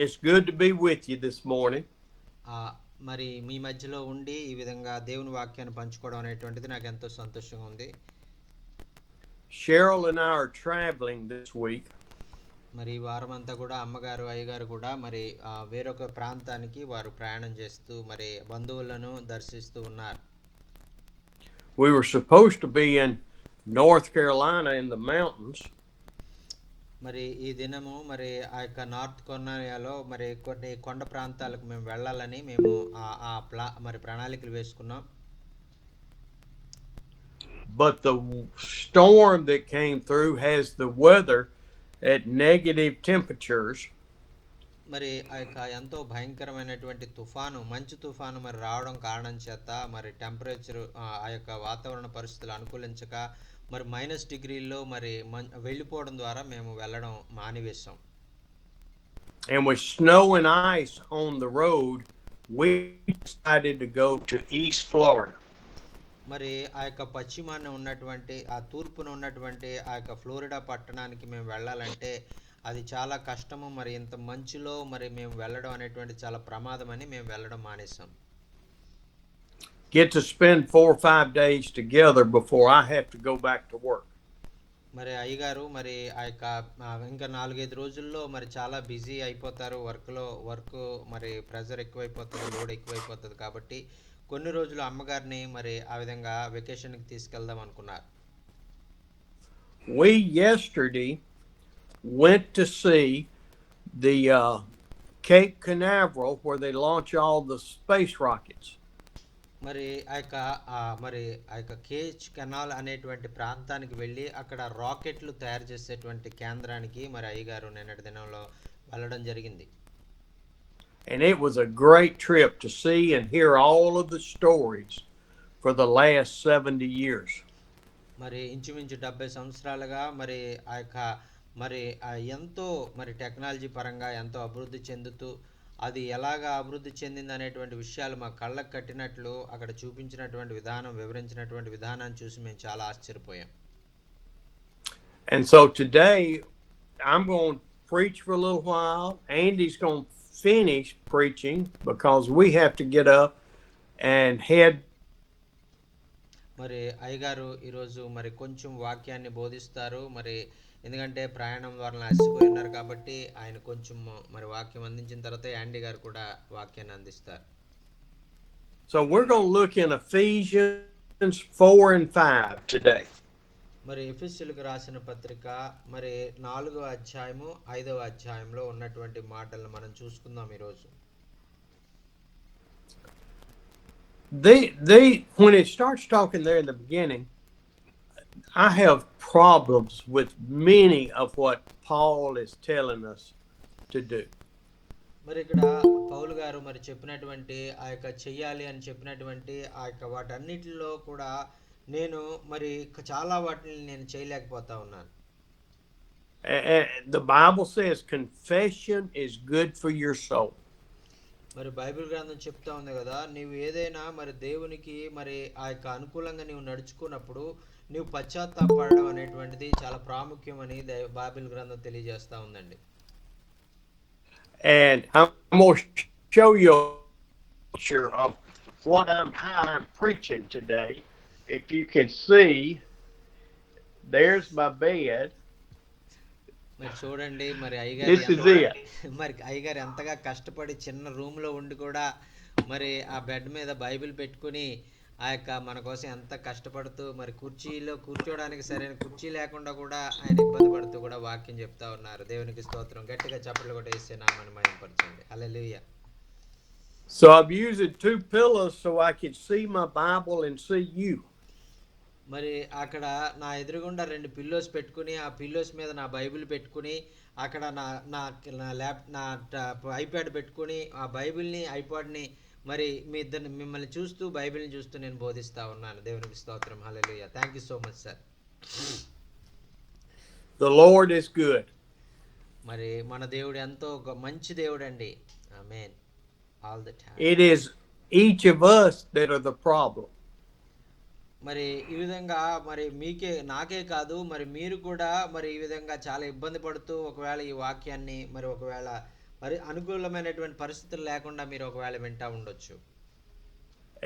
It's good to be with you this morning. మరి మీ మధ్యలో ఉండి ఈ విధంగా దేవుని వాక్యాన్ని పంచుకోవడం అనేటువంటిది నాకు ఎంతో సంతోషంగా ఉంది. Cheryl and I are traveling this week. మరి ఈ వారం అంతా కూడా అమ్మగారు అయ్యగారు కూడా మరి వేరొక ప్రాంతానికి వారు ప్రయాణం చేస్తూ మరి బంధువులను దర్శిస్తూ ఉన్నారు. We were supposed to be in North Carolina in the mountains. మరి ఈ దినము మరి ఆ యొక్క నార్త్ కొరియాలో మరి కొన్ని కొండ ప్రాంతాలకు మేము వెళ్ళాలని మేము మరి ప్రణాళికలు వేసుకున్నాం. But the storm that came through has the weather at negative temperatures. మరి ఆ యొక్క ఎంతో భయంకరమైనటువంటి తుఫాను మంచు తుఫాను మరి రావడం కారణం చేత మరి టెంపరేచర్ ఆ యొక్క వాతావరణ పరిస్థితులు అనుకూలించక మరి -డిగ్రీల్లో మరి వెళ్ళిపోవడం ద్వారా మేము వెళ్ళడం మానివేశాం. And with snow and ice on the road, we decided to go to East Florida. మరి ఆ యొక్క పశ్చిమాన ఉన్నటువంటి ఆ తూర్పున ఉన్నటువంటి ఆ యొక్క ఫ్లోరిడా పట్టణానికి మేము వెళ్ళాలంటే అది చాలా కష్టము. మరి ఇంత మంచులో మరి మేము వెళ్ళడం అనేటువంటి చాలా ప్రమాదం అని మేము వెళ్ళడం మానేసాం. Get to spend 4 or 5 days together before I have to go back to work. మరి అయ్యగారు మరి ఆ యొక్క ఇంకా 4-5 రోజుల్లో మరి చాలా బిజీ అయిపోతారు వర్క్ మరి ప్రెజర్ ఎక్కువైపోతుంది, లోడ్ ఎక్కువైపోతుంది కాబట్టి కొన్ని రోజులు అమ్మగారిని మరి ఆ విధంగా వెకేషన్కి తీసుకెళ్దాం అనుకున్నారు. We yesterday went to see the Cape Canaveral where they launch all the space rockets. మరి ఆ యొక్క కేచ్ కెనాల్ అనేటువంటి ప్రాంతానికి వెళ్ళి అక్కడ రాకెట్లు తయారు చేసేటువంటి కేంద్రానికి మరి అయ్యగారు నిన్నటి దినంలో వెళ్ళడం జరిగింది. And it was a great trip to see and hear all of the stories for the last 70 years. మరి ఇంచుమించు 70 సంవత్సరాలుగా మరి ఆ యొక్క మరి ఎంతో మరి టెక్నాలజీ పరంగా ఎంతో అభివృద్ధి చెందుతూ అది ఎలాగా అభివృద్ధి చెందింది అనేటువంటి విషయాలు మా కళ్ళకు కట్టినట్లు అక్కడ చూపించినటువంటి విధానం, వివరించినటువంటి విధానాన్ని చూసి మేము చాలా ఆశ్చర్యపోయాం. And so today I'm going to preach for a little while. Andy's going to finish preaching because we have to get up and head. మరి అయ్యగారు ఈరోజు మరి కొంచెం వాక్యాన్ని బోధిస్తారు. మరి ఎందుకంటే ప్రయాణం ద్వారా అలసిపోయి ఉన్నారు కాబట్టి ఆయన కొంచెం మరి వాక్యం అందించిన తర్వాత యాండీ గారు కూడా వాక్యాన్ని అందిస్తారు. So we're going to look in Ephesians 4 and 5 today. మరి ఎఫెసీయులకు రాసిన పత్రిక మరి 4వ అధ్యాయము 5వ అధ్యాయంలో ఉన్నటువంటి మాటలను మనం చూసుకుందాం ఈరోజు. When it starts talking there in the beginning, I have problems with many of what Paul is telling us to do. మరి ఇక్కడ పౌలు గారు మరి చెప్పినటువంటి ఆ యొక్క చెయ్యాలి అని చెప్పినటువంటి ఆ యొక్క వాటన్నిటిలో కూడా నేను మరి చాలా వాటిని నేను చేయలేకపోతా ఉన్నాను. The Bible says confession is good for your soul. మరి బైబిల్ గ్రంథం చెప్తా ఉంది కదా, నీవు ఏదైనా మరి దేవునికి మరి ఆ యొక్క అనుకూలంగా నీవు నడుచుకున్నప్పుడు నీవు పశ్చాత్తాపడడం అనేటువంటిది చాలా ప్రాముఖ్యమని బైబిల్ గ్రంథం తెలియజేస్తా ఉందండి. And I'm going to show you a picture of how I'm preaching today. If you can see, there's my bed. మరి చూడండి మరి అయ్యగారు ఎంతగా కష్టపడి చిన్న రూమ్ లో ఉండి కూడా మరి ఆ బెడ్ మీద బైబిల్ పెట్టుకుని ఆ యొక్క మన కోసం ఎంత కష్టపడుతూ మరి కుర్చీలో కూర్చోడానికి సరైన కుర్చీ లేకుండా కూడా ఆయన ఇబ్బంది పడుతూ కూడా వాక్యం చెప్తా ఉన్నారు. దేవునికి స్తోత్రం. గట్టిగా చప్పట్లు కూడా వేసే నామని మహిమపరచండి. హల్లెలూయా. So I'm using 2 pillows so I can see my Bible and see you. మరి అక్కడ నా ఎదురుగుండా 2 పిల్లోస్ పెట్టుకుని ఆ పిల్లోస్ మీద నా బైబిల్ పెట్టుకుని అక్కడ నా ఐప్యాడ్ పెట్టుకుని ఆ బైబిల్ని ఐపాడ్ని మరి మిమ్మల్ని చూస్తూ బైబిల్ని చూస్తూ నేను బోధిస్తా ఉన్నాను. దేవునికి స్తోత్రం. Hallelujah. Thank you so much sir. The Lord is good. మరి మన దేవుడు ఎంతో మంచి దేవుడు అండి. Amen. All the time. It is each of us that are the problem. మరి ఈ విధంగా మరి నాకే కాదు మరి మీరు కూడా మరి ఈ విధంగా చాలా ఇబ్బంది పడుతూ ఒకవేళ ఈ వాక్యాన్ని మరి ఒకవేళ మరి అనుకూలమైనటువంటి పరిస్థితులు లేకుండా మీరు ఒకవేళ వింటా ఉండొచ్చు.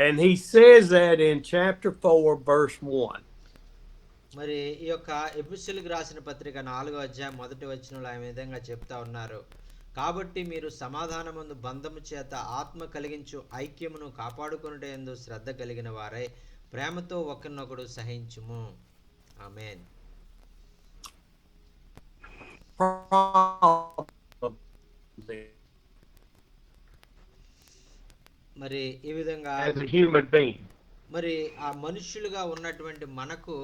And he says that in chapter 4, verse 1. మరి ఈ యొక్క ఎపిసోడ్కి రాసిన పత్రిక 4వ అధ్యాయం 1వ వచనంలో ఆ విధంగా చెప్తా ఉన్నారు. కాబట్టి మీరు సమాధానమందు బంధము చేత ఆత్మ కలిగించు ఐక్యమును కాపాడుకొనుటయందు శ్రద్ధ కలిగిన వారై ప్రేమతో ఒకరినొకడు సహించుము. ఆమేన్. మరి ఈ విధంగా as a human being. మరి ఆ మనుష్యులుగా ఉన్నటువంటి మనకు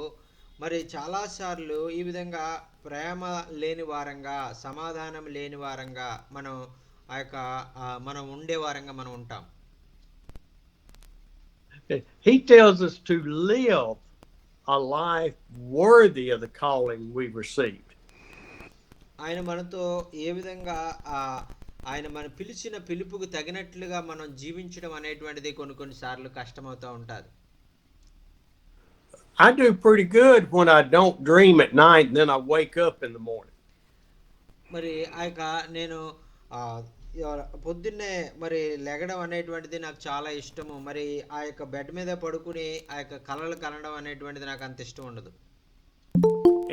మరి చాలాసార్లు ఈ విధంగా ప్రేమ లేని వారంగా, సమాధానం లేని వారంగా మనం ఆ యొక్క మనం ఉండే వారంగా మనం ఉంటాం. He tells us to live a life worthy of the calling we've received. ఆయన మనతో ఏ విధంగా ఆయన మన పిలిచిన పిలుపుకు తగినట్లుగా మనం జీవించడం అనేటువంటిది కొన్నిసార్లు కష్టమవుతూ ఉంటుంది. I do pretty good when I don't dream at night and then I wake up in the morning. మరి ఆ యొక్క నేను పొద్దున్నే మరి లెగడం అనేటువంటిది నాకు చాలా ఇష్టము. మరి ఆ యొక్క బెడ్ మీద పడుకుని ఆ యొక్క కలలు కనడం అనేటువంటిది నాకు అంత ఇష్టం ఉండదు.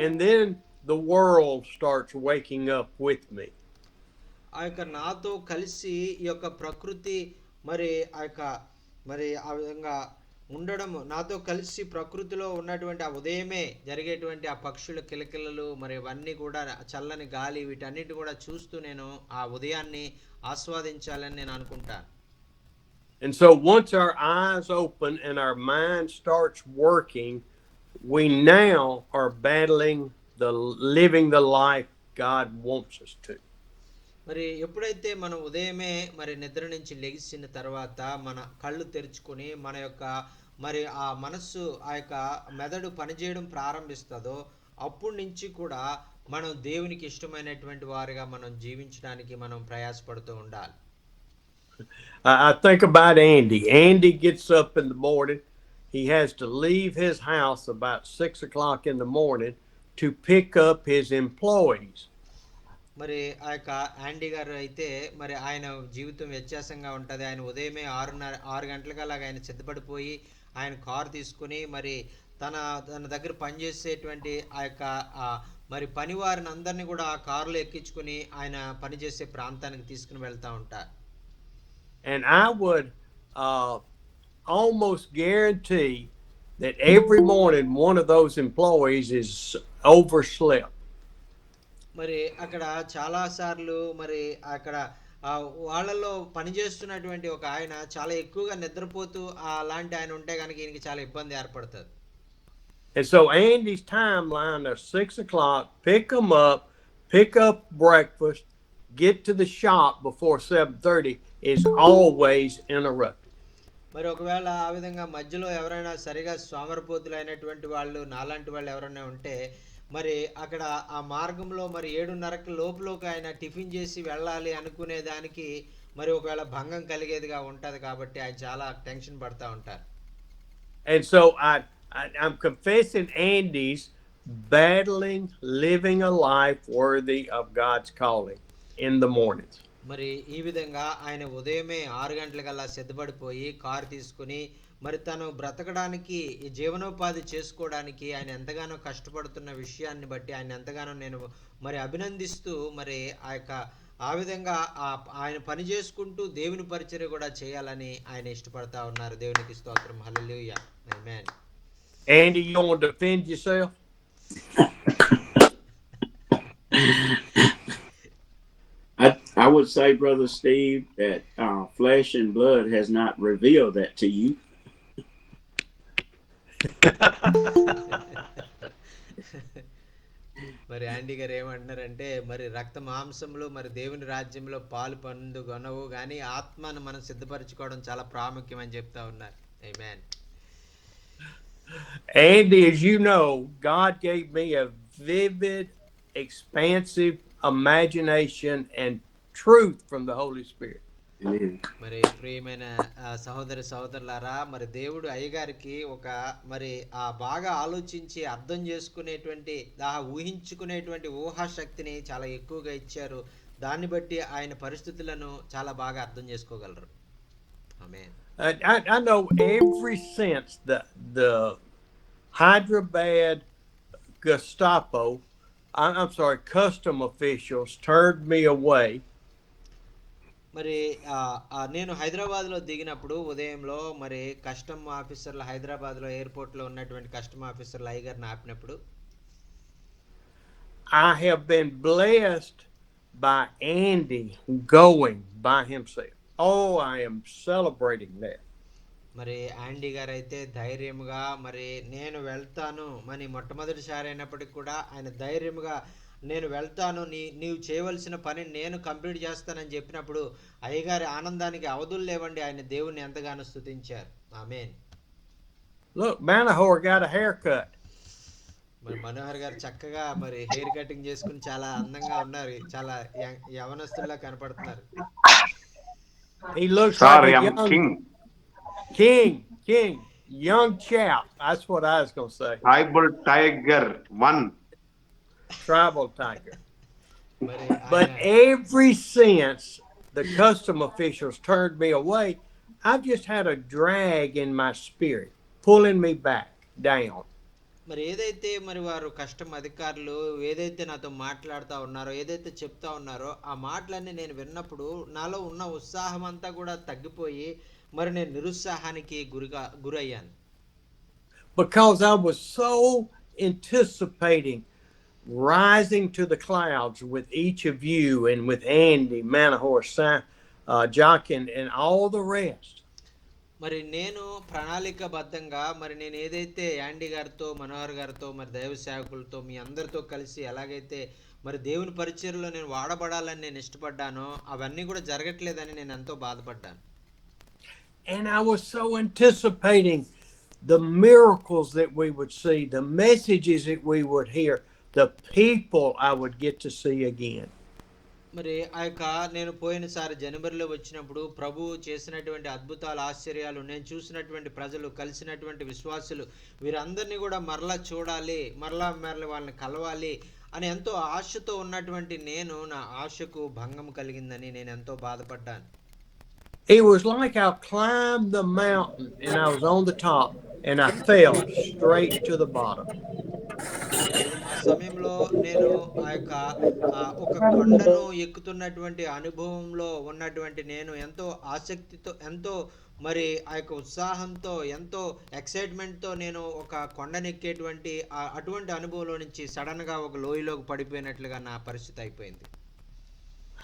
And then the world starts waking up with me. ఆ యొక్క నాతో కలిసి ఈ యొక్క ప్రకృతి మరి ఆ యొక్క మరి ఆ విధంగా ఉండడము, నాతో కలిసి ప్రకృతిలో ఉన్నటువంటి ఆ ఉదయమే జరిగేటువంటి ఆ పక్షుల కిలకిలలు మరి ఇవన్నీ కూడా చల్లని గాలి వీటన్నిటి కూడా చూస్తూ నేను ఆ ఉదయాన్ని ఆస్వాదించాలని నేను అనుకుంటాను. And so once our eyes open and our mind starts working, we now are battling living the life God wants us to. మరి ఎప్పుడైతే మనం ఉదయమే మరి నిద్ర నుంచి లెగిసిన తర్వాత మన కళ్ళు తెరుచుకొని మన యొక్క మరి ఆ మనస్సు ఆ యొక్క మెదడు పనిచేయడం ప్రారంభిస్తుందో అప్పటి నుంచి కూడా మనం దేవునికి ఇష్టమైనటువంటి వారిగా మనం జీవించడానికి మనం ప్రయాసపడుతూ ఉండాలి. I think about Andy. Andy gets up in the morning. He has to leave his house about 6 o'clock in the morning to pick up his employees. మరి ఆ యొక్క యాండీ గారు అయితే మరి ఆయన జీవితం వ్యత్యాసంగా ఉంటుంది. ఆయన ఉదయమే 6 గంటలకల్లా ఆయన సిద్ధపడిపోయి ఆయన కారు తీసుకుని మరి తన దగ్గర పనిచేసేటువంటి ఆ యొక్క మరి పని వారిని అందరినీ కూడా ఆ కారులో ఎక్కించుకుని ఆయన పనిచేసే ప్రాంతానికి తీసుకుని వెళ్తూ ఉంటారు. And I would almost guarantee that every morning one of those employees is overslept. మరి అక్కడ చాలా సార్లు మరి అక్కడ వాళ్ళలో పనిచేస్తున్నటువంటి ఒక ఆయన చాలా ఎక్కువగా నిద్రపోతూ అలాంటి ఆయన ఉంటే కనుక ఈయనకి చాలా ఇబ్బంది ఏర్పడుతుంది. And so Andy's timeline of 6 o'clock, pick them up, pick up breakfast, get to the shop before 7:30 is always interrupted. మరి ఒకవేళ ఆ విధంగా మధ్యలో ఎవరైనా సరిగా సోమరిపోతులైనటువంటి వాళ్ళు నాలాంటి వాళ్ళు ఎవరైనా ఉంటే మరి అక్కడ ఆ మార్గంలో మరి 7:30 లోపులోకి ఆయన టిఫిన్ చేసి వెళ్ళాలి అనుకునే దానికి మరి ఒకవేళ భంగం కలిగేదిగా ఉంటది కాబట్టి ఆయన చాలా టెన్షన్ పడతా ఉంటారు. And so I'm confessing Andy's battling living a life worthy of God's calling in the mornings. మరి ఈ విధంగా ఆయన ఉదయమే 6 గంటలకల్లా సిద్ధపడిపోయి కారు తీసుకుని మరి తను బ్రతకడానికి జీవనోపాధి చేసుకోవడానికి ఆయన ఎంతగానో కష్టపడుతున్న విషయాన్ని బట్టి ఆయన ఎంతగానో నేను మరి అభినందిస్తూ మరి ఆ విధంగా ఆయన పని చేసుకుంటూ దేవుని పరిచర్య కూడా చేయాలని ఆయన ఇష్టపడతా ఉన్నారు. దేవునికి స్తోత్రం. హల్లెలూయా. ఆమేన్. Andy, you want to defend yourself? I would say, Brother Steve, that flesh and blood has not revealed that to you. మరి యాండీ గారు ఏమంటున్నారంటే మరి రక్త మాంసంలో మరి దేవుని రాజ్యంలో పాలు పండుగొనవు కానీ ఆత్మను మనం సిద్ధపరచుకోవడం చాలా ప్రాముఖ్యం అని చెప్తా ఉన్నారు. ఆమేన్. Andy, as you know, God gave me a vivid, expansive imagination and truth from the Holy Spirit. మరి ప్రియమైన సహోదరులారా మరి దేవుడు అయ్యగారికి ఒక మరి బాగా ఆలోచించి అర్థం చేసుకునేటువంటి ఊహించుకునేటువంటి ఊహాశక్తిని చాలా ఎక్కువగా ఇచ్చారు. దాన్ని బట్టి ఆయన పరిస్థితులను చాలా బాగా అర్థం చేసుకోగలరు. ఆమేన్. I know every since the Hyderabad Gestapo, I'm sorry, custom officials turned me away. మరి నేను హైదరాబాద్లో దిగినప్పుడు ఉదయంలో మరి కస్టమ్ ఆఫీసర్లు హైదరాబాద్లో ఎయిర్పోర్ట్లో ఉన్నటువంటి కస్టమ్ ఆఫీసర్లు అయ్యగారిని ఆపినప్పుడు I have been blessed by Andy going by himself. Oh, I am celebrating that. మరి ఆండీ గారు అయితే ధైర్యంగా మరి నేను వెళ్తాను మరి మొట్టమొదటిసారి అయినప్పటికీ కూడా ఆయన ధైర్యంగా నేను వెళ్తాను, నీవు చేయవలసిన పని నేను కంప్లీట్ చేస్తానని చెప్పినప్పుడు అయ్యగారి ఆనందానికి అవధులు లేవండి. ఆయన దేవుణ్ణి ఎంతగానో స్తుతించారు. ఆమేన్. Look, Manahor got a haircut. మరి మనోహర్ గారు చక్కగా మరి హెయిర్ కటింగ్ చేసుకుని చాలా అందంగా ఉన్నారు. చాలా యవనస్తుల్లా కనపడుతున్నారు. He looks Sorry, like a I'm young king, young chap. That's what I was gonna say. tribal tiger one. Tribal tiger. మరి But every since the custom officials turned me away, I've just had a drag in my spirit, pulling me back down. మరి ఏదైతే మరి వారు custom అధికారులు ఏదైతే నాతో మాట్లాడుతూ ఉన్నారో, ఏదైతే చెప్తా ఉన్నారో ఆ మాటలన్నీ నేను విన్నప్పుడు నాలో ఉన్న ఉత్సాహం అంతా కూడా తగ్గిపోయి మరి నేను నిరుత్సాహానికి గురయ్యాను. Because I was so anticipating rising to the clouds with each of you and with Andy, Manahor, Jockin, and all the rest. మరి నేను ప్రణాళికాబద్ధంగా మరి నేను ఏదైతే యాండీ గారితో మనోహర్ గారితో మరి దైవ సేవకులతో మీ అందరితో కలిసి ఎలాగైతే మరి దేవుని పరిచర్యలో నేను వాడబడాలని నేను ఇష్టపడ్డానో అవన్నీ కూడా జరగట్లేదని నేను ఎంతో బాధపడ్డాను. And I was so anticipating the miracles that we would see, the messages that we would hear, the people I would get to see again. మరి ఆ యొక్క నేను పోయినసారి జనవరిలో వచ్చినప్పుడు ప్రభు చేసినటువంటి అద్భుతాలు ఆశ్చర్యాలు నేను చూసినటువంటి ప్రజలు కలిసినటువంటి విశ్వాసులు వీరందరినీ కూడా మరలా చూడాలి, మరలా వాళ్ళని కలవాలి అని ఎంతో ఆశతో ఉన్నటువంటి నేను నా ఆశకు భంగం కలిగిందని నేను ఎంతో బాధపడ్డాను. It was like I climbed the mountain and I was on the top and I fell straight to the bottom. ఆ సమయంలో నేను ఆ యొక్క ఒక కొండను ఎక్కుతున్నటువంటి అనుభవంలో ఉన్నటువంటి నేను ఎంతో ఆసక్తితో ఎంతో మరి ఆ యొక్క ఉత్సాహంతో ఎంతో ఎక్సైట్మెంట్తో నేను ఒక కొండనెక్కేటువంటి అటువంటి అనుభవంలో నుంచి సడన్గా ఒక లోయలోకి పడిపోయినట్లుగా నా పరిస్థితి అయిపోయింది.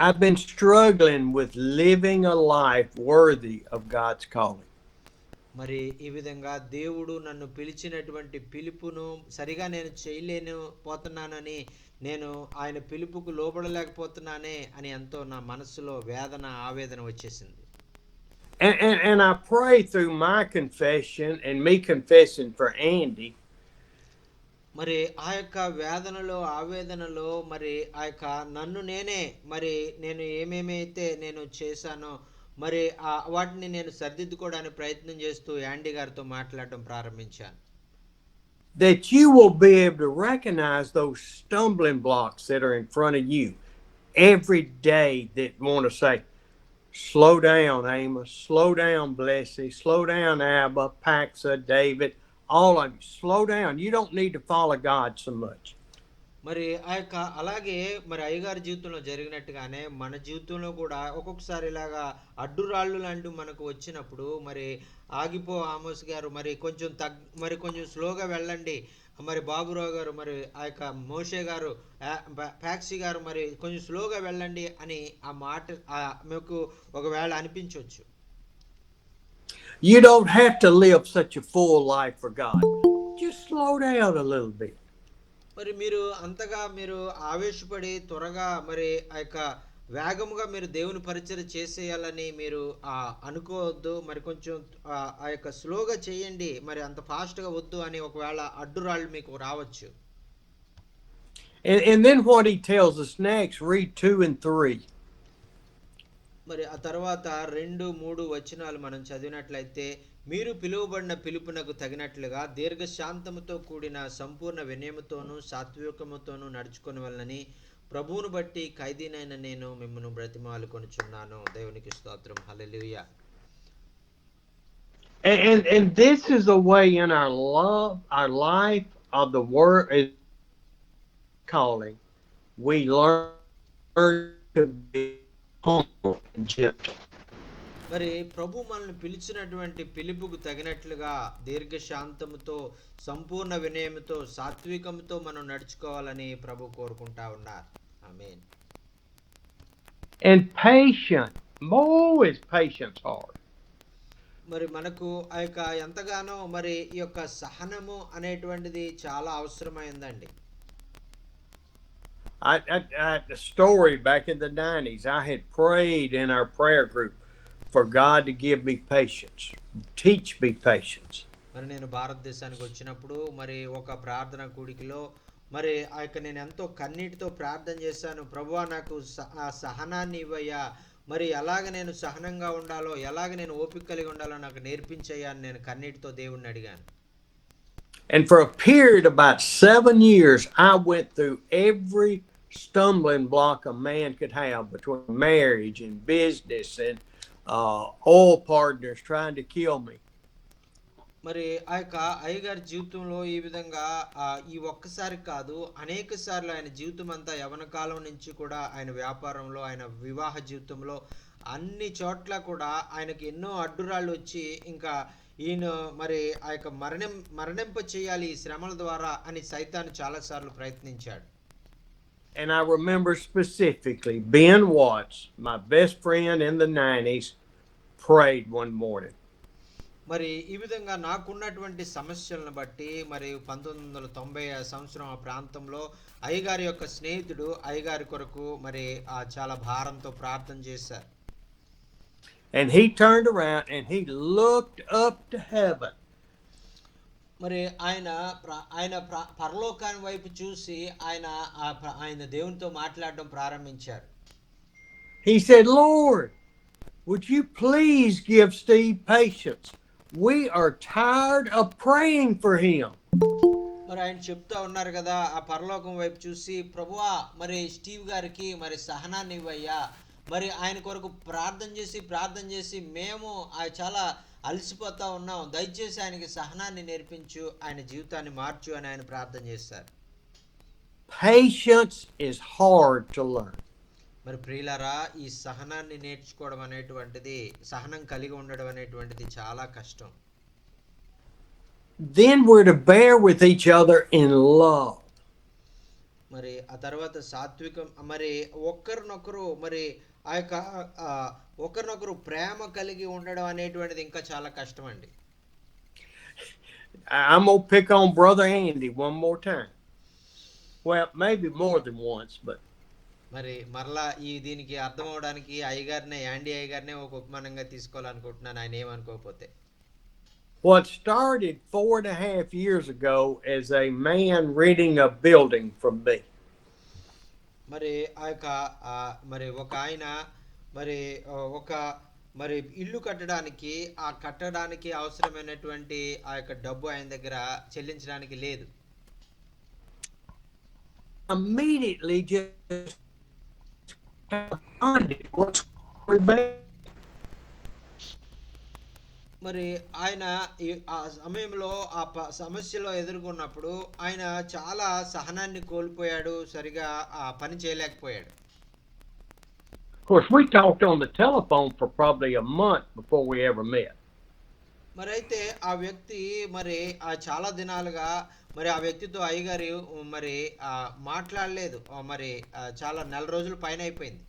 I've been struggling with living a life worthy of God's calling. మరి ఈ విధంగా దేవుడు నన్ను పిలిచినటువంటి పిలుపును సరిగా నేను చేయలేను పోతున్నానని నేను ఆయన పిలుపుకు లోబడలేకపోతున్నానే అని ఎంతో నా మనసులో వేదన ఆవేదన వచ్చేసింది. And I pray through my confession and me confessing for Andy. మరి ఆ యొక్క వేదనలో ఆవేదనలో మరి ఆ యొక్క నన్ను నేనే మరి నేను ఏమేమైతే నేను చేశానో మరి వాటిని నేను సరిదిద్దుకోవడానికి ప్రయత్నం చేస్తూ యాండీ గారితో మాట్లాడడం ప్రారంభించాను. That you will be able to recognize those stumbling blocks that are in front of you every day that want to say, slow down, Amos, slow down, Blessy, slow down, Abba, Paxa, David, all of you, slow down. You don't need to follow God so much. మరి ఆ యొక్క అలాగే మరి అయ్యగారి జీవితంలో జరిగినట్టుగానే మన జీవితంలో కూడా ఒక్కొక్కసారి ఇలాగా అడ్డురాళ్ళు లాంటివి మనకు వచ్చినప్పుడు మరి ఆగిపో ఆమోస్ గారు, మరి కొంచెం స్లోగా వెళ్ళండి, మరి బాబురావు గారు, మరి ఆ యొక్క మోషే గారు, ఫ్యాక్సీ గారు మరి కొంచెం స్లోగా వెళ్ళండి అని ఆ మాట మీకు ఒకవేళ అనిపించవచ్చు. You don't have to live such a full life for God. Just slow down a little bit. మరి మీరు అంతగా మీరు ఆవేశపడి త్వరగా మరి ఆ యొక్క వేగముగా మీరు దేవుని పరిచర్య చేసేయాలని మీరు అనుకోవద్దు. మరి కొంచెం ఆ యొక్క స్లోగా చేయండి, మరి అంత ఫాస్ట్గా వద్దు అని ఒకవేళ అడ్డురాళ్ళు మీకు రావచ్చు. And then what he tells us next, read 2 and 3. మరి ఆ తర్వాత 2-3 వచనాలు మనం చదివినట్లయితే, మీరు పిలువబడిన పిలుపునకు తగినట్లుగా దీర్ఘశాంతముతో కూడిన సంపూర్ణ వినయముతోనూ సాత్వికముతోనూ నడుచుకొనవలెనని ప్రభువును బట్టి ఖైదీనైన నేను మిమ్మల్ని బ్రతిమాలు కొనుచున్నాను. దేవునికి స్తోత్రం. హల్లెలూయా. And this is a way in our love, our life of the word is calling. We learn to be humble and gentle. మరి ప్రభు మనల్ని పిలిచినటువంటి పిలుపుకు తగినట్లుగా దీర్ఘశాంతముతో, సంపూర్ణ వినయముతో, సాత్వికముతో మనం నడుచుకోవాలని ప్రభు కోరుకుంటా ఉన్నారు. ఆమేన్. And patient. Boy, is patience hard. మరి మనకు ఆ యొక్క ఎంతగానో మరి ఈ యొక్క సహనము అనేటువంటిది చాలా అవసరమైందండి. A story back in the 90s, I had prayed in our prayer group for God to give me patience, teach me patience. మరి నేను భారతదేశానికి వచ్చినప్పుడు మరి ఒక ప్రార్థన కూడికలో మరి ఆ యొక్క నేను ఎంతో కన్నీటితో ప్రార్థన చేశాను. ప్రభువా, నాకు ఆ సహనాన్ని ఇవ్వయ్యా, మరి ఎలాగ నేను సహనంగా ఉండాలో, ఎలాగ నేను ఓపిక కలిగి ఉండాలో నాకు నేర్పించయ్యా అని నేను కన్నీటితో దేవుణ్ణి అడిగాను. And for a period of about 7 years, I went through every stumbling block a man could have between marriage and business and oil partners trying to kill me. మరి ఆ యొక్క అయ్యగారి జీవితంలో ఈ విధంగా ఈ ఒక్కసారి కాదు, అనేక సార్లు ఆయన జీవితం అంతా యవన కాలం నుంచి కూడా ఆయన వ్యాపారంలో, ఆయన వివాహ జీవితంలో అన్ని చోట్ల కూడా ఆయనకి ఎన్నో అడ్డురాళ్ళు వచ్చి ఇంకా ఈయన మరి ఆ యొక్క మరణింప చేయాలి ఈ శ్రమల ద్వారా అని సైతాను చాలాసార్లు ప్రయత్నించాడు. And I remember specifically Ben Watts, my best friend in the 90s, prayed one morning. మరి ఈ విధంగా నాకున్నటువంటి సమస్యలను బట్టి మరి 1990 సంవత్సరం ఆ ప్రాంతంలో అయ్యగారి యొక్క స్నేహితుడు అయ్యగారి కొరకు మరి చాలా భారంతో ప్రార్థన చేశారు. And he turned around and he looked up to heaven. మరి ఆయన పరలోకాన్ని వైపు చూసి ఆయన దేవునితో మాట్లాడడం ప్రారంభించారు. He said, "Lord, would you please give Steve patience? We are tired of praying for him." మరి ఆయన చెప్తా ఉన్నారు కదా, ఆ పరలోకం వైపు చూసి, ప్రభువా మరి స్టీవ్ గారికి మరి సహనాన్ని ఇవ్వయ్యా, మరి ఆయన కొరకు ప్రార్థన చేసి మేము చాలా అలసిపోతా ఉన్నాం, దయచేసి ఆయనకి సహనాన్ని నేర్పించు, ఆయన జీవితాన్ని మార్చు అని ఆయన ప్రార్థన చేశారు. Patience is hard to learn. మరి ప్రియులారా, ఈ సహనాన్ని నేర్చుకోవడం అనేటువంటిది, సహనం కలిగి ఉండడం అనేటువంటిది చాలా కష్టం. Then we're to bear with each other in love. మరి ఆ తర్వాత సాత్వికం, మరి ఒకరినొకరు మరి ఆ యొక్క ఒకరినొకరు ప్రేమ కలిగి ఉండడం అనేటువంటిది ఇంకా చాలా కష్టం అండి. I'm gonna pick on Brother Andy one more time. Well, maybe more than once, but మరి మరలా దీనికి అర్థం అవడానికి యాండీ అయ్యగారినే ఒక ఉపమానంగా తీసుకోవాలనుకుంటున్నాను, ఆయన ఏమనుకోకపోతే. What started 4.5 years ago as a man renting a building from me. మరి ఆ యొక్క మరి ఒక ఆయన మరి ఇల్లు కట్టడానికి అవసరమైనటువంటి ఆ యొక్క డబ్బు ఆయన దగ్గర చెల్లించడానికి లేదు. Immediately just మరి ఆయన ఆ సమయంలో సమస్యలో ఎదుర్కొన్నప్పుడు ఆయన చాలా సహనాన్ని కోల్పోయాడు, సరిగా ఆ పని చేయలేకపోయాడు. Of course, we talked on the telephone for probably a month before we ever met. మరి అయితే ఆ వ్యక్తి మరి చాలా దినాలుగా మరి ఆ వ్యక్తితో అయ్యగారు మరి మాట్లాడలేదు, మరి చాలా నెల రోజుల పైన అయిపోయింది.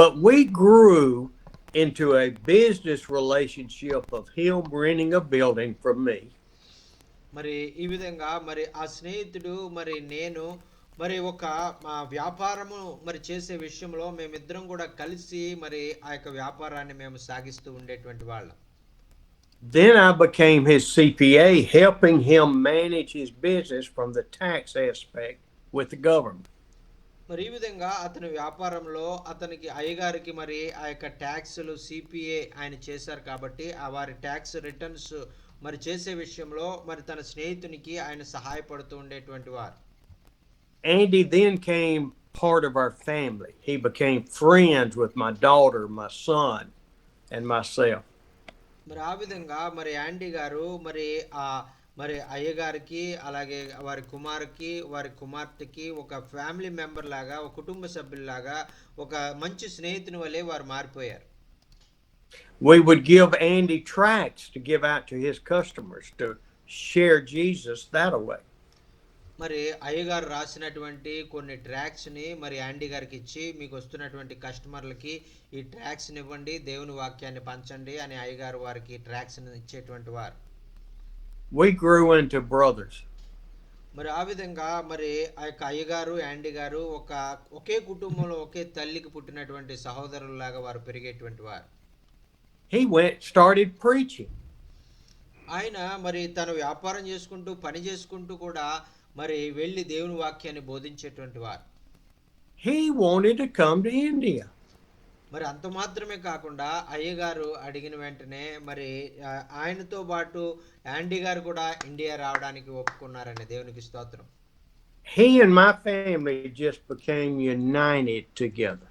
But we grew into a business relationship of him renting a building from me. మరి ఈ విధంగా మరి ఆ స్నేహితుడు మరి నేను మరి ఒక వ్యాపారము మరి చేసే విషయంలో మేమిద్దరం కూడా కలిసి మరి ఆ యొక్క వ్యాపారాన్ని మేము సాగిస్తూ ఉండేటువంటి వాళ్ళం. Then I became his CPA, helping him manage his business from the tax aspect with the government. మరి ఈ విధంగా అతని వ్యాపారంలో అతనికి అయ్యగారికి మరి ఆ యొక్క ట్యాక్స్లు సిపిఏ ఆయన చేశారు కాబట్టి ఆ వారి ట్యాక్స్ రిటర్న్స్ మరి చేసే విషయంలో మరి తన స్నేహితునికి ఆయన సహాయపడుతూ ఉండేటువంటి వారు. Andy then came part of our family. He became friends with my daughter, my son, and myself. మరి ఆ విధంగా మరి యాండీ గారు మరి ఆ మరి అయ్యగారికి అలాగే వారి కుమారుకి వారి కుమార్తెకి ఒక ఫ్యామిలీ మెంబర్ లాగా ఒక కుటుంబ సభ్యుల్లాగా ఒక మంచి స్నేహితుని వలె వారు మారిపోయారు. We would give Andy tracts to give out to his customers to share Jesus that way. మరి అయ్యగారు రాసినటువంటి కొన్ని ట్రాక్స్ని మరి యాండీ గారికి ఇచ్చి మీకు వస్తున్నటువంటి కస్టమర్లకి ఈ ట్రాక్స్ని ఇవ్వండి, దేవుని వాక్యాన్ని పంచండి అని అయ్యగారు వారికి ట్రాక్స్ని ఇచ్చేటువంటి వారు. We grew into brothers. మరి ఆ విధంగా మరి ఆ యొక్క అయ్యగారు యాండీ గారు ఒకే కుటుంబంలో ఒకే తల్లికి పుట్టినటువంటి సహోదరులాగా వారు పెరిగేటువంటి వారు. He started preaching. ఆయన మరి తను వ్యాపారం చేసుకుంటూ పని చేసుకుంటూ కూడా మరి వెళ్ళి దేవుని వాక్యాన్ని బోధించేటువంటి వారు. He wanted to come to India. మరి అంత మాత్రమే కాకుండా అయ్యగారు అడిగిన వెంటనే మరి ఆయనతో పాటు యాండీ గారు కూడా ఇండియా రావడానికి ఒప్పుకున్నారండి. దేవునికి స్తోత్రం. He and my family just became united together.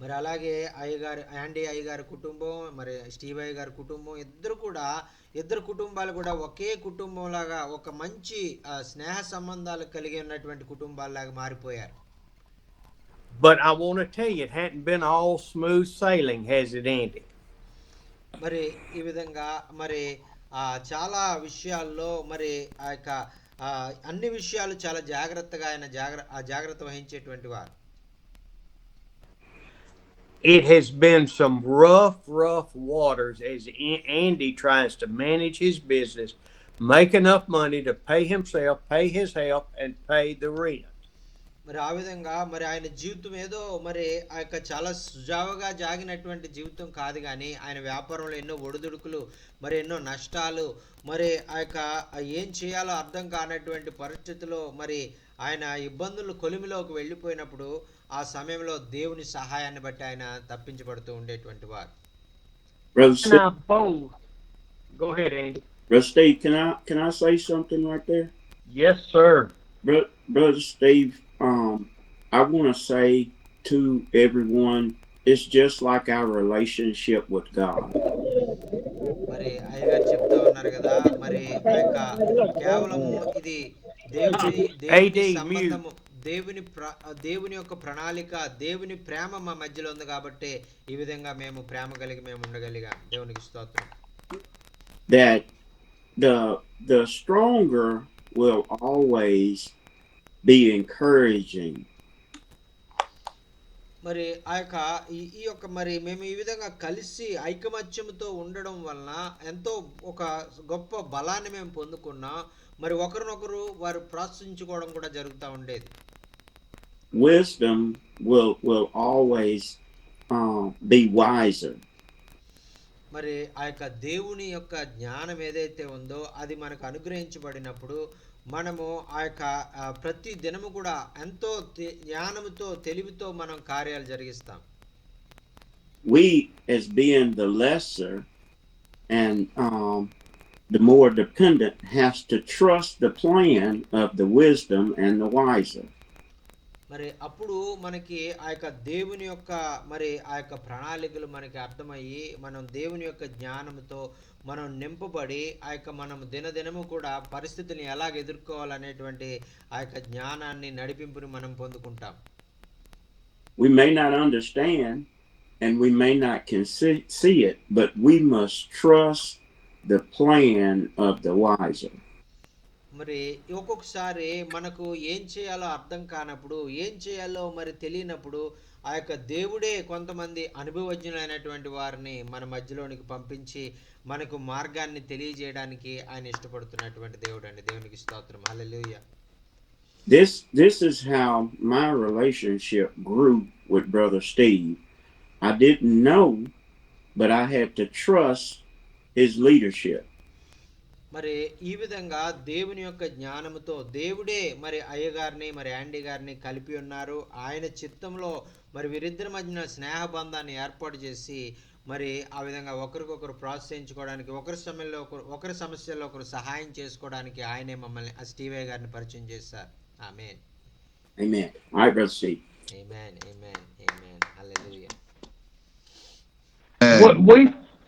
మరి అలాగే యాండీ అయ్యగారి కుటుంబం మరి స్టీవ్ అయ్యగారి కుటుంబం ఇద్దరు కుటుంబాలు కూడా ఒకే కుటుంబం లాగా ఒక మంచి స్నేహ సంబంధాలు కలిగి ఉన్నటువంటి కుటుంబాల్లాగా మారిపోయారు. But I want to tell you, it hadn't been all smooth sailing, has it, Andy? మరి ఈ విధంగా మరి చాలా విషయాల్లో మరి ఆ యొక్క అన్ని విషయాలు చాలా జాగ్రత్తగా ఆయన జాగ్రత్త వహించేటువంటి వారు. It has been some rough waters as Andy tries to manage his business, make enough money to pay himself, pay his help, and pay the rent. మరి ఆ విధంగా మరి ఆయన జీవితం ఏదో మరి ఆ యొక్క చాలా సుజావుగా జాగినటువంటి జీవితం కాదు, కానీ ఆయన వ్యాపారంలో ఎన్నో ఒడిదుడుకులు మరి ఎన్నో నష్టాలు మరి ఆ యొక్క ఏం చేయాలో అర్థం కానటువంటి పరిస్థితిలో మరి ఆయన ఇబ్బందులు కొలిమిలోకి వెళ్ళిపోయినప్పుడు ఆ సమయంలో దేవుని సహాయాన్ని బట్టి ఆయన తప్పించబడుతూ ఉండేటువంటి వారు. Go ahead, Andy. Brother Steve, can I say something right there? Yes, sir. Brother Steve, I want to say to everyone, it's just like our relationship with God. మరి అయ్యగారు చెప్తా ఉన్నారు కదా, మరి ఆ యొక్క కేవలము ఇది దేవుని సంబంధము, దేవుని యొక్క ప్రణాళిక, దేవుని ప్రేమ మా మధ్యలో ఉంది కాబట్టి ఈ విధంగా మేము ప్రేమ కలిగి మేము ఉండగలిగాం. దేవునికి స్తోత్రం. That the stronger will always be encouraging. మరి ఆ యొక్క ఈ యొక్క మరి మేము ఈ విధంగా కలిసి ఐకమత్యంతో ఉండడం వలన ఎంతో ఒక గొప్ప బలాన్ని మేము పొందుకున్నాం. మరి ఒకరినొకరు వారు ప్రోత్సహించుకోవడం కూడా జరుగుతూ ఉండేది. Wisdom will always be wiser. మరి ఆ యొక్క దేవుని యొక్క జ్ఞానం ఏదైతే ఉందో అది మనకు అనుగ్రహించబడినప్పుడు మనము ఆ యొక్క ప్రతి దినము కూడా ఎంతో జ్ఞానముతో తెలివితో మనం కార్యాలు జరిగిస్తాం. We as being the lesser and the more dependent has to trust the plan of the wisdom and the wiser. మరి అప్పుడు మనకి ఆ యొక్క దేవుని యొక్క మరి ఆ యొక్క ప్రణాళికలు మనకి అర్థమయ్యి మనం దేవుని యొక్క జ్ఞానంతో మనం నింపబడి ఆ యొక్క మనం దినదినము కూడా పరిస్థితిని ఎలాగ ఎదుర్కోవాలనేటువంటి ఆ యొక్క జ్ఞానాన్ని నడిపింపుని మనం పొందుకుంటాం. We may not understand and we may not see it, but we must trust the plan of the wiser. మరి ఒక్కొక్కసారి మనకు ఏం చేయాలో అర్థం కానప్పుడు, ఏం చేయాలో మరి తెలియనప్పుడు ఆ యొక్క దేవుడే కొంతమంది అనుభవజ్ఞులైనటువంటి వారిని మన మధ్యలోనికి పంపించి మనకు మార్గాన్ని తెలియజేయడానికి ఆయన ఇష్టపడుతున్నటువంటి దేవుడు అండి. దేవునికి స్తోత్రం. హల్లెలూయా. This is how my relationship grew with Brother Steve. I didn't know, but I had to trust his leadership. మరి ఈ విధంగా దేవుని యొక్క జ్ఞానముతో దేవుడే మరి అయ్యగారిని మరి యాండీ గారిని కలిపి ఉన్నారు. ఆయన చిత్తంలో మరి వీరిద్దరి మధ్యన స్నేహబంధాన్ని ఏర్పాటు చేసి మరి ఆ విధంగా ఒకరికొకరు ప్రోత్సహించుకోవడానికి, ఒకరి సమస్యల్లో ఒకరు సహాయం చేసుకోవడానికి ఆయనే మమ్మల్ని స్టీవ్ గారిని పరిచయం చేశారు. ఆమేన్. Amen. All right, Brother Steve. Amen. Amen. Amen. Hallelujah. What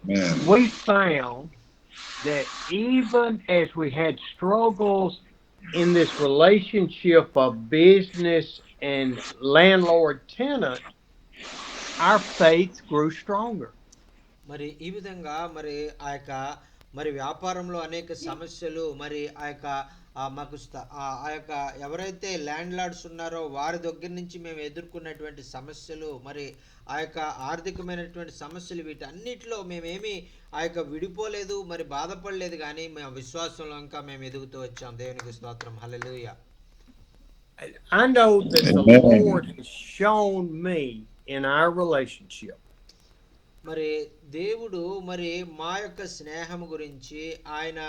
Man. we found that even as we had struggles in this relationship of business and landlord tenant, our faith grew stronger. మరి ఈ విధంగా మరి ఆ యొక్క మరి వ్యాపారంలో అనేక సమస్యలు మరి ఆ యొక్క మాకు ఆ యొక్క ఎవరైతే ల్యాండ్ లార్డ్స్ ఉన్నారో వారి దగ్గర నుంచి మేము ఎదుర్కొన్నటువంటి సమస్యలు మరి ఆ యొక్క ఆర్థికమైనటువంటి సమస్యలు వీటన్నిటిలో మేమేమి ఆ యొక్క విడిపోలేదు మరి బాధపడలేదు కానీ మేము విశ్వాసంలో ఇంకా మేము ఎదుగుతూ వచ్చాం. దేవునికి స్తోత్రం. హల్లెలూయా. I know that the Lord has shown me in our relationship మరి దేవుడు మరి మా యొక్క స్నేహం గురించి ఆయన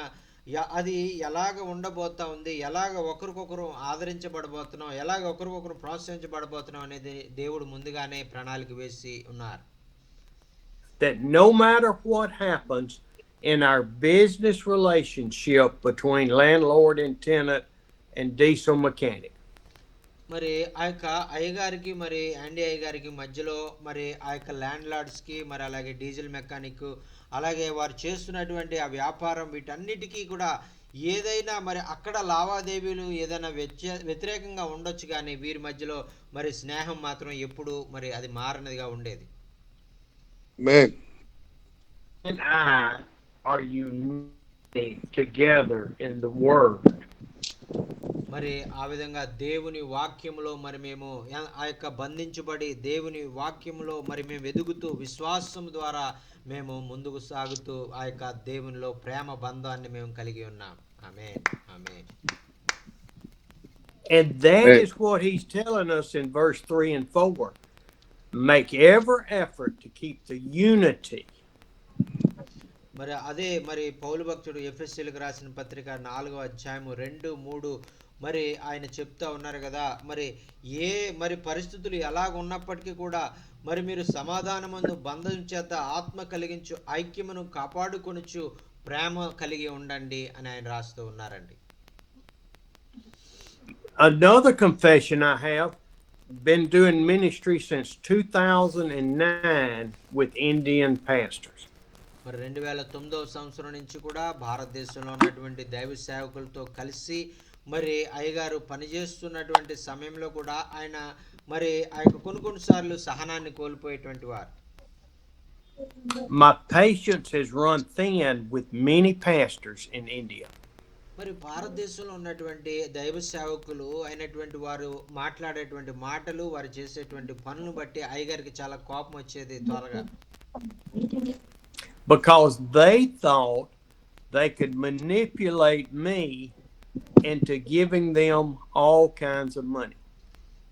అది ఎలాగ ఉండబోతా ఉంది, ఎలాగ ఒకరికొకరు ఆదరించబడబోతున్నాం, ఎలాగ ఒకరికొకరు ప్రోత్సహించబడబోతున్నాం అనేది దేవుడు ముందుగానే ప్రణాళిక వేసి ఉన్నారు. that no matter what happens in our business relationship between landlord and tenant and diesel mechanic, మరి ఆ యొక్క అయ్యగారికి మరి యాండీ అయ్యగారికి మధ్యలో మరి ఆ యొక్క ల్యాండ్ లార్డ్స్కి మరి అలాగే డీజిల్ మెకానిక్ అలాగే వారు చేస్తున్నటువంటి ఆ వ్యాపారం వీటన్నిటికీ కూడా ఏదైనా మరి అక్కడ లావాదేవీలు ఏదైనా వ్యతిరేకంగా ఉండొచ్చు కానీ వీరి మధ్యలో మరి స్నేహం మాత్రం ఎప్పుడు మరి అది మారనిదిగా ఉండేది. and I are united together in the word. మరి ఆ విధంగా దేవుని వాక్యములో మరి మేము ఆ యొక్క బంధించబడి దేవుని వాక్యములో మరి మేము ఎదుగుతూ విశ్వాసం ద్వారా మేము ముందుకు సాగుతూ ఆ యొక్క దేవునిలో ప్రేమ బంధాన్ని మేము కలిగి ఉన్నాం. ఆమేన్. ఆమేన్. And that is what he's telling us in verse 3 and 4. Make every effort to keep the unity. మరి అదే మరి పౌలు భక్తుడు ఎఫెసీయులకు రాసిన పత్రిక 4వ అధ్యాయము 2, 3 మరి ఆయన చెప్తా ఉన్నారు కదా, మరి ఏ మరి పరిస్థితులు ఎలాగ ఉన్నప్పటికీ కూడా మరి మీరు సమాధానమందు బంధం చేత ఆత్మ కలిగించు ఐక్యమును కాపాడుకొనుచు ప్రేమ కలిగి ఉండండి అని ఆయన రాస్తూ ఉన్నారండి. Another confession I have been doing ministry since 2009 with Indian pastors. మరి 2009వ సంవత్సరం నుంచి కూడా భారతదేశంలో ఉన్నటువంటి దైవ సేవకులతో కలిసి మరి అయ్యగారు పనిచేస్తున్నటువంటి సమయంలో కూడా ఆయన మరి ఆ యొక్క కొన్నిసార్లు సహనాన్ని కోల్పోయేటువంటి వారు. My patience has run thin with many pastors in India. మరి భారతదేశంలో ఉన్నటువంటి దైవ సేవకులు అయినటువంటి వారు మాట్లాడేటువంటి మాటలు వారు చేసేటువంటి పనులను బట్టి అయ్యగారికి చాలా కోపం వచ్చేది త్వరగా. Because they thought they could manipulate me into giving them all kinds of money.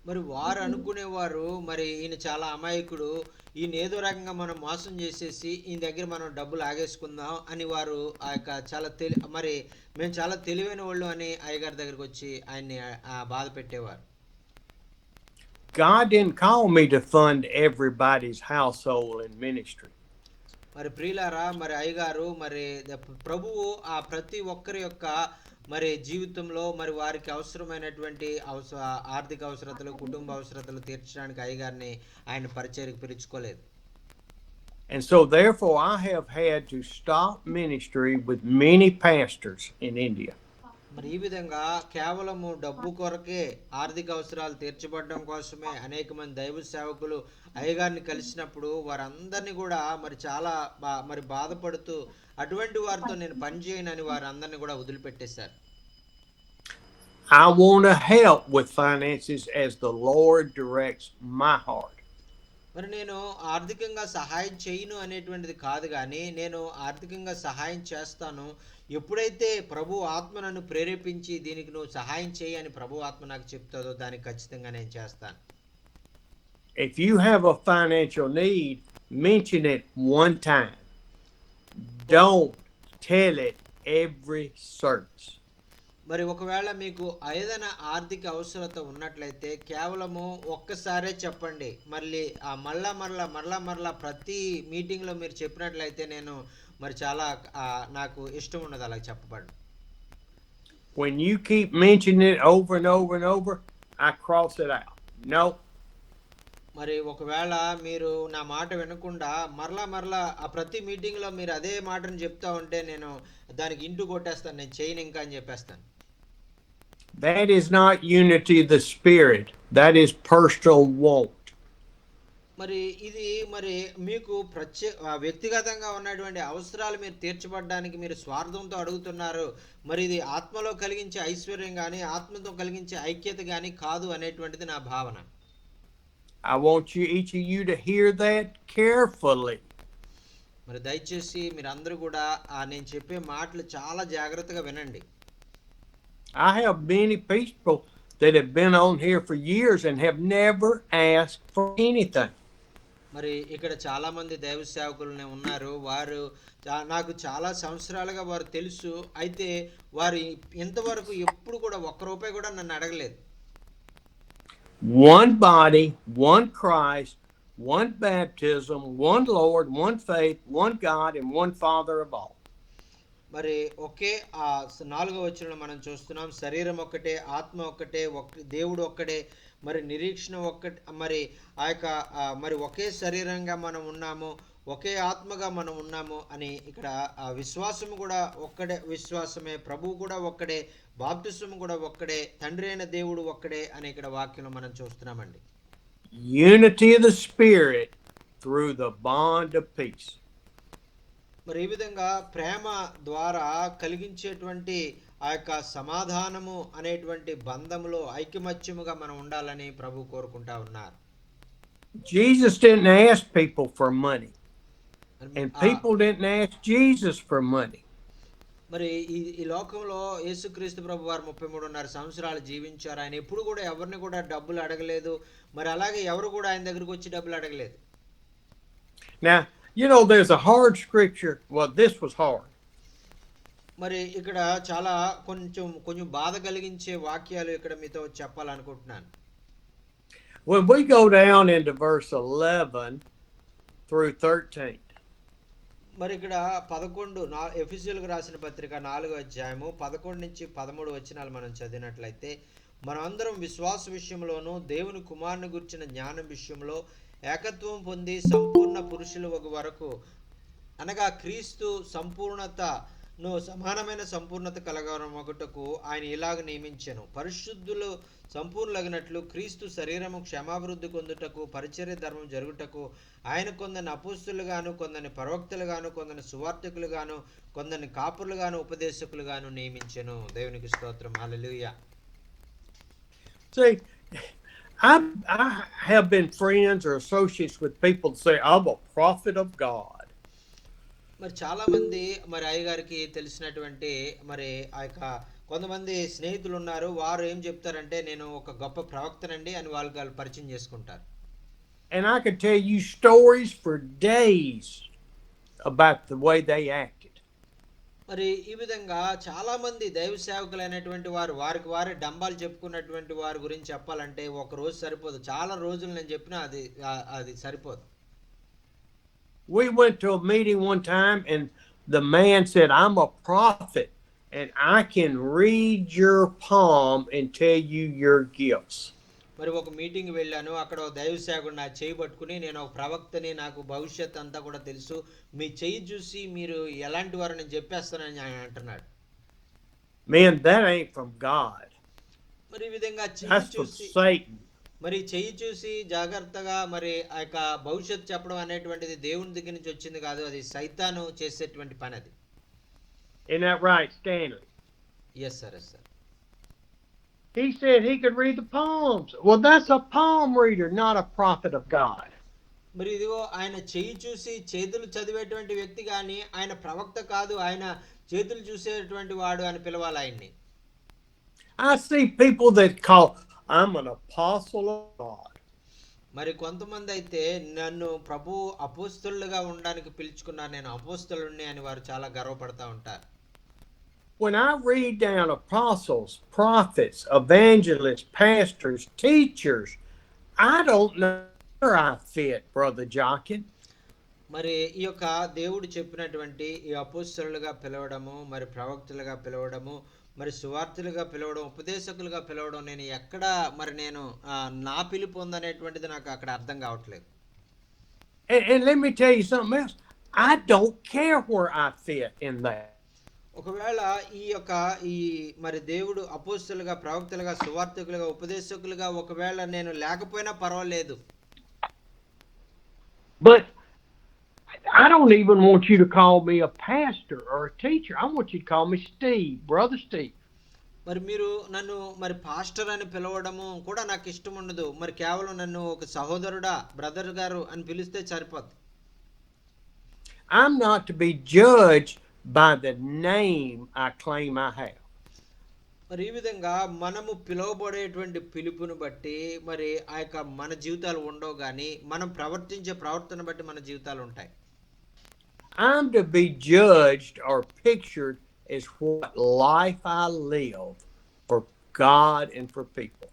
మరి వారు అనుకునేవారు మరి ఈయన చాలా అమాయకుడు, ఈయన ఏదో రకంగా మనం మోసం చేసేసి ఈయన దగ్గర మనం డబ్బులు ఆగేసుకుందాం అని వారు ఆ యొక్క చాలా మరి మేము చాలా తెలివైన వాళ్ళు అని అయ్యగారి దగ్గరికి వచ్చి ఆయన్ని బాధ పెట్టేవారు. God didn't call me to fund everybody's household and ministry. మరి ప్రియులారా మరి అయ్యగారు మరి ప్రభువు ఆ ప్రతి ఒక్కరి యొక్క మరి జీవితంలో మరి వారికి అవసరమైనటువంటి ఆర్థిక అవసరతలు కుటుంబ అవసరతలు తీర్చడానికి అయ్యగారిని ఆయన పరిచర్యకు పిలుచుకోలేదు. And so therefore I have had to stop ministry with many pastors in India. మరి ఈ విధంగా కేవలము డబ్బు కొరకే ఆర్థిక అవసరాలు తీర్చబడడం కోసమే అనేక మంది దైవ సేవకులు అయ్యగారిని కలిసినప్పుడు వారందరినీ కూడా మరి చాలా మరి బాధపడుతూ అటువంటి వారితో నేను పని చేయనని వారందరినీ కూడా వదిలిపెట్టేశారు. I want to help with finances as the Lord directs my heart. మరి నేను ఆర్థికంగా సహాయం చేయను అనేటువంటిది కాదు, కానీ నేను ఆర్థికంగా సహాయం చేస్తాను ఎప్పుడైతే ప్రభు ఆత్మ నన్ను ప్రేరేపించి దీనికి నువ్వు సహాయం చేయి అని ప్రభు ఆత్మ నాకు చెప్తాదో దానికి ఖచ్చితంగా నేను చేస్తాను. If you have a financial need, mention it one time. Don't tell it every service. మరి ఒకవేళ మీకు ఏదైనా ఆర్థిక అవసరత ఉన్నట్లయితే కేవలము ఒక్కసారే చెప్పండి. మళ్ళీ మరలా ప్రతి మీటింగ్లో మీరు చెప్పినట్లయితే నేను మరి చాలా నాకు ఇష్టం ఉండదు అలా చెప్పబడి. When you keep mentioning it over and over and over, I cross it out. No. మరి ఒకవేళ మీరు నా మాట వినకుండా మరలా ఆ ప్రతి మీటింగ్లో మీరు అదే మాటను చెప్తా ఉంటే నేను దానికి ఇంటూ కొట్టేస్తాను, నేను చేయను ఇంకా అని చెప్పేస్తాను. That is not unity of the spirit. That is personal want. మరి ఇది మరి మీకు వ్యక్తిగతంగా ఉన్నటువంటి అవసరాలు మీరు తీర్చబడడానికి మీరు స్వార్థంతో అడుగుతున్నారు. మరి ఇది ఆత్మలో కలిగించే ఐశ్వర్యం కానీ ఆత్మతో కలిగించే ఐక్యత కానీ కాదు అనేటువంటిది నా భావన. I want each of you to hear that carefully. మరి దయచేసి మీరందరూ కూడా నేను చెప్పే మాటలు చాలా జాగ్రత్తగా వినండి. I have many people that have been on here for years and have never asked for anything. మరి ఇక్కడ చాలా మంది దైవ సేవకులు ఉన్నారు. వారు నాకు చాలా సంవత్సరాలుగా వారు తెలుసు. అయితే వారు ఇంతవరకు ఎప్పుడు కూడా ₹1 కూడా నన్ను అడగలేదు. One body, one Christ, one baptism, one Lord, one faith, one God, and one Father of all. మరి ఒకే 4వ వచనంలో మనం చూస్తున్నాం, శరీరం ఒక్కటే, ఆత్మ ఒక్కటే, దేవుడు ఒక్కడే, మరి నిరీక్షణ ఒక్కటే, మరి ఆ యొక్క మరి ఒకే శరీరంగా మనం ఉన్నాము, ఒకే ఆత్మగా మనం ఉన్నాము అని ఇక్కడ విశ్వాసం కూడా ఒక్కడే, విశ్వాసమే, ప్రభువు కూడా ఒక్కడే, బాప్తిసం కూడా ఒక్కడే, తండ్రి అయిన దేవుడు ఒక్కడే అని ఇక్కడ వాక్యంలో మనం చూస్తున్నామండి. Unity of the Spirit through the bond of peace. మరి ఈ విధంగా ప్రేమ ద్వారా కలిగించేటువంటి ఆ యొక్క సమాధానము అనేటువంటి బంధములో ఐకమత్యముగా మనం ఉండాలని ప్రభు కోరుకుంటా ఉన్నారు. Jesus didn't ask people for money. And people didn't ask Jesus for money. మరి ఈ లోకంలో యేసుక్రీస్తు ప్రభు వారు 33.5 సంవత్సరాలు జీవించారు. ఆయన ఎప్పుడు కూడా ఎవరిని కూడా డబ్బులు అడగలేదు. మరి అలాగే ఎవరు కూడా ఆయన దగ్గరికి వచ్చి డబ్బులు అడగలేదు. Now, you know, there's a hard scripture. Well, this was hard. మరి ఇక్కడ చాలా కొంచెం బాధ కలిగించే వాక్యాలు ఇక్కడ మీతో చెప్పాలనుకుంటున్నాను. When we go down into verse 11 through 13. మరి ఇక్కడ 11 ఎఫెసీయులకు రాసిన పత్రిక 4వ అధ్యాయము 11 నుంచి 13 వచనాలు మనం చదివినట్లయితే, మనం అందరం విశ్వాస విషయంలోనూ దేవుని కుమారుని గురించిన జ్ఞానం విషయంలో ఏకత్వం పొంది సంపూర్ణ పురుషుల వరకు, అనగా క్రీస్తు సంపూర్ణతను సమానమైన సంపూర్ణత కలగమగుటకు ఆయన ఇలాగ నియమించెను. పరిశుద్ధులు సంపూర్ణలగినట్లు క్రీస్తు శరీరము క్షమాభివృద్ధి పొందుటకు పరిచర్య ధర్మం జరుగుటకు ఆయన కొందరిని అపోస్తులుగాను, కొందరిని ప్రవక్తలుగాను, కొందరిని సువార్తికులుగాను, కొందరిని కాపురులుగాను, ఉపదేశకులుగాను నియమించెను. దేవునికి స్తోత్రం. హల్లెలూయా. See, I have been friends or associates with people that say, I'm a prophet of God. మరి చాలా మంది మరి అయ్యగారికి తెలిసినటువంటి మరి ఆ యొక్క కొంతమంది స్నేహితులు ఉన్నారు. వారు ఏం చెప్తారంటే, నేను ఒక గొప్ప ప్రవక్తనండి అని వాళ్ళు పరిచయం చేసుకుంటారు. And I could tell you stories for days about the way they acted. మరి ఈ విధంగా చాలా మంది దైవ సేవకులైనటువంటి వారికి వారే డంబాలు చెప్పుకున్నటువంటి వారి గురించి చెప్పాలంటే ఒక రోజు సరిపోదు. చాలా రోజులు నేను చెప్పినా అది సరిపోదు. We went to a meeting one time and the man said, I'm a prophet and I can read your palm and tell you your gifts. మరి ఒక మీటింగ్ వెళ్ళాను. అక్కడ దైవ సేవకుడు నా చేయి పట్టుకుని, నేను ఒక ప్రవక్తని, నాకు భవిష్యత్ అంతా కూడా తెలుసు, మీ చెయ్యి చూసి మీరు ఎలాంటి వారు నేను చెప్పేస్తానని ఆయన అంటున్నాడు. Man, that ain't from God. మరి ఈ విధంగా That's from Satan. మరి చెయ్యి చూసి జాగ్రత్తగా మరి ఆ యొక్క భవిష్యత్తు చెప్పడం అనేటువంటిది దేవుని దగ్గర నుంచి వచ్చింది కాదు, అది సైతాను చేసేటువంటి పని అది. Isn't that right, Stanley? Yes sir, yes sir. He said he could read the palms. Well, that's a palm reader, not a prophet of God. మరి ఇదిగో ఆయన చెయ్యి చూసి చేతులు చదివేటువంటి వ్యక్తి కానీ ఆయన ప్రవక్త కాదు, ఆయన చేతులు చూసేటువంటి వాడు అని పిలవాలి ఆయన్ని. I see people that call, I'm an apostle of God. మరి కొంతమంది అయితే నన్ను ప్రభు అపోస్తలుగా ఉండడానికి పిలుచుకున్నారు, నేను అపోస్తలుణ్ణి అని వారు చాలా గర్వపడతా ఉంటారు. When I read down apostles, prophets, evangelists, pastors, teachers, I don't know where I fit, Brother Jochen. మరి ఈ యొక్క దేవుడు చెప్పినటువంటి ఈ అపోస్తలుగా పిలవడము, మరి ప్రవక్తలుగా పిలవడము, మరి సువార్థులుగా పిలవడం, ఉపదేశకులుగా పిలవడం నేను ఎక్కడ మరి నేను నా పిలుపు ఉందనేటువంటిది నాకు అక్కడ అర్థం కావట్లేదు. And let me tell you something else. I don't care where I fit in that. ఒకవేళ ఈ మరి దేవుడు అపోస్తలుగా, ప్రవక్తలుగా, సువార్థకులుగా, ఉపదేశకులుగా ఒకవేళ నేను లేకపోయినా పర్వాలేదు. But I don't even want you to call me a pastor or a teacher. I want you to call me Steve, Brother Steve. మరి మీరు నన్ను మరి పాస్టర్ అని పిలవడము కూడా నాకు ఇష్టం ఉండదు. మరి కేవలం నన్ను ఒక సహోదరుడా, బ్రదర్ గారు అని పిలిస్తే సరిపోద్ది. I'm not to be judged by the name I claim I have. మరి ఈ విధంగా మనము పిలువబడేటువంటి పిలుపుని బట్టి మరి ఆ యొక్క మన జీవితాలు ఉండవు, కానీ మనం ప్రవర్తించే ప్రవర్తన బట్టి మన జీవితాలు ఉంటాయి. I'm to be judged or pictured as what life I live for God and for people.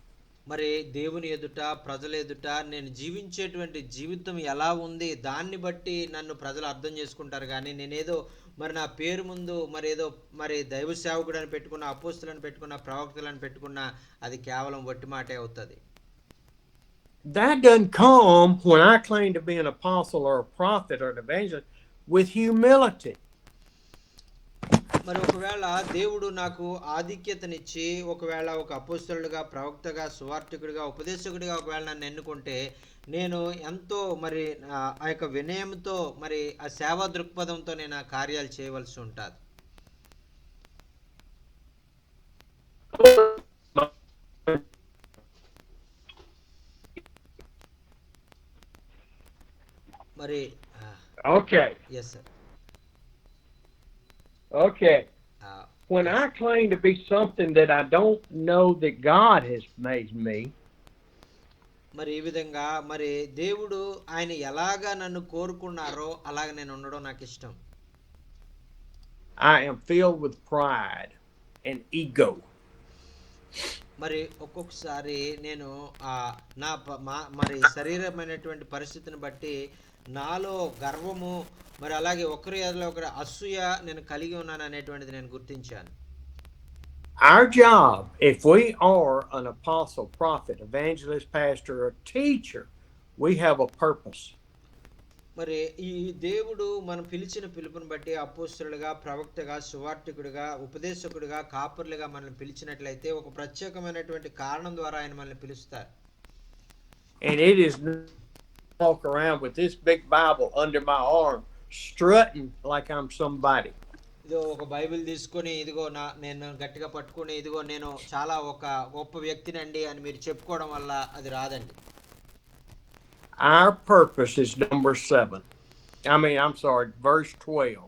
మరి దేవుని ఎదుట, ప్రజల ఎదుట నేను జీవించేటువంటి జీవితం ఎలా ఉంది దాన్ని బట్టి నన్ను ప్రజలు అర్థం చేసుకుంటారు, కానీ నేనేదో మరి నా పేరు ముందు మరి ఏదో మరి దైవ సేవకుడు అని పెట్టుకున్న, అపోస్తులను పెట్టుకున్న, ప్రవక్తలను పెట్టుకున్న, అది కేవలం వట్టి మాటే అవుతుంది. That doesn't come when I claim to be an apostle or a prophet or an evangelist with humility. మరి ఒకవేళ దేవుడు నాకు ఆధిక్యతనిచ్చి ఒకవేళ ఒక అపోస్తలుడిగా, ప్రవక్తగా, సువార్థికుడిగా, ఉపదేశకుడిగా ఒకవేళ నన్ను ఎన్నుకుంటే నేను ఎంతో మరి ఆ యొక్క వినయంతో మరి ఆ సేవా దృక్పథంతో నేను ఆ కార్యాలు చేయవలసి ఉంటుంది. మరి Okay. yes sir. Okay. When I claim to be something that I don't know that God has made me, మరి ఈ విధంగా మరి దేవుడు ఆయన ఎలాగా నన్ను కోరుకున్నారో అలాగ నేను ఉండడం నాకు ఇష్టం. I am filled with pride and ego. మరి ఒక్కొక్కసారి నేను మరి శరీరమైనటువంటి పరిస్థితిని బట్టి నాలో గర్వము, మరి అలాగే ఒకరి అసూయ నేను కలిగి ఉన్నాను అనేటువంటిది నేను గుర్తించాను. Our job, if we are an apostle, prophet, evangelist, pastor, or teacher, we have a purpose. మరి ఈ దేవుడు మనం పిలిచిన పిలుపుని బట్టి అపోస్తలుగా, ప్రవక్తగా, సువార్థికుడిగా, ఉపదేశకుడిగా, కాపరులుగా మనల్ని పిలిచినట్లయితే ఒక ప్రత్యేకమైనటువంటి కారణం ద్వారా ఆయన మనల్ని పిలుస్తారు. And it is walk around with this big Bible under my arm, strutting like I'm somebody. ఇదో ఒక బైబిల్ తీసుకొని ఇదిగో నేను గట్టిగా పట్టుకుని ఇదిగో నేను చాలా ఒక గొప్ప వ్యక్తినండి అని మీరు చెప్పుకోవడం వల్ల అది రాదండి. Our purpose is number 7. Verse 12.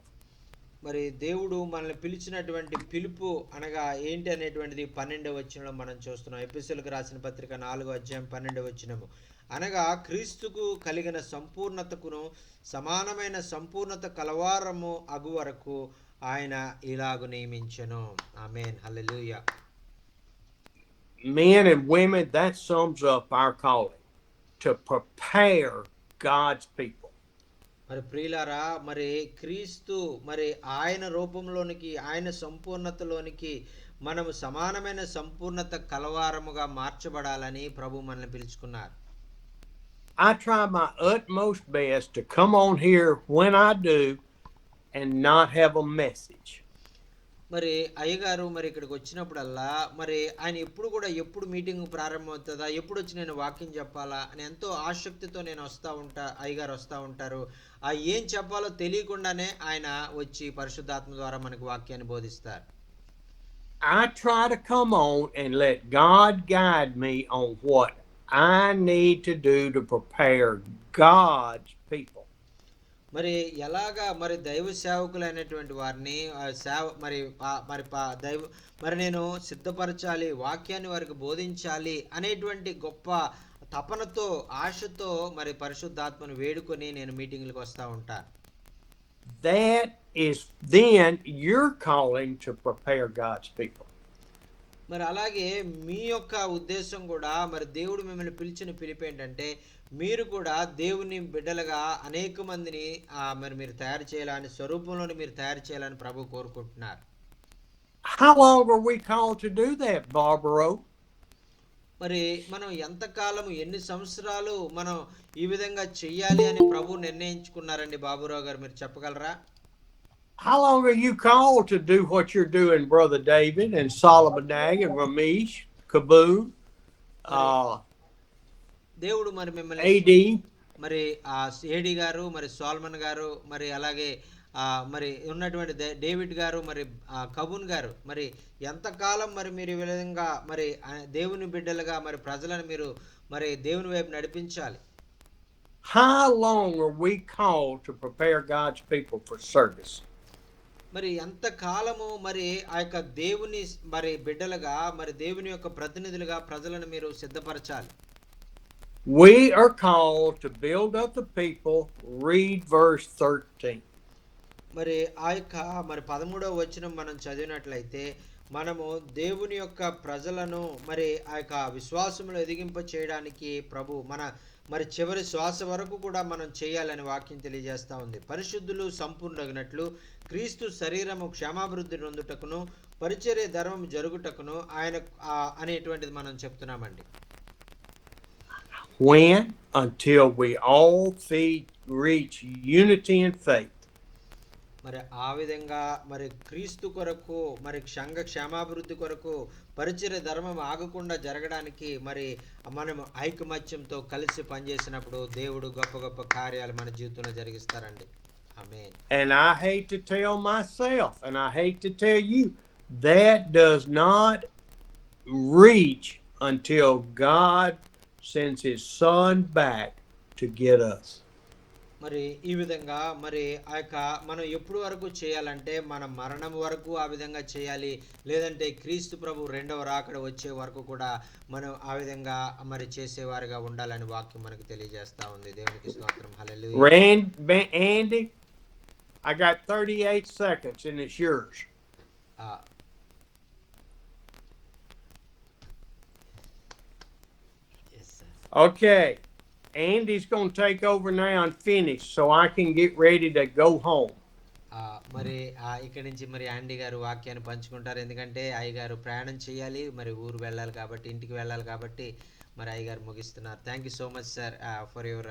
మరి దేవుడు మనల్ని పిలిచినటువంటి పిలుపు అనగా ఏంటి అనేటువంటిది 12వ వచనంలో మనం చూస్తున్నాం. ఎఫెసీయులకు రాసిన పత్రిక 4వ అధ్యాయం 12వ వచనము. అనగా క్రీస్తుకు కలిగిన సంపూర్ణతకును సమానమైన సంపూర్ణత కలవారము అగు వరకు ఆయన ఇలాగు నియమించెను. ఆమేన్, హల్లెలూయా. Men and women, that sums up our calling, to prepare God's people. మరి ప్రియులారా, మరి క్రీస్తు మరి ఆయన రూపంలోనికి, ఆయన సంపూర్ణతలోనికి మనము సమానమైన సంపూర్ణత కలవారముగా మార్చబడాలని ప్రభు మనల్ని పిలుచుకున్నారు. I try my utmost best to come on here when I do and not have a message. మరి అయ్యగారు మరి ఇక్కడికి వచ్చినప్పుడల్లా మరి ఆయన ఎప్పుడు మీటింగ్ ప్రారంభమవుతుందా, ఎప్పుడు వచ్చి నేను వాక్యం చెప్పాలా అని ఎంతో ఆసక్తితో నేను అయ్యగారు వస్తూ ఉంటారు. ఏం చెప్పాలో తెలియకుండానే ఆయన వచ్చి పరిశుద్ధాత్మ ద్వారా మనకు వాక్యాన్ని బోధిస్తారు. I try to come on and let God guide me on what I need to do to prepare God's people. మరి ఎలాగా మరి దైవ సేవకులైనటువంటి వారిని మరి నేను సిద్ధపరచాలి, వాక్యాన్ని వారికి బోధించాలి అనేటువంటి గొప్ప తపనతో, ఆశతో మరి పరిశుద్ధాత్మను వేడుకొని నేను మీటింగ్లకు వస్తూ ఉంటాను. That is then your calling to prepare God's people. మరి అలాగే మీ యొక్క ఉద్దేశం కూడా, మరి దేవుడు మిమ్మల్ని పిలిచిన పిలుపు ఏంటంటే మీరు కూడా దేవుని బిడ్డలుగా అనేక మందిని మరి మీరు తయారు చేయాలని, స్వరూపంలోని మీరు తయారు చేయాలని ప్రభు కోరుకుంటున్నారు. How long are we called to do that, Barbara? మరి మనం ఎంతకాలం ఎన్ని సంవత్సరాలు మనం ఈ విధంగా చెయ్యాలి అని ప్రభు నిర్ణయించుకున్నారండి బాబురావు గారు, మీరు చెప్పగలరా? How long are you called to do what you're doing, Brother David and Solomon Dag and Ramesh, Kaboom, దేవుడు మరి మిమ్మల్ని AD? మరి ఆ ఏడి గారు, మరి సోల్మన్ గారు, మరి అలాగే మరి ఉన్నటువంటి డేవిడ్ గారు, మరి కబూన్ గారు, మరి ఎంతకాలం మరి మీరు ఈ విధంగా మరి దేవుని బిడ్డలుగా మరి ప్రజలను మీరు మరి దేవుని వైపు నడిపించాలి? How long are we called to prepare God's people for service? మరి ఎంత కాలము మరి ఆ యొక్క దేవుని మరి బిడ్డలుగా, మరి దేవుని యొక్క ప్రతినిధులుగా ప్రజలను మీరు సిద్ధపరచాలి? We are called to build up the people. Read verse 13. మరి ఆ యొక్క మరి 13వ వచనం మనం చదివినట్లయితే మనము దేవుని యొక్క ప్రజలను మరి ఆ యొక్క విశ్వాసంలో ఎదిగింప చేయడానికి ప్రభు మరి చివరి శ్వాస వరకు కూడా మనం చేయాలని వాక్యం తెలియజేస్తా ఉంది. పరిశుద్ధులు సంపూర్ణగినట్లు క్రీస్తు శరీరము క్షేమాభివృద్ధి నొందుటకును పరిచర్య ధర్మం జరుగుటకును ఆయన అనేటువంటిది మనం చెప్తున్నామండి. When? Until we all reach unity in faith. మరి ఆ విధంగా మరి క్రీస్తు కొరకు, మరి సంఘ క్షేమాభివృద్ధి కొరకు పరిచర్య ధర్మం ఆగకుండా జరగడానికి మరి మనం ఐకమత్యంతో కలిసి పనిచేసినప్పుడు దేవుడు గొప్ప గొప్ప కార్యాలు మన జీవితంలో జరిగిస్తారండి. ఆమేన్. And I hate to tell myself, and I hate to tell you, that does not reach until God sends his son back to get us. మరి ఈ విధంగా మరి ఆ యొక్క మనం ఎప్పుడు వరకు చేయాలంటే మన మరణం వరకు ఆ విధంగా చేయాలి, లేదంటే క్రీస్తు ప్రభు రెండవ రాకడ వచ్చే వరకు కూడా మనం ఆ విధంగా మరి చేసేవారుగా ఉండాలని వాక్యం మనకు తెలియజేస్తా ఉంది. దేవునికి స్తోత్రం. హల్లెలూయా. Andy, I got 38 seconds and it's yours. Yes, sir. Okay. Andy's going to take over now and finish so I can get ready to go home. మరి ఇక్కడి నుంచి మరి ఆండీ గారు వాక్యాన్ని పంచుకుంటారు, ఎందుకంటే అయ్యగారు ప్రయాణం చేయాలి, మరి ఊరు వెళ్ళాలి కాబట్టి, ఇంటికి వెళ్ళాలి కాబట్టి మరి అయ్యగారు ముగిస్తున్నారు. Thank you so much sir for your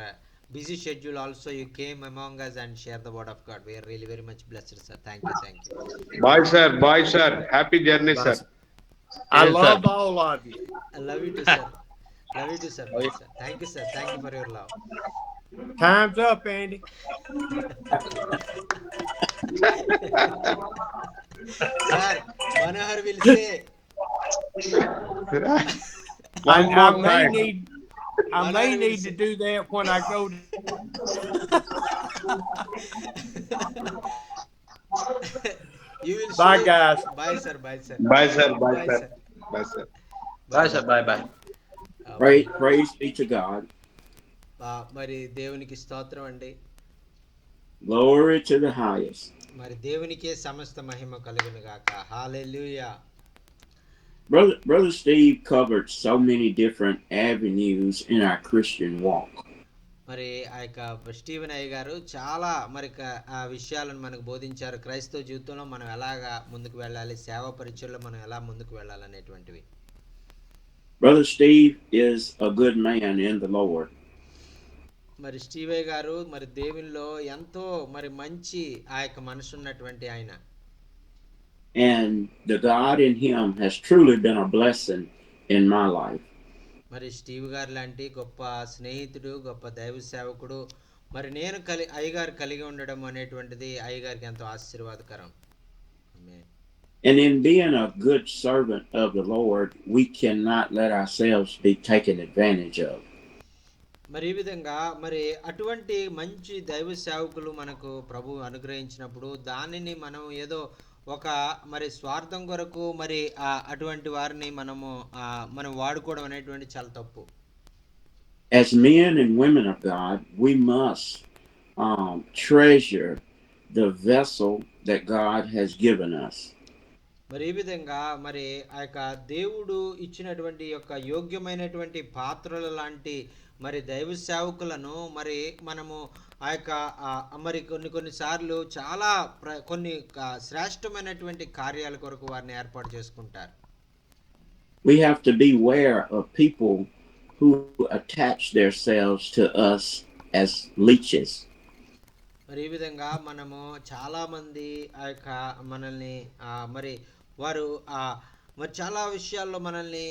busy schedule. Also you came among us and share the word of God. We are really very much blessed, sir. Thank you. Bye sir, happy journey. Bye, sir. I love all of you. I love you too, sir. Love you too, sir. Bye, sir. Thank you, sir. Thank you for your love. Time's up, Andy. Sir, Manohar will say I may need to do that when I go to... You will Bye, guys. Bye, sir. Bye, sir. Bye, sir. Bye, Bye, sir. sir. Bye, sir. Bye, sir. Bye. Praise be to God. మరి దేవునికి స్తోత్రం అండి. Glory to the highest. మరి దేవునికే సమస్త మహిమ కలుగును గాక. హల్లెలూయా. Brother Steve covered so many different avenues in our Christian walk. మరి ఆ యొక్క స్టీవెన్ అయ్య గారు చాలా మరి ఆ విషయాలను మనకు బోధించారు. క్రైస్తవ జీవితంలో మనం ఎలాగా ముందుకు వెళ్ళాలి, సేవా పరిచర్యలో మనం ఎలా ముందుకు వెళ్ళాలి అనేటువంటివి. Brother Steve is a good man in the Lord. మరి స్టీవే గారు మరి దేవునిలో ఎంతో మరి మంచి ఆ యొక్క మనసు ఉన్నటువంటి ఆయన. And the God in him has truly been a blessing in my life. మరి స్టీవ్ గారు లాంటి గొప్ప స్నేహితుడు, గొప్ప దైవ సేవకుడు మరి నేను అయ్యగారు కలిగి ఉండడం అనేటువంటిది అయ్యగారికి ఎంతో ఆశీర్వాదకరం. And in being a good servant of the Lord, we cannot let ourselves be taken advantage of. మరి ఈ విధంగా మరి అటువంటి మంచి దైవ సేవకులు మనకు ప్రభు అనుగ్రహించినప్పుడు దానిని మనం ఏదో ఒక మరి స్వార్థం కొరకు మరి అటువంటి వారిని మనం వాడుకోవడం అనేటువంటి చాలా తప్పు. As men and women of God, we must treasure the vessel that God has given us. మరి ఈ విధంగా మరి ఆ యొక్క దేవుడు ఇచ్చినటువంటి యొక్క యోగ్యమైనటువంటి పాత్రల లాంటి మరి దైవ సేవకులను మరి మనము ఆ యొక్క మరి కొన్ని సార్లు చాలా కొన్ని శ్రేష్టమైనటువంటి కార్యాల కొరకు వారిని ఏర్పాటు చేసుకుంటారు. We have to beware of people who attach themselves to us as leeches. మరి ఈ విధంగా మనము చాలా మంది ఆ యొక్క మనల్ని మరి వారు మరి చాలా విషయాల్లో మనల్ని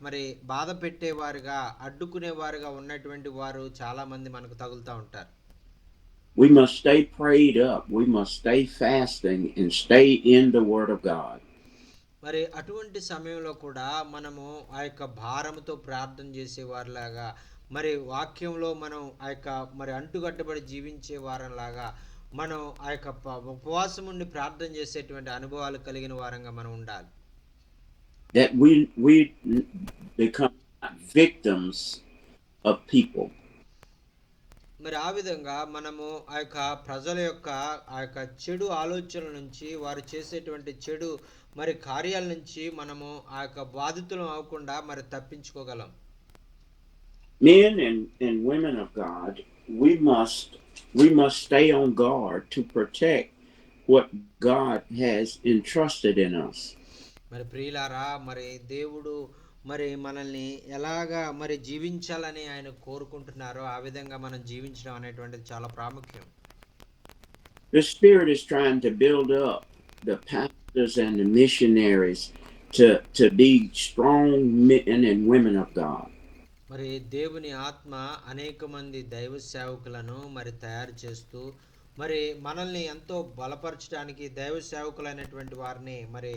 మరి బాధ పెట్టేవారుగా అడ్డుకునేవారుగా ఉన్నటువంటి వారు చాలా మంది మనకు తగులుతూ ఉంటారు. We must stay prayed up. We must stay fasting and stay in the Word of God. మరి అటువంటి సమయంలో కూడా మనము ఆ యొక్క భారముతో ప్రార్థన చేసేవారిలాగా మరి వాక్యంలో మనం ఆ యొక్క మరి అంటుకట్టబడి జీవించే వారంలాగా మనం ఆ యొక్క ఉపవాసం ఉండి ప్రార్థన చేసేటువంటి అనుభవాలు కలిగిన వారంగా మనం ఉండాలి. That we become victims of people. మరి ఆ విధంగా మనము ఆ యొక్క ప్రజల యొక్క ఆ యొక్క చెడు ఆలోచనల నుంచి వారు చేసేటువంటి చెడు మరి కార్యాల నుంచి మనము ఆ యొక్క బాధితులం అవ్వకుండా మరి తప్పించుకోగలం. Men and women of God, we must stay on guard to protect what God has entrusted in us. మరి ప్రియులారా, మరి దేవుడు మరి మనల్ని ఎలాగా మరి జీవించాలని ఆయన కోరుకుంటున్నారో ఆ విధంగా మనం జీవించడం అనేటువంటిది చాలా ప్రాముఖ్యం. The Spirit is trying to build up the pastors and the missionaries to be strong men and women of God. మరి దేవుని ఆత్మ అనేక మంది దైవ సేవకులను మరి తయారు చేస్తూ మరి మనల్ని ఎంతో బలపరచడానికి దైవ సేవకులైనటువంటి వారిని మరి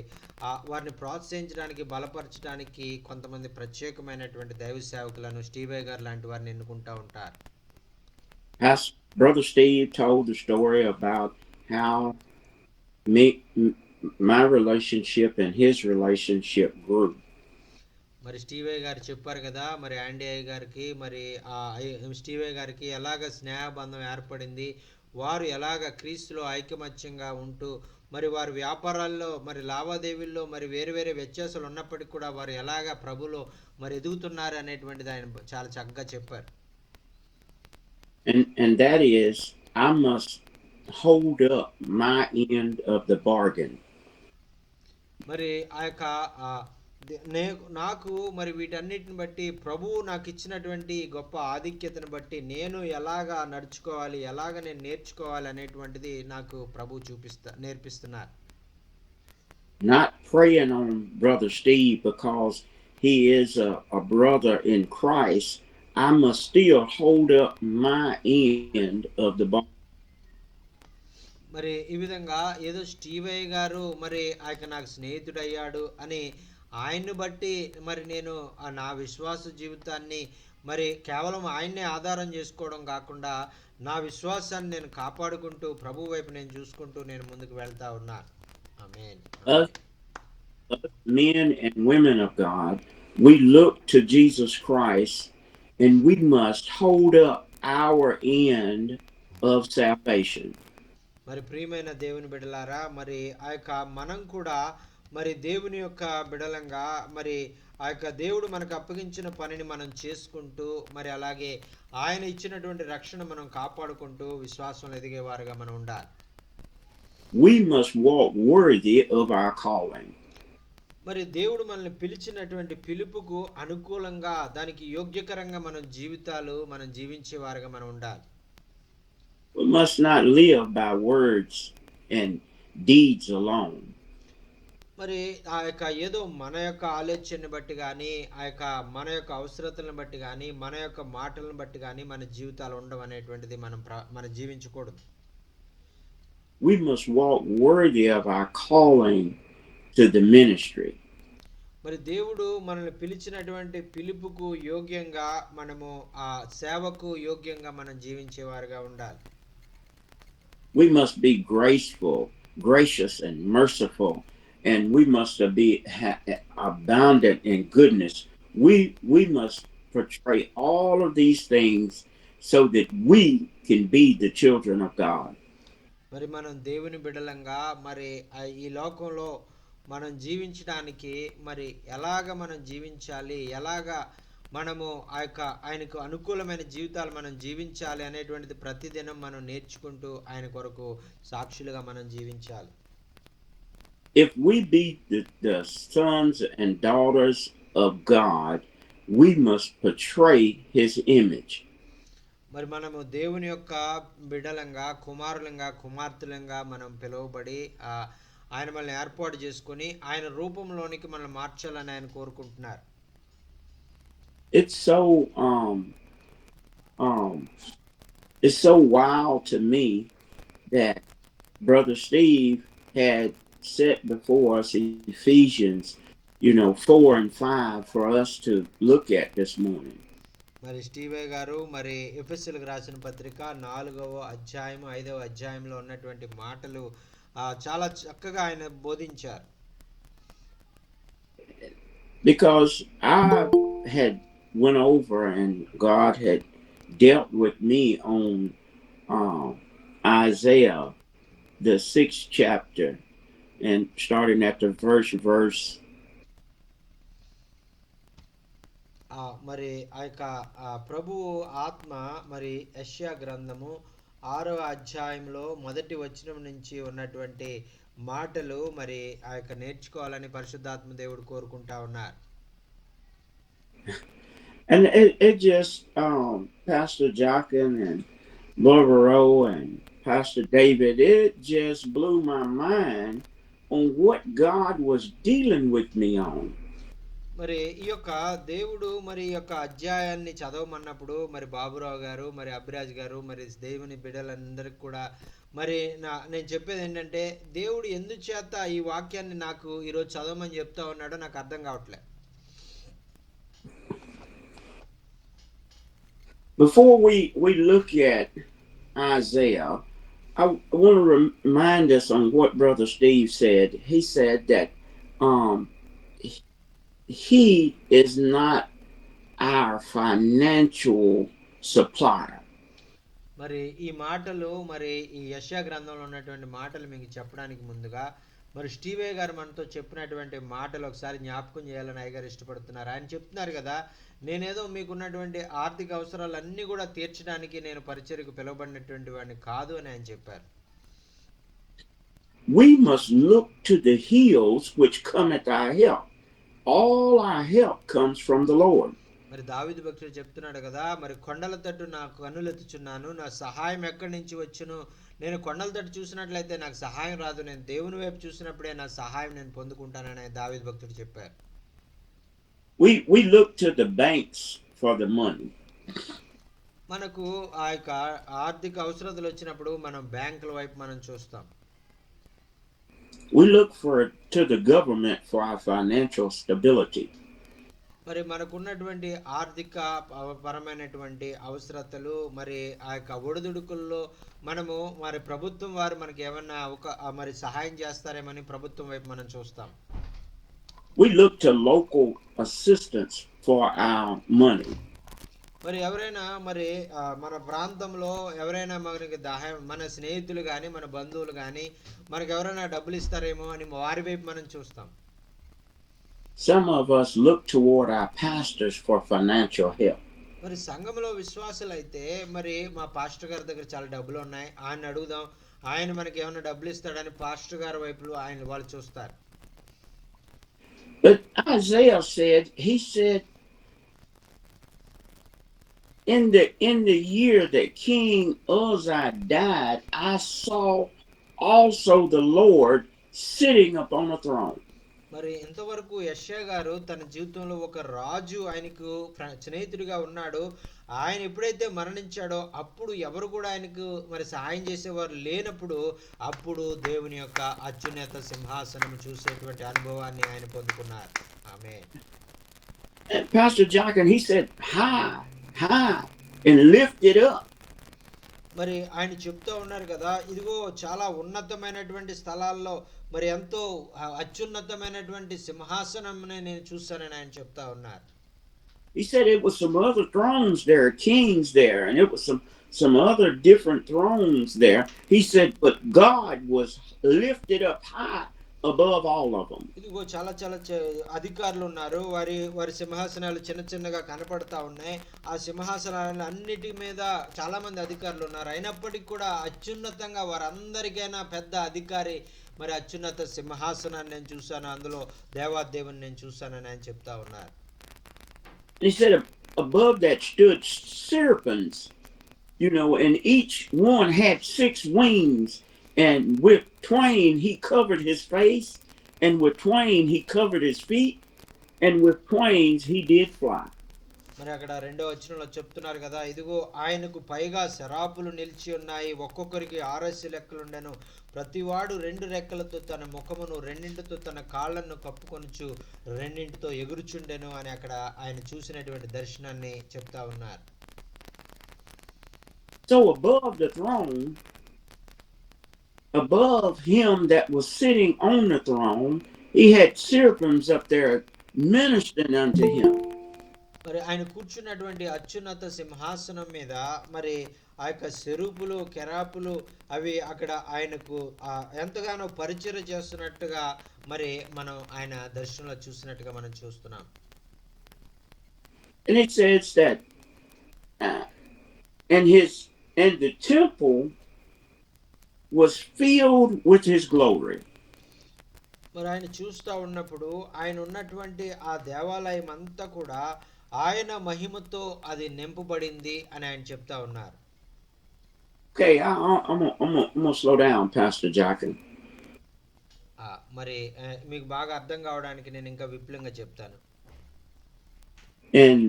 వారిని ప్రోత్సహించడానికి బలపరచడానికి కొంతమంది ప్రత్యేకమైనటువంటి దైవ సేవకులను స్టీవే గారు లాంటి వారిని ఎన్నుకుంటూ ఉంటారు. Brother Steve told the story about how my relationship and his relationship grew. మరి స్టీవే గారు చెప్పారు కదా, మరి యాండీ అయ్య గారికి మరి స్టీవే గారికి ఎలాగ స్నేహబంధం ఏర్పడింది, వారు ఎలాగ క్రీస్తులో ఐకమత్యంగా ఉంటూ మరి వారి వ్యాపారాల్లో మరి లావాదేవీల్లో మరి వేరు వేరే వ్యత్యాసాలు ఉన్నప్పటికీ కూడా వారు ఎలాగ ప్రభులో మరి ఎదుగుతున్నారు అనేటువంటిది ఆయన చాలా చక్కగా చెప్పారు. And that is, I must hold up my end of the bargain. మరి ఆ యొక్క నాకు మరి వీటన్నిటిని బట్టి ప్రభువు నాకు ఇచ్చినటువంటి గొప్ప ఆధిక్యతను బట్టి నేను ఎలాగా నడుచుకోవాలి, ఎలాగ నేను నేర్చుకోవాలి అనేటువంటిది నాకు ప్రభు నేర్పిస్తున్నారు. Not praying on Brother Steve because he is a brother in Christ. I must still hold up my end of the bargain. మరి ఈ విధంగా ఏదో స్టీవయ్య గారు మరి ఆయన నాకు స్నేహితుడయ్యాడు అని ఆయన్ని బట్టి మరి నేను నా విశ్వాస జీవితాన్ని మరి కేవలం ఆయన్నే ఆధారం చేసుకోవడం కాకుండా నా విశ్వాసాన్ని నేను కాపాడుకుంటూ ప్రభు వైపు నేను చూసుకుంటూ నేను ముందుకు వెళ్తా ఉన్నాను. ఆమేన్. Men and women of God, we look to Jesus Christ and we must hold up our end of salvation. మరి ప్రియమైన దేవుని బిడ్డలారా, మరి ఆ యొక్క మనం కూడా మరి దేవుని యొక్క బిడలంగా మరి ఆ యొక్క దేవుడు మనకు అప్పగించిన పనిని మనం చేసుకుంటూ మరి అలాగే ఆయన ఇచ్చినటువంటి రక్షణ మనం కాపాడుకుంటూ విశ్వాసంలో ఎదిగేవారుగా మనం ఉండాలి. We must walk worthy of our calling. మరి దేవుడు మనల్ని పిలిచినటువంటి పిలుపుకు అనుకూలంగా దానికి యోగ్యకరంగా మనం జీవించేవారుగా మనం ఉండాలి. We must not live by words and deeds alone. మరి ఆ యొక్క ఏదో మన యొక్క ఆలోచనని బట్టి కానీ ఆ యొక్క మన యొక్క అవసరతలను బట్టి కానీ మన యొక్క మాటలను బట్టి కానీ మన జీవితాలు ఉండవు అనేటువంటిది మనం జీవించకూడదు. We must walk worthy of our calling to the ministry. మరి దేవుడు మనల్ని పిలిచినటువంటి పిలుపుకు యోగ్యంగా మనము ఆ సేవకు యోగ్యంగా మనం జీవించేవారుగా ఉండాలి. We must be graceful, gracious and merciful, and we must be abundant in goodness. We must portray all of these things so that we can be the children of God. మరి మనం దేవుని బిడ్డలంగా మరి ఈ లోకంలో మనం జీవించడానికి మరి ఎలాగ మనం జీవించాలి, ఎలాగ మనము ఆయనకు అనుకూలమైన జీవితాలు మనం జీవించాలి అనేటువంటిది ప్రతిదినం మనం నేర్చుకుంటూ ఆయన కొరకు సాక్షులుగా మనం జీవించాలి. If we be the sons and daughters of God, we must portray his image. మరి మనము దేవుని యొక్క బిడ్డలంగా, కుమారులంగా, కుమార్తెలంగా మనం పిలువబడి ఆయన మనల్ని ఏర్పాటు చేసుకొని ఆయన రూపంలోనికి మనల్ని మార్చాలని ఆయన కోరుకుంటున్నారు. It's so wild to me that Brother Steve had set before us Ephesians, 4 and 5 for us to look at this morning. మరి స్టీవే గారు మరి ఎఫెసీయులకు రాసిన పత్రిక 4వ అధ్యాయం 5వ అధ్యాయంలో ఉన్నటువంటి మాటలు చాలా చక్కగా ఆయన బోధించారు. Because I had went over and God had dealt with me on Isaiah, the 6th chapter, and starting at the verse. మరి ఆ యొక్క ప్రభువు ఆత్మ మరి యెషయా గ్రంథము 6వ అధ్యాయంలో మొదటి వచనం నుంచి ఉన్నటువంటి మాటలు మరి ఆ యొక్క నేర్చుకోవాలని పరిశుద్ధాత్మ దేవుడు కోరుకుంటా ఉన్నారు. And it just Pastor Jockin and Barbara and Pastor David, it just blew my mind on what God was dealing with me on. మరి ఈ యొక్క దేవుడు మరి ఈ యొక్క అధ్యాయాన్ని చదవమన్నప్పుడు మరి బాబురావు గారు, మరి అభిరాజ్ గారు, మరి దేవుని బిడ్డలందరికీ కూడా మరి నేను చెప్పేది ఏంటంటే దేవుడు ఎందుచేత ఈ వాక్యాన్ని నాకు ఈరోజు చదవమని చెప్తా ఉన్నాడో నాకు అర్థం కావట్లేదు. Before we look at Isaiah, I want to remind us on what Brother Steve said. He said that he is not our financial supplier. మరి ఈ మాటలు మరి ఈ యెషయా గ్రంథంలో ఉన్నటువంటి మాటలు మీకు చెప్పడానికి ముందుగా మరి స్టీవే గారు మనతో చెప్పినటువంటి మాటలు ఒకసారి జ్ఞాపకం చేయాలని అయ్యగారు ఇష్టపడుతున్నారు. ఆయన చెప్తున్నారు కదా, నేనేదో మీకున్నటువంటి ఆర్థిక అవసరాలన్నీ కూడా తీర్చడానికి నేను పరిచర్యకు పిలువబడినటువంటి వాడిని కాదు అని ఆయన చెప్పారు. We must look to the hills which cometh our help. All our help comes from the Lord. మరి దావీదు భక్తుడు చెప్తున్నాడు కదా, మరి కొండల తట్టు నాకు కన్నులెత్తుచున్నాను, నా సహాయం ఎక్కడి నుంచి వచ్చును, నేను కొండల తట్టు చూసినట్లయితే నాకు సహాయం రాదు, నేను దేవుని వైపు చూసినప్పుడే నా సహాయం నేను పొందుకుంటానని దావీదు భక్తుడు చెప్పారు. We look to the banks for the money. మనకు ఆ యొక్క ఆర్థిక అవసరతలు వచ్చినప్పుడు మనం బ్యాంకుల వైపు మనం చూస్తాం. We look to the government for our financial stability. మరి మనకున్నటువంటి ఆర్థిక పరమైనటువంటి అవసరతలు మరి ఆ యొక్క ఒడిదుడుకుల్లో మనము మరి ప్రభుత్వం వారు మనకి ఏమన్నా మరి సహాయం చేస్తారేమని ప్రభుత్వం వైపు మనం చూస్తాం. We look to local assistance for our money. మరి ఎవరైనా మరి మన ప్రాంతంలో ఎవరైనా మనకి మన స్నేహితులు కానీ మన బంధువులు కానీ మనకు ఎవరైనా డబ్బులు ఇస్తారేమో అని వారి వైపు మనం చూస్తాం. Some of us look toward our pastors for financial help. మరి సంఘంలో విశ్వాసులు అయితే మరి మా పాస్టర్ గారి దగ్గర చాలా డబ్బులు ఉన్నాయి, ఆయన అడుగుదాం, ఆయన మనకి ఏమైనా డబ్బులు ఇస్తాడని పాస్టర్ గారి వైపు వాళ్ళు చూస్తారు. But Isaiah said, he said, in the year that King Uzziah died, I saw also the Lord sitting upon a throne. మరి ఇంతవరకు యెషయా గారు తన జీవితంలో ఒక రాజు ఆయనకు స్నేహితుడిగా ఉన్నాడు, ఆయన ఎప్పుడైతే మరణించాడో అప్పుడు ఎవరు కూడా ఆయనకు మరి సహాయం చేసేవారు లేనప్పుడు అప్పుడు దేవుని యొక్క అత్యున్నత సింహాసనం చూసేటువంటి అనుభవాన్ని ఆయన పొందుకున్నారు. ఆమేన్. Pastor Jockin, he said, high and lift it up. మరి ఆయన చెప్తూ ఉన్నారు కదా, ఇదిగో చాలా ఉన్నతమైనటువంటి స్థలాల్లో మరి ఎంతో అత్యున్నతమైనటువంటి సింహాసనంని నేను చూస్తానని ఆయన చెప్తా ఉన్నారు. He said it was some other thrones there, kings there, and it was some other different thrones there. He said, but God was lifted up high above all of them. ఇదిగో చాలా చాలా అధికారులు ఉన్నారు. వారి వారి సింహాసనాలు చిన్న చిన్నగా కనపడతా ఉన్నాయి. ఆ సింహాసనాలు అన్నిటి మీద చాలా మంది అధికారులు ఉన్నారు. అయినప్పటికీ కూడా అత్యున్నతంగా వారందరికైనా పెద్ద అధికారి మరి అత్యున్నత సింహాసనాన్ని నేను చూశాను, అందులో దేవాదేవుని నేను చూశానని ఆయన చెప్తా ఉన్నారు. He said above that stood serpents, and each one had 6 wings, and with twain he covered his face, and with twain he covered his feet, and with twains he did fly. మరి అక్కడ 2వ వచనంలో చెప్తున్నారు కదా, ఇదిగో ఆయనకు పైగా శరాపులు నిలిచి ఉన్నాయి, ఒక్కొక్కరికి 6 రెక్కలుండెను, ప్రతివాడు 2 రెక్కలతో తన ముఖమును, 2 తన కాళ్ళను కప్పుకొనుచు 2 ఎగురుచుండెను అని అక్కడ ఆయన చూసినటువంటి దర్శనాన్ని చెప్తా ఉన్నారు. So above the throne, above him that was sitting on the throne, he had seraphims up there ministering unto him. మరి ఆయన కూర్చున్నటువంటి అత్యున్నత సింహాసనం మీద మరి ఆ యొక్క సెరూపులు, కెరాపులు అవి అక్కడ ఆయనకు ఎంతగానో పరిచయం చేస్తున్నట్టుగా మరి మనం ఆయన దర్శనంలో చూసినట్టుగా మనం చూస్తున్నాం. And it says that and the temple was filled with his glory. మరి ఆయన చూస్తూ ఉన్నప్పుడు ఆయన ఉన్నటువంటి ఆ దేవాలయం అంతా కూడా ఆయన మహిమతో అది నింపబడింది అని ఆయన చెప్తా ఉన్నారు. Okay, I'm gonna slow down, Pastor Jackin. మరి మీకు బాగా అర్థం కావడానికి నేను ఇంకా విపులంగా చెప్తాను. And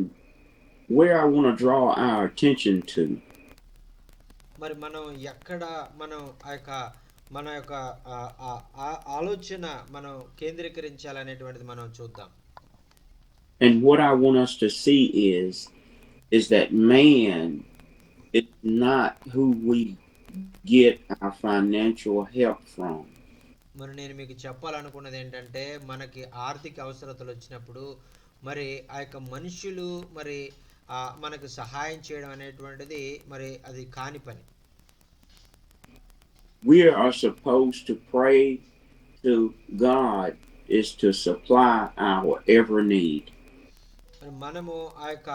where I want to draw our attention to. మరి మనం ఎక్కడ మనం మన యొక్క ఆలోచన మనం కేంద్రీకరించాలనేటువంటిది మనం చూద్దాం. And what I want us to see is that man is not who we get our financial help from. మరి నేను మీకు చెప్పాలనుకున్నది ఏంటంటే, మనకి ఆర్థిక అవసరతలు వచ్చినప్పుడు మరి ఆ యొక్క మనుషులు మరి మనకు సహాయం చేయడం అనేటువంటిది మరి అది కాని పని. We are supposed to pray to God is to supply our every need. మనము ఆ యొక్క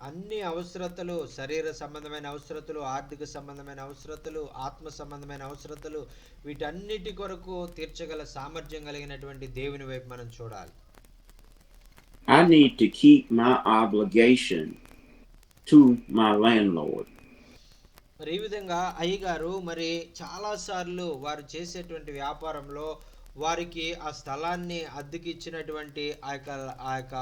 అన్ని అవసరతలు, శరీర సంబంధమైన అవసరతలు, ఆర్థిక సంబంధమైన అవసరతలు, ఆత్మ సంబంధమైన అవసరతలు, వీటన్నిటి కొరకు తీర్చగల సామర్థ్యం కలిగినటువంటి దేవుని వైపు మనం చూడాలి. I need to keep my obligation to my landlord. మరి ఈ విధంగా అయ్యగారు మరి చాలా సార్లు వారు చేసేటువంటి వ్యాపారంలో వారికి ఆ స్థలాన్ని అద్దెకి ఇచ్చినటువంటి ఆ యొక్క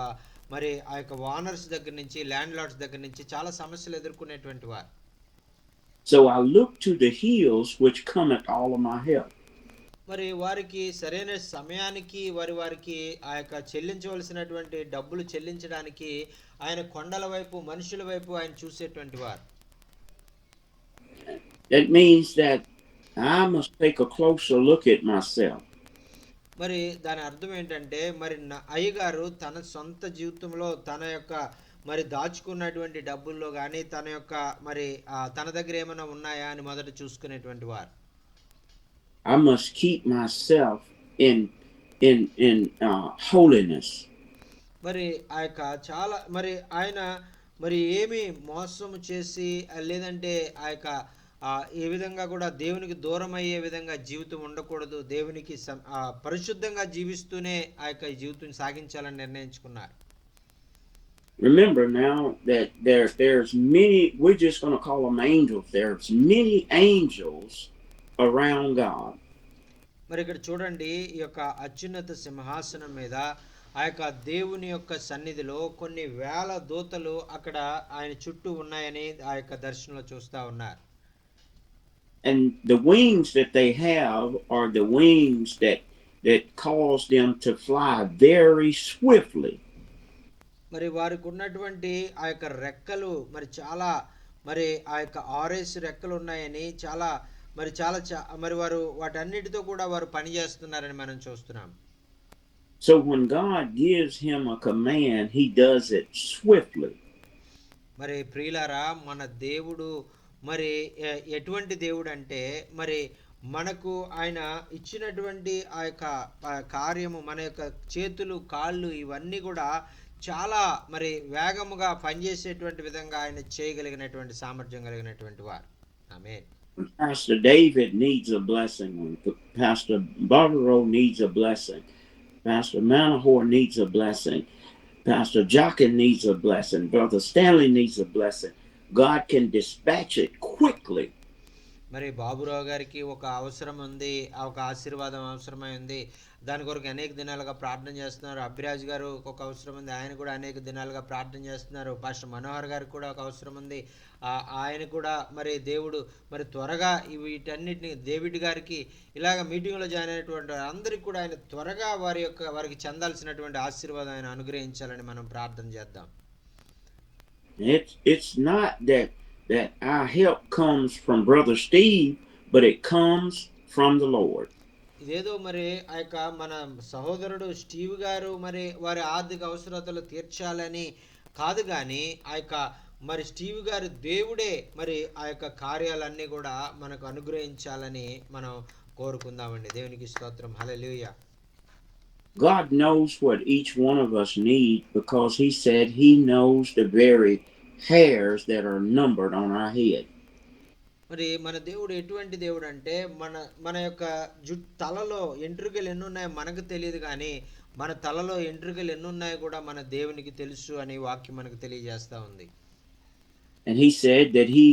మరి ఆ యొక్క ఓనర్స్ దగ్గర నుంచి, ల్యాండ్ లార్డ్స్ దగ్గర నుంచి చాలా సమస్యలు ఎదుర్కొనేటువంటి వారు. So I look to the hills which cometh all of my help. మరి వారికి సరైన సమయానికి వారికి ఆ యొక్క చెల్లించవలసినటువంటి డబ్బులు చెల్లించడానికి ఆయన కొండల వైపు, మనుషుల వైపు ఆయన చూసేటువంటి వారు. That means that I must take a closer look at myself. మరి దాని అర్థం ఏంటంటే, మరి అయ్యగారు తన సొంత జీవితంలో తన యొక్క మరి దాచుకున్నటువంటి డబ్బుల్లో కానీ తన యొక్క మరి తన దగ్గర ఏమైనా ఉన్నాయా అని మొదట చూసుకునేటువంటి వారు. I must keep myself in holiness. మరి ఆ యొక్క చాలా మరి ఆయన మరి ఏమి మోసం చేసి లేదంటే ఆ యొక్క ఏ విధంగా కూడా దేవునికి దూరం అయ్యే విధంగా జీవితం ఉండకూడదు, దేవునికి పరిశుద్ధంగా జీవిస్తూనే ఆ యొక్క జీవితం సాగించాలని నిర్ణయించుకున్నారు. Remember now that there's many, we're just going to call them angels. There's many angels around God. మరి ఇక్కడ చూడండి, ఈ యొక్క అత్యున్నత సింహాసనం మీద ఆ యొక్క దేవుని యొక్క సన్నిధిలో కొన్ని వేల దూతలు అక్కడ ఆయన చుట్టూ ఉన్నాయని ఆ యొక్క దర్శనంలో చూస్తా ఉన్నారు. And the wings that they have are the wings that cause them to fly very swiftly. మరి వారికి ఉన్నటువంటి ఆ యొక్క రెక్కలు మరి చాలా మరి ఆ యొక్క 6 రెక్కలు ఉన్నాయని చాలా మరి వారు వాటన్నిటితో కూడా వారు పని చేస్తున్నారని మనం చూస్తున్నాం. So when God gives him a command, he does it swiftly. మరి ప్రియులారా, మన దేవుడు మరి ఎటువంటి దేవుడు అంటే మరి మనకు ఆయన ఇచ్చినటువంటి ఆ యొక్క కార్యము, మన యొక్క చేతులు కాళ్ళు ఇవన్నీ కూడా చాలా మరి వేగముగా పనిచేసేటువంటి విధంగా ఆయన చేయగలిగినటువంటి సామర్థ్యం కలిగినటువంటి వారు. ఆమేన్. Pastor David needs a blessing. Pastor Barbaro needs a blessing. Pastor Manahor needs a blessing. Pastor Jockin needs a blessing. Brother Stanley needs a blessing. God can dispatch it quickly. మరి బాబురావు గారికి ఒక అవసరం ఉంది, ఒక ఆశీర్వాదం అవసరమై ఉంది. దాని కొరకు అనేక దినాలుగా ప్రార్థన చేస్తున్నారు. అభిరాజ్ గారు ఒక అవసరం ఉంది, ఆయన కూడా అనేక దినాలుగా ప్రార్థన చేస్తున్నారు. పాస్టర్ మనోహర్ గారికి కూడా ఒక అవసరం ఉంది, ఆయన కూడా మరి దేవుడు మరి త్వరగా వీటన్నిటిని, డేవిడ్ గారికి ఇలాగ మీటింగ్లో జాయిన్ అయినటువంటి అందరికి కూడా ఆయన త్వరగా వారికి చెందాల్సినటువంటి ఆశీర్వాదం ఆయన అనుగ్రహించాలని మనం ప్రార్థన చేద్దాం. It's not that our help comes from Brother Steve, but it comes from the Lord. ఇదేదో మరి ఆ యొక్క మన సహోదరుడు స్టీవ్ గారు మరి వారి ఆర్థిక అవసరతలు తీర్చాలని కాదు, కానీ ఆ యొక్క మరి స్టీవ్ గారు దేవుడే మరి ఆ యొక్క కార్యాలన్నీ కూడా మనకు అనుగ్రహించాలని మనం కోరుకుందామండి. దేవునికి స్తోత్రం. హల్లెలూయా. God knows what each one of us need, because he said he knows the very hairs that are numbered on our head. మరి మన దేవుడు ఎటువంటి దేవుడు అంటే మన యొక్క తలలో ఎంట్రుకలు ఎన్ని ఉన్నాయో మనకు తెలియదు, కానీ మన తలలో ఎంట్రుకలు ఎన్ని ఉన్నాయో కూడా మన దేవునికి తెలుసు అని వాక్యం మనకు తెలియజేస్తా ఉంది. And he said that he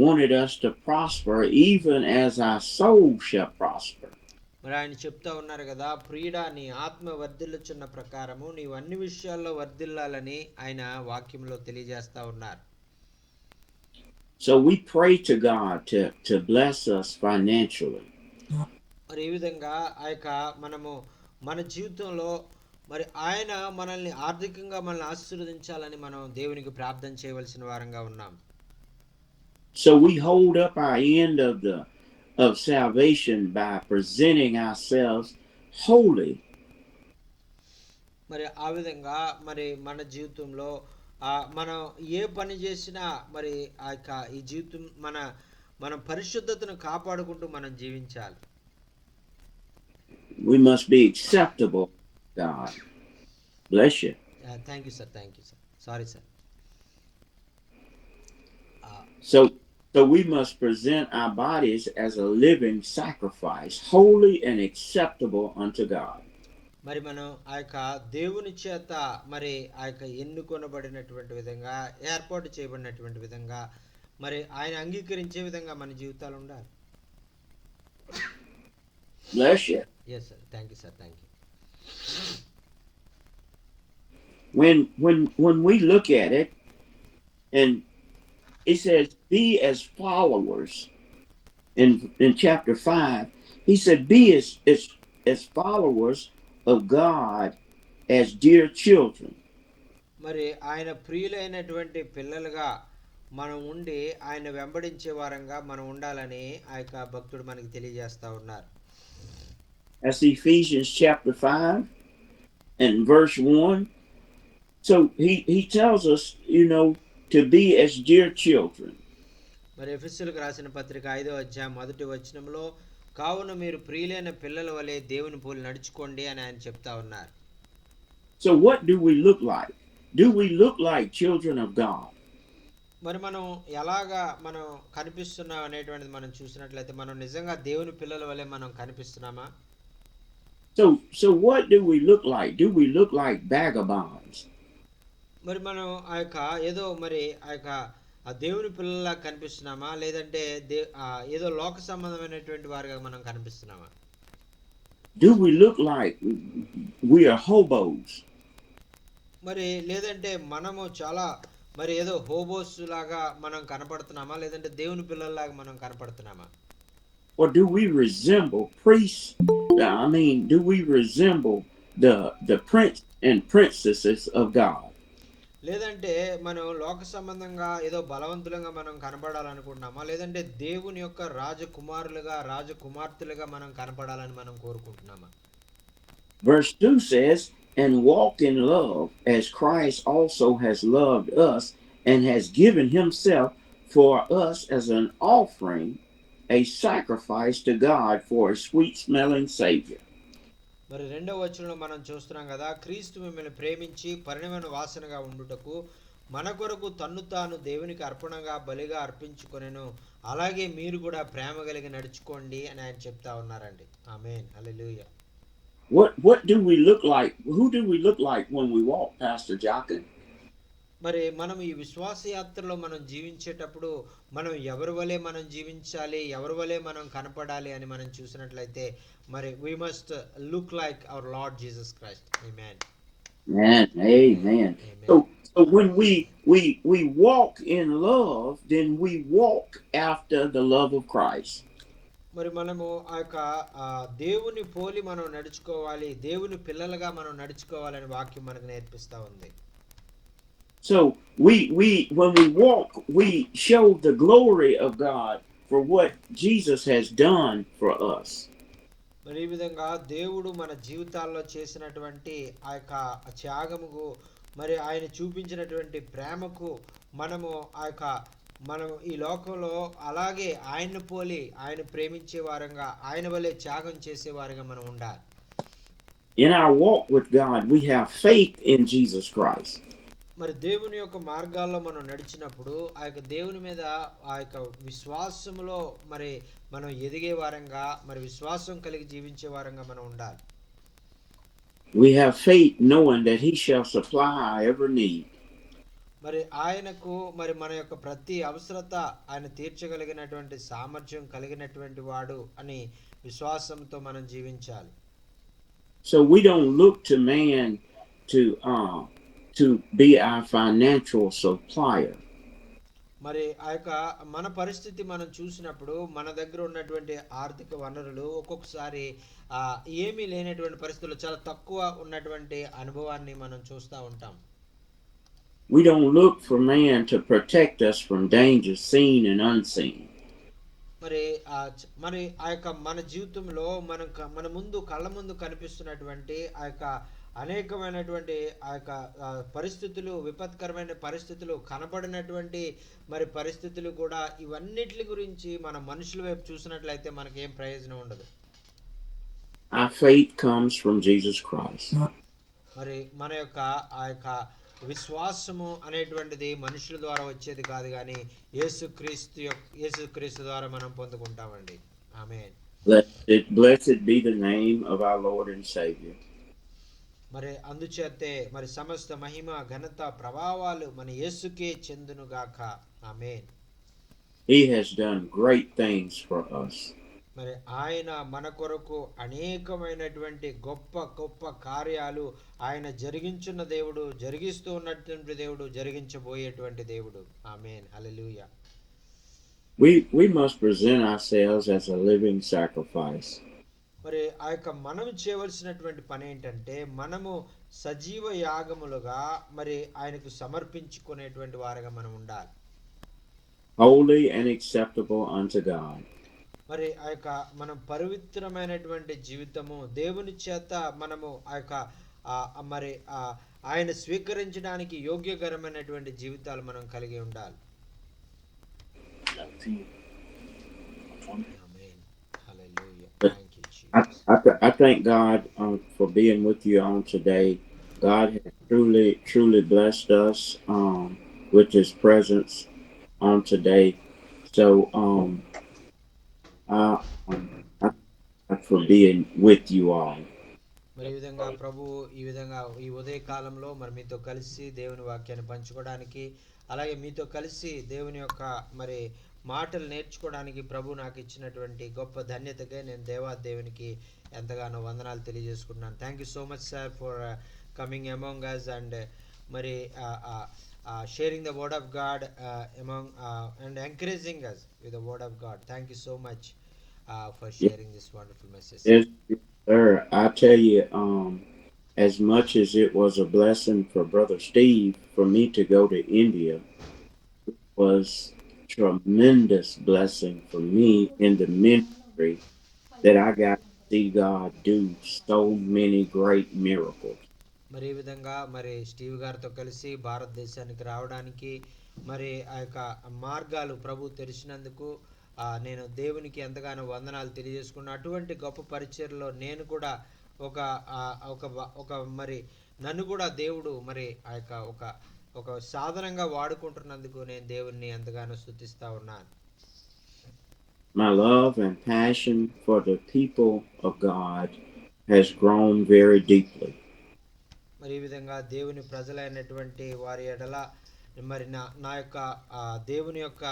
wanted us to prosper even as our soul shall prosper. మరి ఆయన చెప్తా ఉన్నారు కదా, ప్రియుడా నీ ఆత్మ వర్ధిల్లుచున్న ప్రకారము నీవు అన్ని విషయాల్లో వర్ధిల్లాలని ఆయన వాక్యంలో తెలియజేస్తా ఉన్నారు. So we pray to God to bless us financially. మరి ఈ విధంగా ఆ యొక్క మనము మన జీవితంలో మరి ఆయన మనల్ని ఆర్థికంగా మనల్ని ఆశీర్వదించాలని మనం దేవునికి ప్రార్థన చేయవలసిన వారంగా ఉన్నాం. So we hold up our end of salvation by presenting ourselves holy. మరి ఆ విధంగా మరి మన జీవితంలో మనం ఏ పని చేసినా మరి ఆ యొక్క ఈ జీవితం మన పరిశుద్ధతను కాపాడుకుంటూ మనం జీవించాలి. We must be acceptable to God. Bless you. Thank you, sir. Sorry, sir. So we must present our bodies as a living sacrifice, holy and acceptable unto God. మరి మనం ఆ యొక్క దేవుని చేత మరి ఆ యొక్క ఎన్నుకొనబడినటువంటి విధంగా, ఏర్పాటు చేయబడినటువంటి విధంగా మరి ఆయన అంగీకరించే విధంగా మన జీవితాలు ఉండాలి. Bless you. Yes, sir. Thank you, sir. Thank you. When we look at it, and it says, be as followers in chapter 5, he said, be as followers of God as dear children. మరి ఆయన ప్రియులైనటువంటి పిల్లలుగా మనం ఉండి ఆయన వెంబడించే వారంగా మనం ఉండాలని ఆ యొక్క భక్తుడు మనకి తెలియజేస్తా ఉన్నారు. That's Ephesians chapter 5 and verse 1. So he tells us, to be as dear children. మరి ఎఫెసీయులకు రాసిన పత్రిక 5వ అధ్యాయం 1వ వచనంలో, కావున మీరు ప్రియులైన పిల్లల వలె దేవుని పోలి నడుచుకోండి అని ఆయన చెప్తా ఉన్నారు. So what do we look like? Do we look like children of God? మరి మనం ఎలాగా మనం కనిపిస్తున్నాం అనేటువంటిది మనం చూసినట్లయితే మనం నిజంగా దేవుని పిల్లల వలె మనం కనిపిస్తున్నామా? So what do we look like? Do we look like vagabonds? మరి మనం ఆ యొక్క ఏదో మరి ఆ యొక్క ఆ దేవుని పిల్లలా కనిపిస్తున్నామా, లేదంటే ఏదో లోక సంబంధమైనటువంటి వారిగా మనం కనిపిస్తున్నామా? Do we look like we are hobos? మరి లేదంటే మనము చాలా మరి ఏదో హోబోస్ లాగా మనం కనపడుతున్నామా, లేదంటే దేవుని పిల్లల్లాగా మనం కనపడుతున్నామా? Or do we resemble priests? Do we resemble the prince and princesses of God? లేదంటే మనం లోక సంబంధంగా ఏదో బలవంతులుగా మనం కనపడాలనుకుంటున్నామా, లేదంటే దేవుని యొక్క రాజకుమారులుగా రాజకుమార్తెలుగా మనం కనపడాలని మనం కోరుకుంటున్నామా? Verse 2 says, and walk in love as Christ also has loved us and has given himself for us as an offering a sacrifice to God for a sweet-smelling Savior. మరి రెండవ వచనంలో మనం చూస్తున్నాం కదా, క్రీస్తు మిమ్మల్ని ప్రేమించి పరిణమైన వాసనగా ఉండుటకు మన కొరకు తన్ను తాను దేవునికి అర్పణగా బలిగా అర్పించుకొనెను, అలాగే మీరు కూడా ప్రేమ కలిగి నడుచుకోండి అని ఆయన చెప్తా ఉన్నారండి. ఆమేన్, హల్లెలూయా. What do we look like? Who do we look like when we walk, Pastor Jochen? మరి మనం ఈ విశ్వాస యాత్రలో మనం జీవించేటప్పుడు మనం ఎవరి వలె మనం జీవించాలి, ఎవరి వలె మనం కనపడాలి అని మనం చూసినట్లయితే మరి we must look like our Lord Jesus Christ. Amen. Amen. So when we walk in love, then we walk after the love of Christ. మరి మనము ఆ యొక్క దేవుని పోలి మనం నడుచుకోవాలి, దేవుని పిల్లలుగా మనం నడుచుకోవాలని వాక్యం మనకు నేర్పిస్తా ఉంది. So when we walk, we show the glory of God for what Jesus has done for us. మరి ఈ విధంగా దేవుడు మన జీవితాల్లో చేసినటువంటి ఆ యొక్క త్యాగముకు, మరి ఆయన చూపించినటువంటి ప్రేమకు మనం ఈ లోకంలో అలాగే ఆయన్ని పోలి ఆయన ప్రేమించే వారంగా, ఆయన వలె త్యాగం చేసే వారిగా మనం ఉండాలి. In our walk with God, we have faith in Jesus Christ. మరి దేవుని యొక్క మార్గాల్లో మనం నడిచినప్పుడు ఆ యొక్క దేవుని మీద ఆ యొక్క విశ్వాసములో మరి మనం ఎదిగే వారంగా, మరి విశ్వాసం కలిగి జీవించే వారంగా మనం ఉండాలి. We have faith knowing that he shall supply our every need. మరి ఆయనకు మరి మన యొక్క ప్రతి అవసరత ఆయన తీర్చగలిగినటువంటి సామర్థ్యం కలిగినటువంటి వాడు అని విశ్వాసంతో మనం జీవించాలి. So we don't look to man to be our financial supplier. మరి ఆ యొక్క మన పరిస్థితి మనం చూసినప్పుడు మన దగ్గర ఉన్నటువంటి ఆర్థిక వనరులు ఒక్కొక్కసారి ఏమీ లేనటువంటి పరిస్థితుల్లో చాలా తక్కువ ఉన్నటువంటి అనుభవాన్ని మనం చూస్తూ ఉంటాం. We don't look for man to protect us from dangers seen and unseen. మరి ఆ యొక్క మన జీవితంలో మన ముందు కళ్ళ ముందు కనిపిస్తున్నటువంటి ఆ యొక్క అనేకమైనటువంటి ఆ యొక్క పరిస్థితులు, విపత్కరమైన పరిస్థితులు, కనబడినటువంటి మరి పరిస్థితులు కూడా, ఇవన్నిటి గురించి మన మనుషుల వైపు చూసినట్లయితే మనకి ఏం ప్రయోజనం ఉండదు. Our faith comes from Jesus Christ. మరి మన యొక్క ఆ యొక్క విశ్వాసము అనేటువంటిది మనుషుల ద్వారా వచ్చేది కాదు, కానీ యేసుక్రీస్తు ద్వారా మనం పొందుకుంటామండి. ఆమేన్. Blessed be the name of our Lord and Savior. మరి అందుచేతే మరి సమస్త మహిమ, ఘనత, ప్రభావాలు మన యేసుకే చెందును గాక. ఆమేన్. He has done great things for us. మరి ఆయన మన కొరకు అనేకమైనటువంటి గొప్ప గొప్ప కార్యాలు ఆయన జరిగించున్న దేవుడు, జరిగిస్తూ ఉన్నటువంటి దేవుడు, జరిగించబోయేటువంటి దేవుడు. ఆమేన్, హల్లెలూయా. We must present ourselves as a living sacrifice. మరి ఆ యొక్క మనం చేయవలసినటువంటి పని ఏంటంటే, మనము సజీవ యాగములుగా మరి ఆయనకు సమర్పించుకునేటువంటి వారుగా మనం ఉండాలి. Holy and acceptable unto God. మరి ఆ యొక్క మనం పవిత్రమైనటువంటి జీవితము దేవుని చేత మనము ఆ యొక్క మరి ఆయన స్వీకరించడానికి యోగ్యకరమైనటువంటి జీవితాలు మనం కలిగి ఉండాలి. Amen, hallelujah. Thank you Jesus. I thank God for being with you on today. God has truly blessed us with His presence on today. So for being with you all. మరి ఈ విధంగా ప్రభు ఈ ఉదయ కాలంలో మరి మీతో కలిసి దేవుని వాక్యాన్ని పంచుకోవడానికి, అలాగే మీతో కలిసి దేవుని యొక్క మరి మాటలు నేర్చుకోవడానికి ప్రభు నాకు ఇచ్చినటువంటి గొప్ప ధన్యతగా నేను దేవునికి ఎంతగానో వందనాలు తెలియజేసుకుంటున్నాను. Thank you so much sir for coming among us and మరి sharing the word of God among and encouraging us with the word of God. Thank you so much for sharing this wonderful message. Yes, sir. I tell you, as much as it was a blessing for Brother Steve for me to go to India, it was tremendous blessing for me in the ministry that I got to see God do so many great miracles. మరి ఈ విధంగా మరి Steve గారితో కలిసి భారతదేశానికి రావడానికి మరి ఆ యొక్క మార్గాలు ప్రభు తెరిచినందుకు నేను దేవునికి ఎంతగానో వందనాలు తెలియజేసుకున్న అటువంటి గొప్ప పరిచర్లో నేను కూడా ఒక ఒక మరి నన్ను కూడా దేవుడు మరి ఆ యొక్క ఒక సాధనంగా వాడుకుంటున్నందుకు నేను దేవుణ్ణి ఎంతగానో స్తుతిస్తా ఉన్నాను. My love and passion for the people of God has grown very deeply. మరి ఈ విధంగా దేవుని ప్రజలైనటువంటి వారి ఎడల మరి నా యొక్క దేవుని యొక్క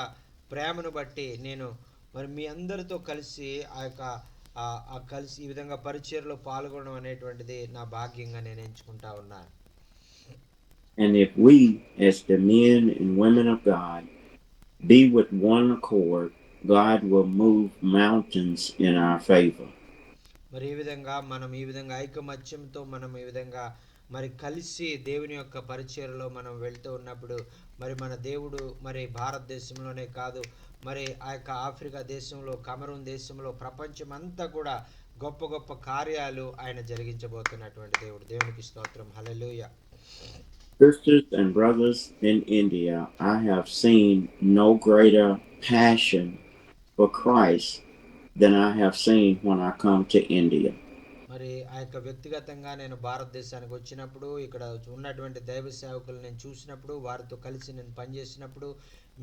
ప్రేమను బట్టి నేను మరి మీ అందరితో కలిసి కలిసి ఈ విధంగా పరిచర్లో పాల్గొనడం అనేటువంటిది నా భాగ్యంగా నేను ఎంచుకుంటా ఉన్నాను. And if we, as the men and women of God, be with one accord, God will move mountains in our favor. మరి ఈ విధంగా మనం ఈ విధంగా ఐకమత్యంతో మనం ఈ విధంగా మరి కలిసి దేవుని యొక్క పరిచర్లో మనం వెళ్తూ ఉన్నప్పుడు మరి మన దేవుడు మరి భారతదేశంలోనే కాదు మరి ఆ యొక్క ఆఫ్రికా దేశంలో, కమరూన్ దేశంలో, ప్రపంచం అంతా కూడా గొప్ప గొప్ప కార్యాలు ఆయన జరిగించబోతున్నటువంటి దేవుడు. దేవునికి స్తోత్రం. హల్లెలూయా. Sisters and brothers in India, I have seen no greater passion for Christ than I have seen when I come to India. మరి ఆ యొక్క వ్యక్తిగతంగా నేను భారతదేశానికి వచ్చినప్పుడు ఇక్కడ ఉన్నటువంటి దైవ సేవకులు నేను చూసినప్పుడు వారితో కలిసి నేను పనిచేసినప్పుడు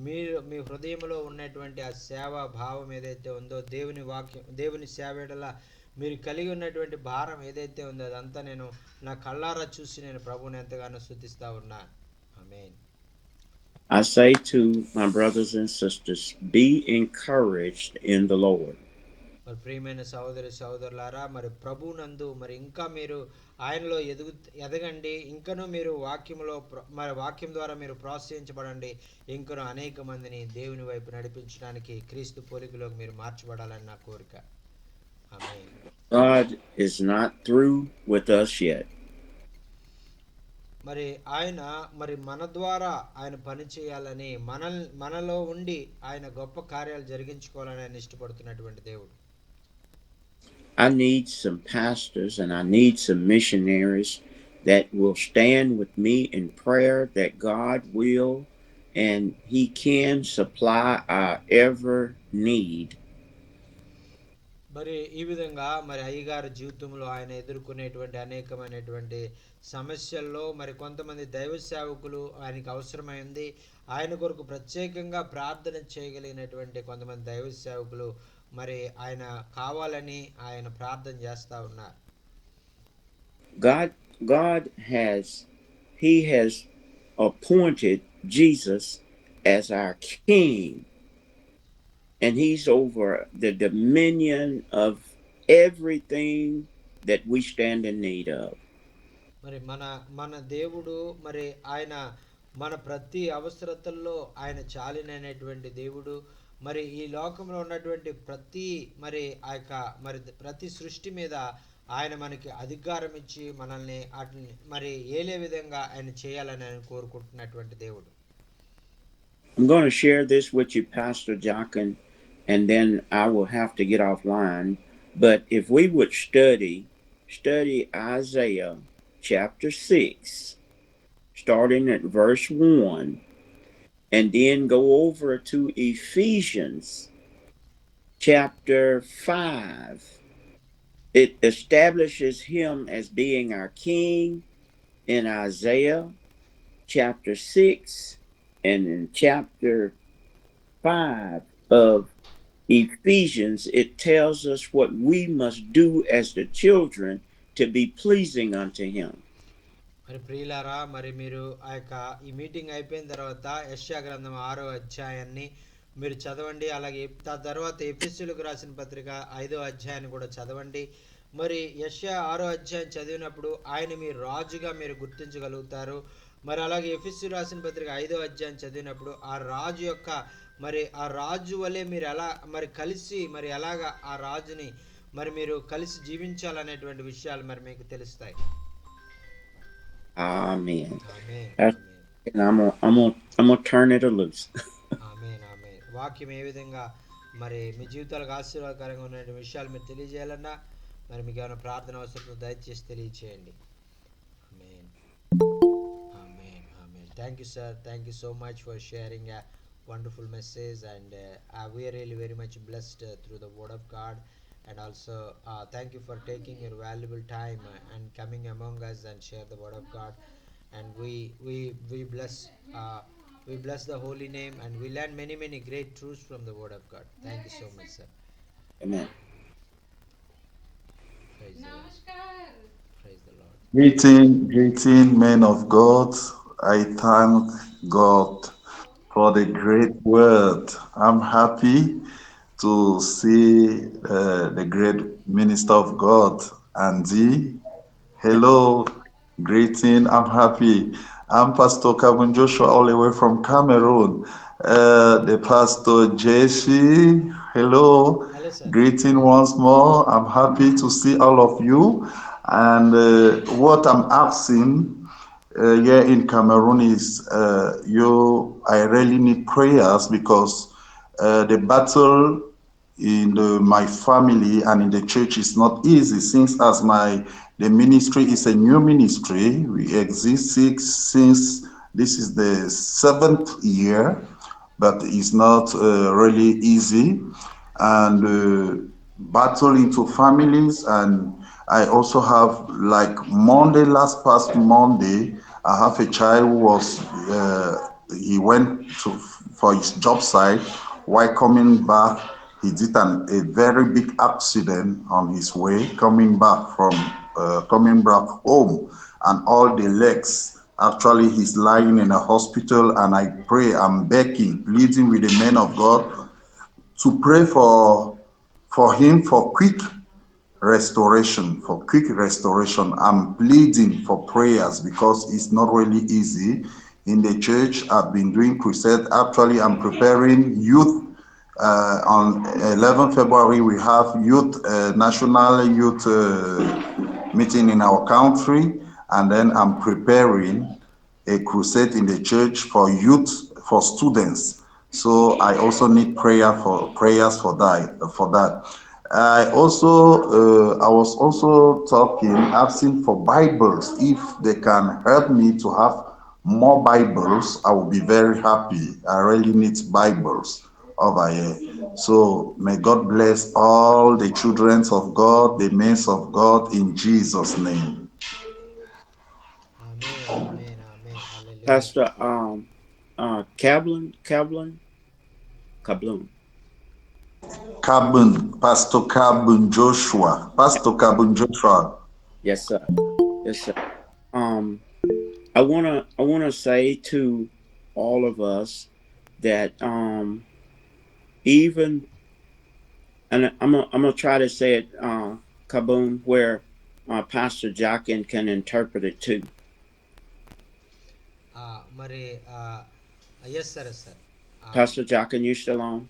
మీరు మీ హృదయంలో ఉన్నటువంటి ఆ సేవా భావం ఏదైతే ఉందో దేవుని వాక్యం దేవుని సేవల మీరు కలిగి ఉన్నటువంటి భారం ఏదైతే ఉందో అదంతా నేను నా కళ్ళారా చూసి నేను ప్రభువుని ఎంతగానో స్తుతిస్తా ఉన్నాను. ఆమేన్. I say to my brothers and sisters, be encouraged in the Lord. మరి ప్రియమైన సహోదరులారా మరి ప్రభువునందు మరి ఇంకా మీరు ఆయనలో ఎదగండి. ఇంకనూ మీరు మరి వాక్యం ద్వారా మీరు ప్రోత్సహించబడండి. ఇంకనూ అనేక మందిని దేవుని వైపు నడిపించడానికి క్రీస్తు పోలికలోకి మీరు మార్చబడాలని నా కోరిక. ఆమేన్. God is not through with us yet. మరి ఆయన మరి మన ద్వారా ఆయన పని చేయాలని మనలో ఉండి ఆయన గొప్ప కార్యాలు జరిగించుకోవాలని ఆయన ఇష్టపడుతున్నటువంటి దేవుడు. I need some pastors and I need some missionaries that will stand with me in prayer that God will and He can supply our every need. మరి ఈ విధంగా మరి అయ్యగారి జీవితంలో ఆయన ఎదుర్కొనేటువంటి అనేకమైనటువంటి సమస్యల్లో మరి కొంతమంది దైవ సేవకులు ఆయనకు అవసరమైంది. ఆయన కొరకు ప్రత్యేకంగా ప్రార్థన చేయగలిగినటువంటి కొంతమంది దైవ సేవకులు మరి ఆయన కావాలని ఆయన ప్రార్థన చేస్తా ఉన్నారు. God has appointed Jesus as our king. And he's over the dominion of everything that we stand in need of. మరి మన దేవుడు మరి ఆయన మన ప్రతి అవసరతల్లో ఆయన చాలినైనటువంటి దేవుడు. మరి ఈ లోకంలో ఉన్నటువంటి ప్రతి సృష్టి మీద ఆయన మనకి అధికారం ఇచ్చి మనల్ని మరి ఏలే విధంగా ఆయన చేయాలని ఆయన కోరుకుంటున్నటువంటి దేవుడు. I'm going to share this with you, Pastor Jochen, and then I will have to get offline. But if we would study Isaiah chapter 6, starting at verse 1, and then go over to Ephesians chapter 5, it establishes him as being our king in Isaiah chapter 6, and in chapter 5 of Ephesians, it tells us what we must do as the children to be pleasing unto him. మరి ప్రియులారా మరి మీరు ఈ meeting అయిపోయిన తర్వాత యెషయా గ్రంథం 6వ అధ్యాయాన్ని మీరు చదవండి. అలాగే తర్వాత ఎఫెసీయులకు రాసిన పత్రిక 5వ అధ్యాయాన్ని కూడా చదవండి. మరి యెషయా 6వ అధ్యాయం చదివినప్పుడు ఆయన మీ రాజుగా మీరు గుర్తించగలుగుతారు. మరి అలాగే ఎఫెసీయులకు రాసిన పత్రిక 5వ అధ్యాయం చదివినప్పుడు ఆ రాజు యొక్క మరి ఆ రాజు వలె మీరు ఎలా మరి కలిసి మరి ఎలాగా ఆ రాజుని మరి మీరు కలిసి జీవించాలనేటువంటి విషయాలు మరి మీకు తెలుస్తాయి. Amen. Amen. I'm gonna turn it loose. ఆమేన్. ఆమేన్. వాక్యం ఏ విధంగా మరి మీ జీవితాలకు ఆశీర్వాదకరంగా ఉన్న విషయాలు మీరు తెలియజేయాలన్నా మరి మీకు ఏమైనా ప్రార్థన అవసరం దయచేసి తెలియచేయండి. Amen. Amen. Amen. Thank you sir. Thank you so much for sharing wonderful message, and we are really very much blessed through the word of God. And also thank you for taking your valuable time and coming among us and share the word of God. And we bless uh, we bless the holy name, and we learn many great truths from the word of God. Thank you so much, sir. Amen. Praise the Lord. Praise the Lord. Greeting, men of God. I thank God for the great word. I'm happy to see the great minister of God, Andy. Hello, greeting. I'm happy. I'm Pastor Kevin Joshua, all the way from Cameroon. The Pastor Jesse. Hello, Hello, sir. greeting once more. I'm happy to see all of you. And what I'm asking here in Cameroon is I really need prayers because the battle in my family and in the church is not easy since the ministry is a new ministry. We exist since this is the 7th year, but it's not really easy. And battle into families, and I also have like past Monday, I have a child who was he went for his job site. While coming back, he did a very big accident on his way coming back home, and all the legs. Actually, he's lying in a hospital, and I'm begging, pleading with the men of God to pray for him for quick restoration. I'm pleading for prayers because it's not really easy. In the church, I've been doing crusade. Actually, I'm preparing youth. On 11 February, we have national youth meeting in our country, and then I'm preparing a crusade in the church for youth, for students. So I also need prayers for that. I was also asking for Bibles. If they can help me to have more Bibles, I will be very happy. I really need Bibles over here. So may God bless all the children of God, the men of God, in Jesus' name. Amen. Hallelujah. Pastor Kablin. Pastor Cabin Joshua. Yes, sir. Yes, sir. I wanna say to all of us that even, and I'm gonna try to say it Kaboom, where Pastor Jockin can interpret it too. మరి yes సరే sir. Pastor Jockin, you still on?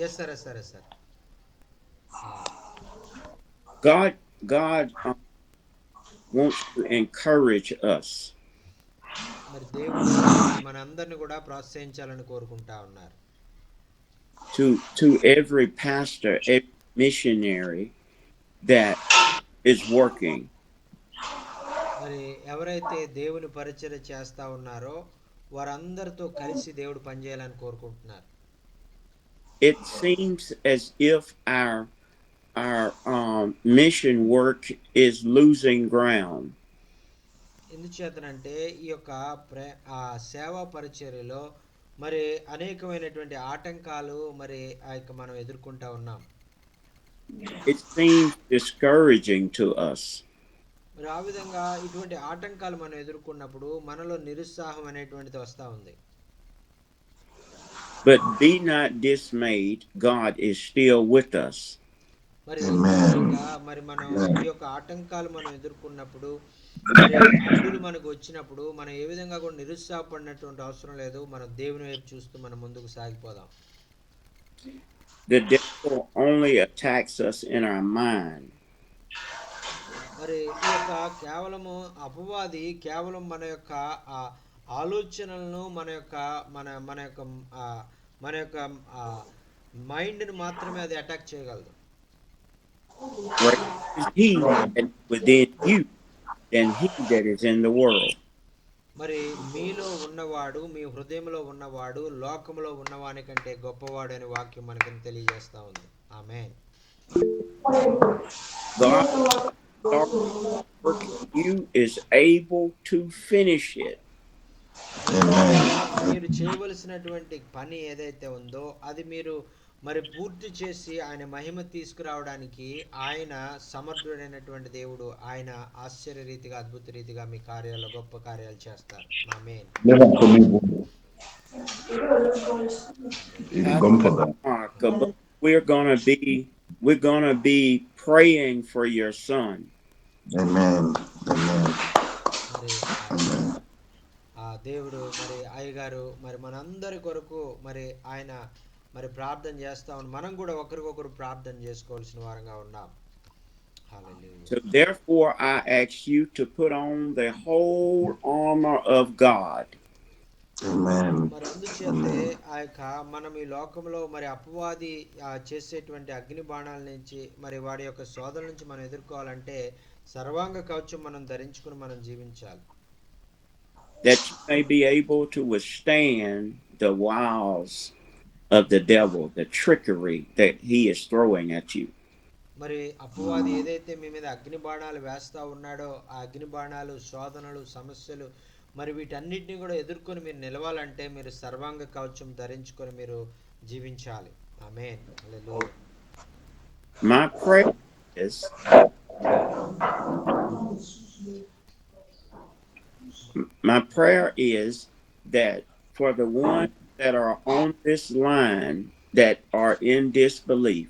Yes సరే sir. God wants to encourage us. మరి దేవుడు మనందరిని కూడా ప్రోత్సహించాలని కోరుకుంటా ఉన్నారు. To every pastor, every missionary that is working. మరి ఎవరైతే దేవుని పరిచర్య చేస్తా ఉన్నారో వారందరితో కలిసి దేవుడు పనిచేయాలని కోరుకుంటున్నారు. It seems as if our mission work is losing ground. ఎందుచేతనంటే ఈ యొక్క సేవా పరిచర్యలో మరి అనేకమైనటువంటి ఆటంకాలు మరి మనం ఎదుర్కొంటా ఉన్నాం. It seems discouraging to us. మరి ఆ విధంగా ఇటువంటి ఆటంకాలు మనం ఎదుర్కొన్నప్పుడు మనలో నిరుత్సాహం అనేటువంటిది వస్తూ ఉంది. But be not dismayed, God is still with us. మరి మరి మనం ఈ యొక్క ఆటంకాలు మనం ఎదుర్కొన్నప్పుడు మరి అడ్డులు మనకు వచ్చినప్పుడు మనం ఏ విధంగా కూడా నిరుత్సాహపడినటువంటి అవసరం లేదు. మనం దేవుని వైపు చూస్తూ మనం ముందుకు సాగిపోదాం. The devil only attacks us in our mind. మరి ఈ యొక్క కేవలము అపవాది కేవలం మన యొక్క ఆలోచనలను మన యొక్క మైండ్ని మాత్రమే అది అటాక్ చేయగలదు. He that is within you than he that is in the world. మరి మీలో ఉన్నవాడు, మీ హృదయంలో ఉన్నవాడు లోకంలో ఉన్నవాని కంటే గొప్పవాడు అనే వాక్యం మనకి తెలియజేస్తా ఉంది. ఆమేన్. God started work in you is able to finish it. Amen. మీరు చేయవలసినటువంటి పని ఏదైతే ఉందో అది మీరు మరి పూర్తి చేసి ఆయన మహిమ తీసుకురావడానికి ఆయన సమర్థుడైనటువంటి దేవుడు. ఆయన ఆశ్చర్య రీతిగా, అద్భుత రీతిగా మీ కార్యాల్లో గొప్ప కార్యాలు చేస్తారు. ఆమేన్. Never commit. Gone for that. But we're gonna be praying for your son. Amen. Amen. మరి Amen. ఆ దేవుడు మరి అయ్యగారు మరి మనందరి కొరకు మరి ఆయన మరి ప్రార్థన చేస్తా ఉన్నాం. మనం కూడా ఒకరికొకరు ప్రార్థన చేసుకోవాల్సిన వారంగా ఉన్నాం. హల్లెలూయా. So therefore I ask you to put on the whole armor of God. Amen. మరి అందుచేతే ఆ యొక్క మనం ఈ లోకంలో మరి అపవాది చేసేటువంటి అగ్ని బాణాల నుంచి మరి వాడి యొక్క శోధన నుంచి మనం ఎదుర్కోవాలంటే సర్వాంగ కవచం మనం ధరించుకుని మనం జీవించాలి. That you may be able to withstand the wiles of the devil, the trickery that he is throwing at you. మరి అపవాది ఏదైతే మీ మీద అగ్ని బాణాలు వేస్తా ఉన్నాడో ఆ అగ్ని బాణాలు, శోధనలు, సమస్యలు మరి వీటన్నిటిని కూడా ఎదుర్కొని మీరు నిలవాలంటే మీరు సర్వాంగ కవచం ధరించుకొని మీరు జీవించాలి. ఆమేన్. హల్లెలూయా. My prayer is that for the ones that are on this line that are in disbelief,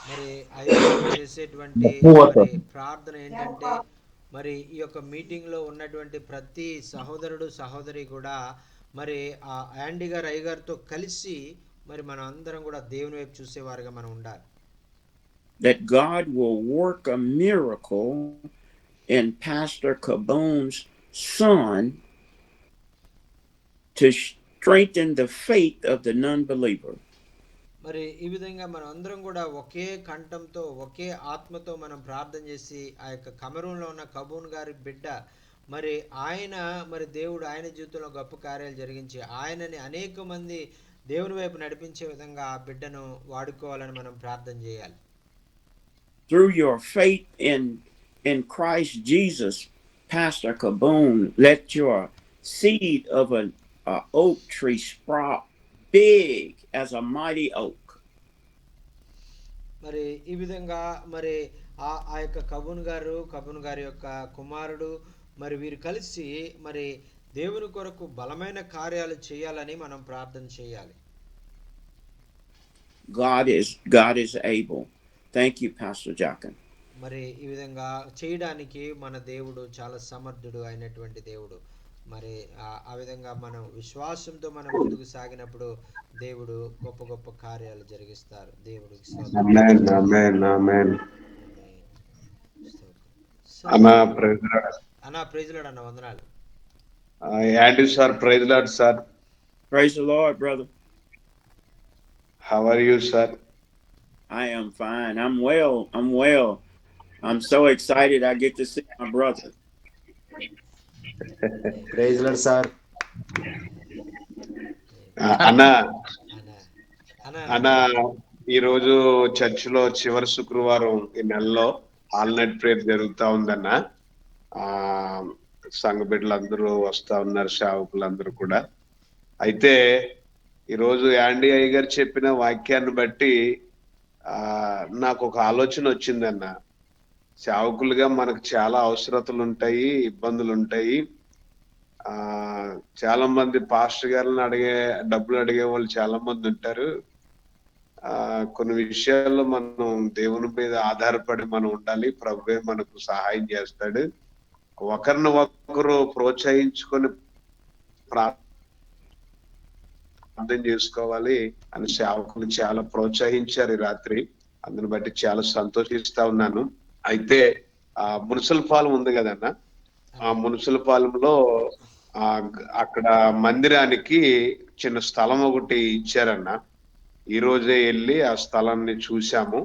మరి అయ్యగారు చేసేటువంటి మరి ప్రార్థన ఏంటంటే మరి ఈ యొక్క మీటింగ్ లో ఉన్నటువంటి ప్రతి సహోదరుడు సహోదరి కూడా మరి ఆ యాండీ గారు అయ్యగారితో కలిసి మరి మనం అందరం కూడా దేవుని వైపు చూసేవారుగా మనం ఉండాలి. that God will work a miracle in Pastor Kaboom's son to strengthen the faith of the non-believer. మరి ఈ విధంగా మనం అందరం కూడా ఒకే కంఠంతో ఒకే ఆత్మతో మనం ప్రార్థన చేసి ఆ యొక్క కమరూన్లో ఉన్న కబూన్ గారి బిడ్డ మరి ఆయన మరి దేవుడు ఆయన జీవితంలో గొప్ప కార్యాలు జరిగించి ఆయనని అనేక మంది దేవుని వైపు నడిపించే విధంగా ఆ బిడ్డను వాడుకోవాలని మనం ప్రార్థన చేయాలి. Through your faith in Christ Jesus, Pastor Kaboom, let your seed of an oak tree sprout big as a mighty oak. మరి ఈ విధంగా మరి ఆ యొక్క కబూన్ గారి యొక్క కుమారుడు మరి వీరు కలిసి మరి దేవుని కొరకు బలమైన కార్యాలు చేయాలని మనం ప్రార్థన చేయాలి. God is able. Thank you, Pastor Jacan. మరి ఈ విధంగా చేయడానికి మన దేవుడు చాలా సమర్థుడు అయినటువంటి దేవుడు. మరి ఆ విధంగా మనం విశ్వాసంతో మనం ముందుకు సాగినప్పుడు దేవుడు గొప్ప గొప్ప కార్యాలు జరిగిస్తారు. దేవుడికి స్తోత్రం. Amen, amen, amen. అన్నా ప్రైజ్ లార్డ్. అన్నా ప్రైజ్ లార్డ్ అన్న, వందనాలు. Andy sir, praise Lord sir. Praise the Lord, brother. How are you, sir? I am fine. I'm well. I'm so excited I get to see my brother. Praise Lord, sir. అన్నా ఈరోజు చర్చిలో చివరి శుక్రవారం ఈ నెలలో all night prayer జరుగుతా ఉందన్న. సంఘ బిడ్డలందరూ వస్తా ఉన్నారు, సేవకులందరూ కూడా. అయితే ఈరోజు యాండీ అయ్య గారు చెప్పిన వాక్యాన్ని బట్టి నాకు ఒక ఆలోచన వచ్చిందన్న. సేవకులుగా మనకు చాలా అవసరతలు ఉంటాయి, ఇబ్బందులు ఉంటాయి. చాలా మంది పాస్టర్ గారిని డబ్బులు అడిగే వాళ్ళు చాలా మంది ఉంటారు. కొన్ని విషయాల్లో మనం దేవుని మీద ఆధారపడి మనం ఉండాలి. ప్రభువే మనకు సహాయం చేస్తాడు. ఒకరిని ఒకరు ప్రోత్సహించుకొని ప్రార్థన చేసుకోవాలి అని సేవకులు చాలా ప్రోత్సహించారు ఈ రాత్రి. అందుని బట్టి చాలా సంతోషిస్తా ఉన్నాను. అయితే ఆ మున్సిపల్ పాలెం ఉంది కదన్న, ఆ మున్సిపల్ పాలెంలో అక్కడ మందిరానికి చిన్న స్థలం ఒకటి ఇచ్చారన్న. ఈ రోజే వెళ్ళి ఆ స్థలాన్ని చూసాము.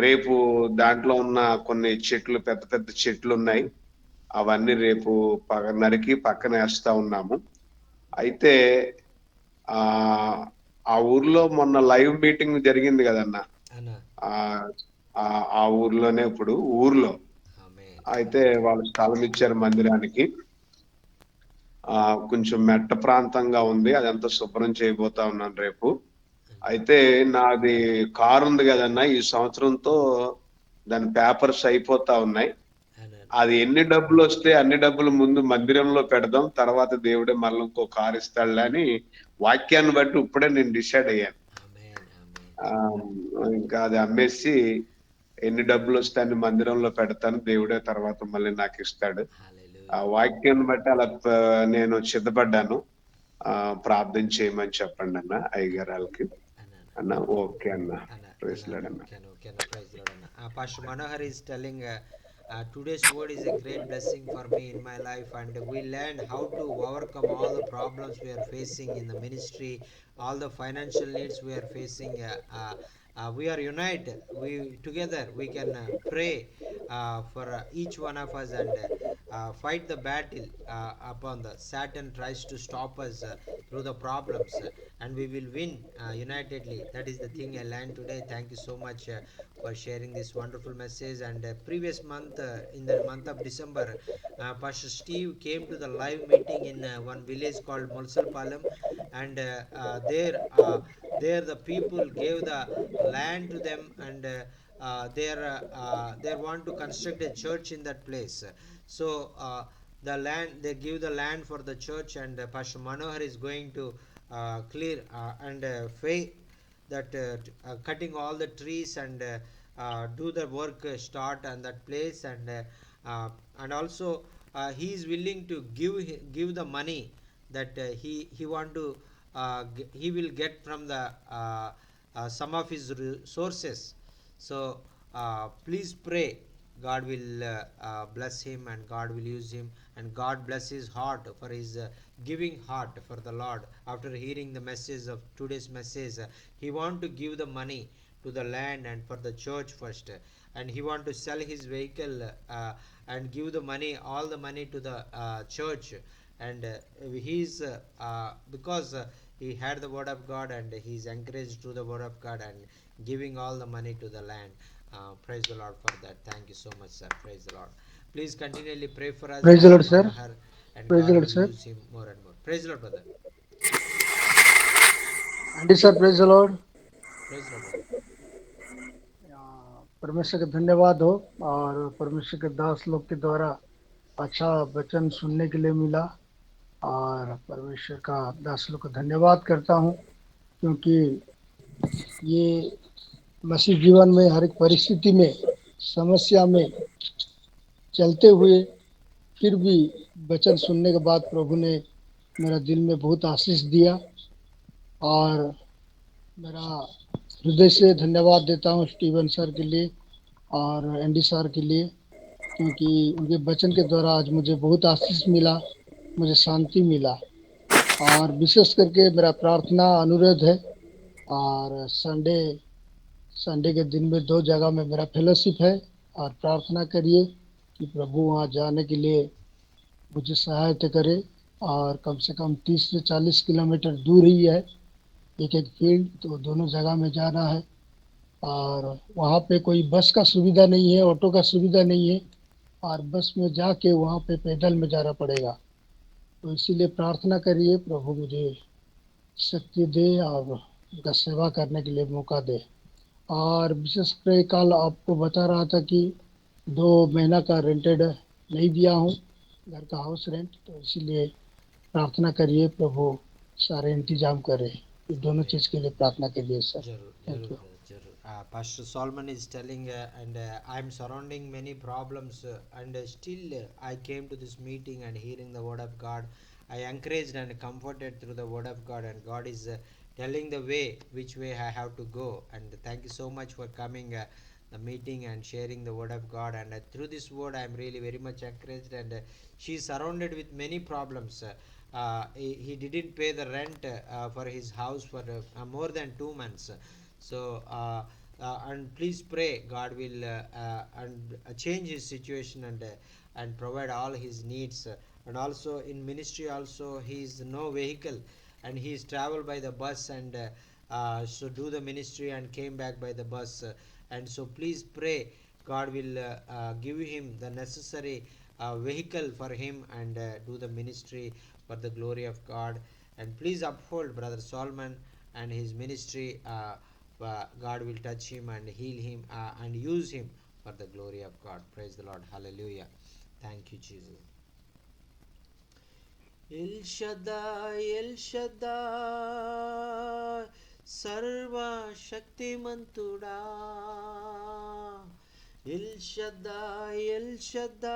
రేపు దాంట్లో ఉన్న కొన్ని చెట్లు, పెద్ద పెద్ద చెట్లు ఉన్నాయి, అవన్నీ రేపు నరికి పక్కన వేస్తా ఉన్నాము. అయితే ఆ ఆ ఊర్లో మొన్న లైవ్ మీటింగ్ జరిగింది కదన్న, అన్న. ఆ ఊర్లోనే ఇప్పుడు ఊర్లో ఆమేన్. అయితే వాళ్ళు స్థలం ఇచ్చారు మందిరానికి. కొంచెం మెట్ట ప్రాంతంగా ఉంది, అదంతా శుభ్రం చేయబోతా ఉన్నాను రేపు. అయితే నాది కారు ఉంది కదన్నా, ఈ సంవత్సరంతో దాని పేపర్స్ అయిపోతా ఉన్నాయి. అన్న. అది ఎన్ని డబ్బులు వస్తే అన్ని డబ్బులు ముందు మందిరంలో పెడదాం, తర్వాత దేవుడే మళ్ళీ ఇంకో కారు ఇస్తాడులే అని వాక్యాన్ని బట్టి ఇప్పుడే నేను డిసైడ్ అయ్యాను. ఆమేన్. ఆమేన్. ఇంకా అది అమ్మేసి ఎన్ని డబ్బులు వస్తే అన్ని మందిరంలో పెడతాను, దేవుడే తర్వాత మళ్ళీ నాకు ఇస్తాడు. హల్లెలూయా. ఆ వాక్యాన్ని బట్టి అలా నేను సిద్ధపడ్డాను. ప్రార్థన చేయమని చెప్పండి అన్న అయ్యగారాలకి. అన్న. అన్న ఓకే అన్న, Anna, ప్రైజ్ Anna, లార్డ్ అన్న. can praise the Lord, Anna. Pastor Manohar is telling today's word is a great blessing for me in my life, and we learn how to overcome all the problems we are facing in the ministry, all the financial needs we are facing. We are united. We together we can pray for each one of us and fight the battle upon the Satan tries to stop us through the problems, and we will win unitedly. That is the thing I learned today. Thank you so much for sharing this wonderful message. And previous month, in the month of December, Pastor Steve came to the live meeting in one village called Mulsalpalam, and there the people gave the land to them, and they want to construct a church in that place. So the land, they give the land for the church, and Pastor Manohar is going to clear and that cutting all the trees and do the work start on that place, and also he is willing to give the money that he want to he will get from the some of his resources. So please pray, God will bless him, and God will use him, and God bless his heart for his giving heart for the Lord. After hearing the message of today's message, he want to give the money to the land and for the church first, and he want to sell his vehicle and give the money, all the money to the church. And he's because he had the word of God, and he's encouraged through the word of God and giving all the money to the land. Praise the Lord for that. Thank you so much, sir. Praise the Lord. Please continually pray for us, Praise the Lord, sir. Manohar, and Praise the God Lord, will sir. use him more and more. Praise the Lord, brother. Aunty sir, praise the Lord. Praise the Lord, brother. परमेश्वर का धन्यवाद हो, और परमेश्वर के दास लोग के द्वारा अच्छा वचन सुनने के लिए मिला, और परमेश्वर का दास लोग का धन्यवाद करता हूँ, क्योंकि ये मसीह जीवन में हर एक परिस्थिति में, समस्या में चलते हुए फिर भी वचन सुनने के बाद प्रभु ने मेरा दिल में बहुत आशीष दिया, और मेरा हृदय से धन्यवाद देता हूँ स्टीवन सर के लिए और एंडी सर के लिए, क्योंकि उनके वचन के द्वारा आज मुझे बहुत आशीष मिला, मुझे शांति मिला। और विशेष करके मेरा प्रार्थना अनुरोध है, और संडे के दिन में 2 जगह में मेरा फेलोशिप है, और प्रार्थना करिए कि प्रभु वहाँ जाने के लिए मुझे सहायता करे, और कम से कम 30 से 40 किलोमीटर दूर ही है एक फील्ड, तो दोनों जगह में जाना है, और वहाँ पे कोई बस का सुविधा नहीं है, ऑटो का सुविधा नहीं है, और बस में जाके वहाँ पे पैदल में जाना पड़ेगा। तो इसीलिए प्रार्थना करिए प्रभु मुझे शक्ति दे और उनका सेवा करने के लिए मौका दे। और विशेष कर कल आपको बता रहा था कि 2 महीना का रेंटेड नहीं दिया हूँ, घर का हाउस रेंट, तो इसीलिए प्रार्थना करिए प्रभु सारे इंतजाम करे। ये दोनों चीज़ के लिए प्रार्थना करिए sir. Jarur, thank Jarur, you. brother, Jarur. Pastor Solomon is telling, and I'm surrounding many problems, and still I came to this meeting and hearing the word of God. I encouraged and comforted through the word of God, and God is telling the way, which way I have to go. And thank you so much for coming the meeting and sharing the word of God. And through this word, I'm really very much encouraged. And she's surrounded with many problems. He didn't pay the rent for his house for more than 2 months. So and please pray God will and change his situation, and and provide all his needs. And also in ministry also he is no vehicle, and he is travel by the bus, and so do the ministry and came back by the bus. And so please pray God will give him the necessary vehicle for him, and do the ministry for the glory of God. And please uphold brother Solomon and his ministry. God will touch him and heal him and use him for the glory of God. Praise the Lord. Hallelujah. Thank you, Jesus. El Shaddai, El Shaddai, Sarva Shaktimantuda. El Shaddai, El Shaddai,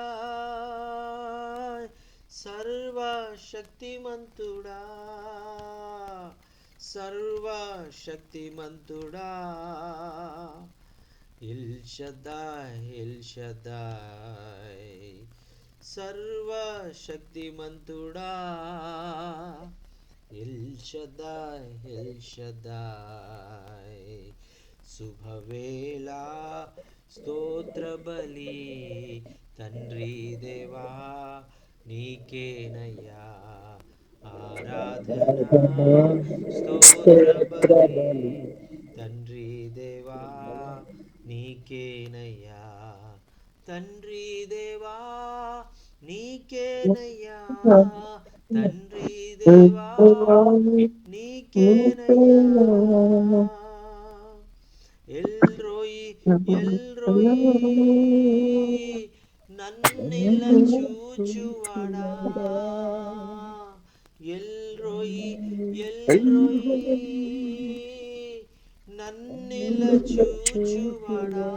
Sarva Shaktimantuda. Sarva Shaktimantuda. El Shaddai, El Shaddai, Sarva Shaktimantuda. El Shaddai, El Shaddai, శుభవేళ స్తోత్ర బలి తండ్రి దేవా నీకేనయ్యా ఆరాధన స్తోత్ర బలి తండ్రి దేవా నీకేనయ్యా తండ్రి దేవా నీకేనయ్యా తండ్రి దేవా నీకేనయ్యా ఎల్ రోయి నన్నిల చూచువాడా ఎల్ రోయి నన్నిల చూచువాడా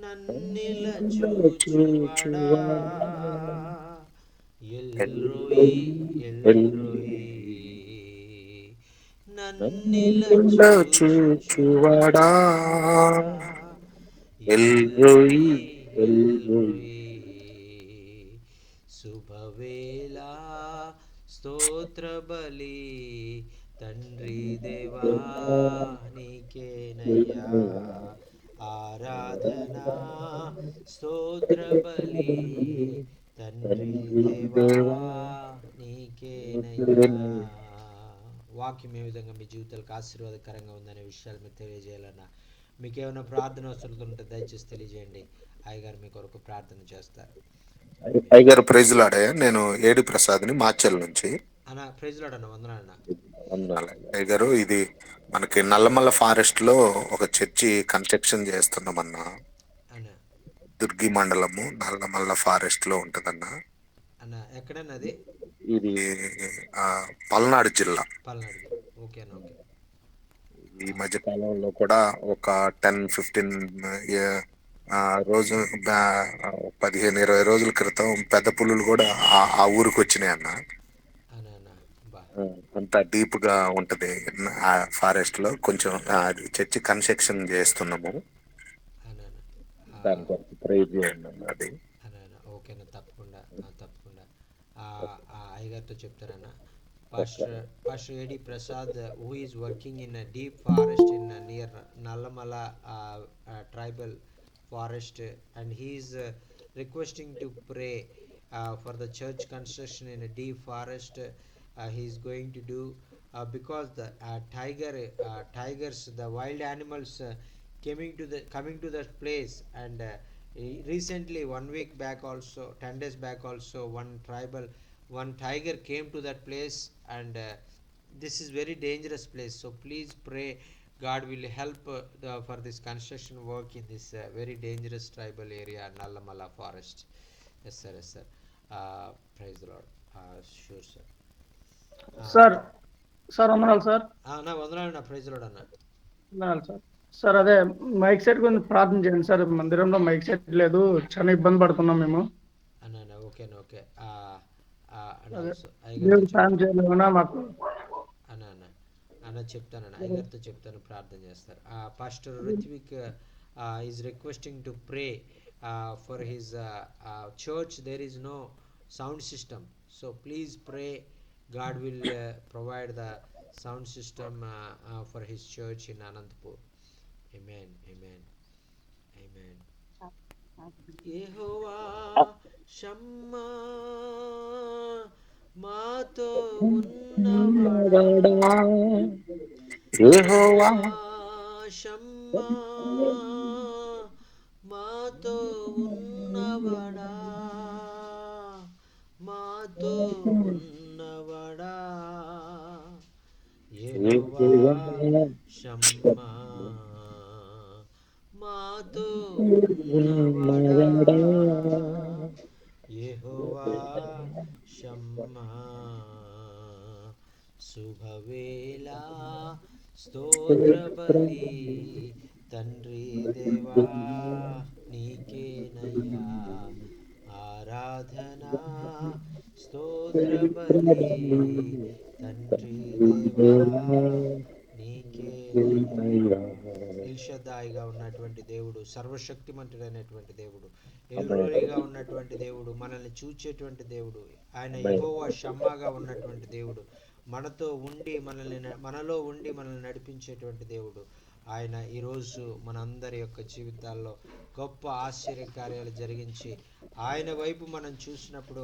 నన్నిల చూచువాడా ఎల్ రోయి నన్నిల చూచువాడా ఎల్రోయి శుభవేళ స్తోత్ర బలి తండ్రి దేవా నీకేనయ్యా ఆరాధన స్తోత్ర బలి తండ్రి దేవా నీకేనయ్యా. వాక్యం ఏ విధంగా మీ జీవితాలకు ఆశీర్వాదకరంగా ఉందనే విషయాలు మీకు తెలియజేయాలన్నా, మీకు ఏమైనా ప్రార్థన అవసరం ఉంటే దయచేసి తెలియజేయండి. అయ్యగారు మీ కొరకు ప్రార్థన చేస్తారు. అయ్యగారు ప్రైజ్ లాడే, నేను ఏడి ప్రసాద్ని మాచల్ నుంచి. అన్న ప్రైజ్ లాడ్ అన్న, వందనాలన్న. అయ్యగారు, ఇది మనకి నల్లమల్ల ఫారెస్ట్ లో ఒక చర్చి కన్స్ట్రక్షన్ చేస్తున్నామన్నా. అన్న దుర్గి మండలము నల్లమల్ల ఫారెస్ట్ లో ఉంటదన్నా. అన్న ఎక్కడన్నది? ఇది పల్నాడు జిల్లా. పల్నాడు జిల్లా. ఓకే అన్న, ఓకే. ఈ మధ్య కాలంలో కూడా ఒక 10-15 రోజు 15-20 రోజుల క్రితం పెద్ద పులులు కూడా ఆ ఊరికి వచ్చినాయి అన్న. అంత డీప్ గా ఉంటది ఆ ఫారెస్ట్ లో. కొంచెం చర్చి కన్స్ట్రక్షన్ చేస్తున్నాము. దాని కొరకు ప్రేర్ చేయండి అన్న. అది ఓకేనా, తప్పకుండా తప్పకుండా అయ్యగారితో చెప్తారన్న. Pastor A.D. Prasad, who is working in a deep forest in near Nallamala tribal forest, and he is requesting to pray for the church construction in a deep forest. He is going to do because the tigers, the wild animals coming to that place, and recently 1 week back also, 10 days back also, one tiger came to that place, and this is very dangerous place. So please pray God will help for this construction work in this very dangerous tribal area, Nallamala forest. Yes sir, yes sir. Praise the Lord. Sure sir. Sir వందనాలు sir. నా వందనాలు నా. Praise Lord అన్న. వందనాలు sir. Sir అదే mic set గురించి ప్రార్థన చేయండి సార్. మందిరంలో మైక్ సెట్ లేదు, చాలా ఇబ్బంది పడుతున్నాం మేము. అన్న ఓకేనా, ఓకే. అన్న చెప్తానన్న, అయ్యగారితో చెప్తాను, ప్రార్థన చేస్తారు. Pastor Rithvik is requesting to pray for his church. There is no sound system, so please pray God will provide the sound system for his church in Anantapur. Amen, amen, amen. యెహోవా షమ్మా మాతో ఉన్నవాడా, యెహోవా షమ్మా మాతో ఉన్నవాడా, మాతో ఉన్నవాడా, యెహోవా షమ్మా మాతో ఉన్నవాడా, యెహోవా షమ్మా. శుభవేళ స్తోత్ర బలి తండ్రి దేవా నీకేనయ్యా ఆరాధనా, స్తోత్ర బలి తండ్రి దేవా నీకేనయ్యా. ఇల్షదాయిగా ఉన్నటువంటి దేవుడు, సర్వశక్తిమంతుడైనటువంటి దేవుడు, ఎల్రోయిగా ఉన్నటువంటి దేవుడు, మనల్ని చూచేటువంటి దేవుడు, ఆయన యెహోవా షమ్మాగా ఉన్నటువంటి దేవుడు, మనతో ఉండి మనలో ఉండి మనల్ని నడిపించేటువంటి దేవుడు. ఆయన ఈరోజు మనందరి యొక్క జీవితాల్లో గొప్ప ఆశ్చర్య కార్యాలు జరిగించి ఆయన వైపు మనం చూసినప్పుడు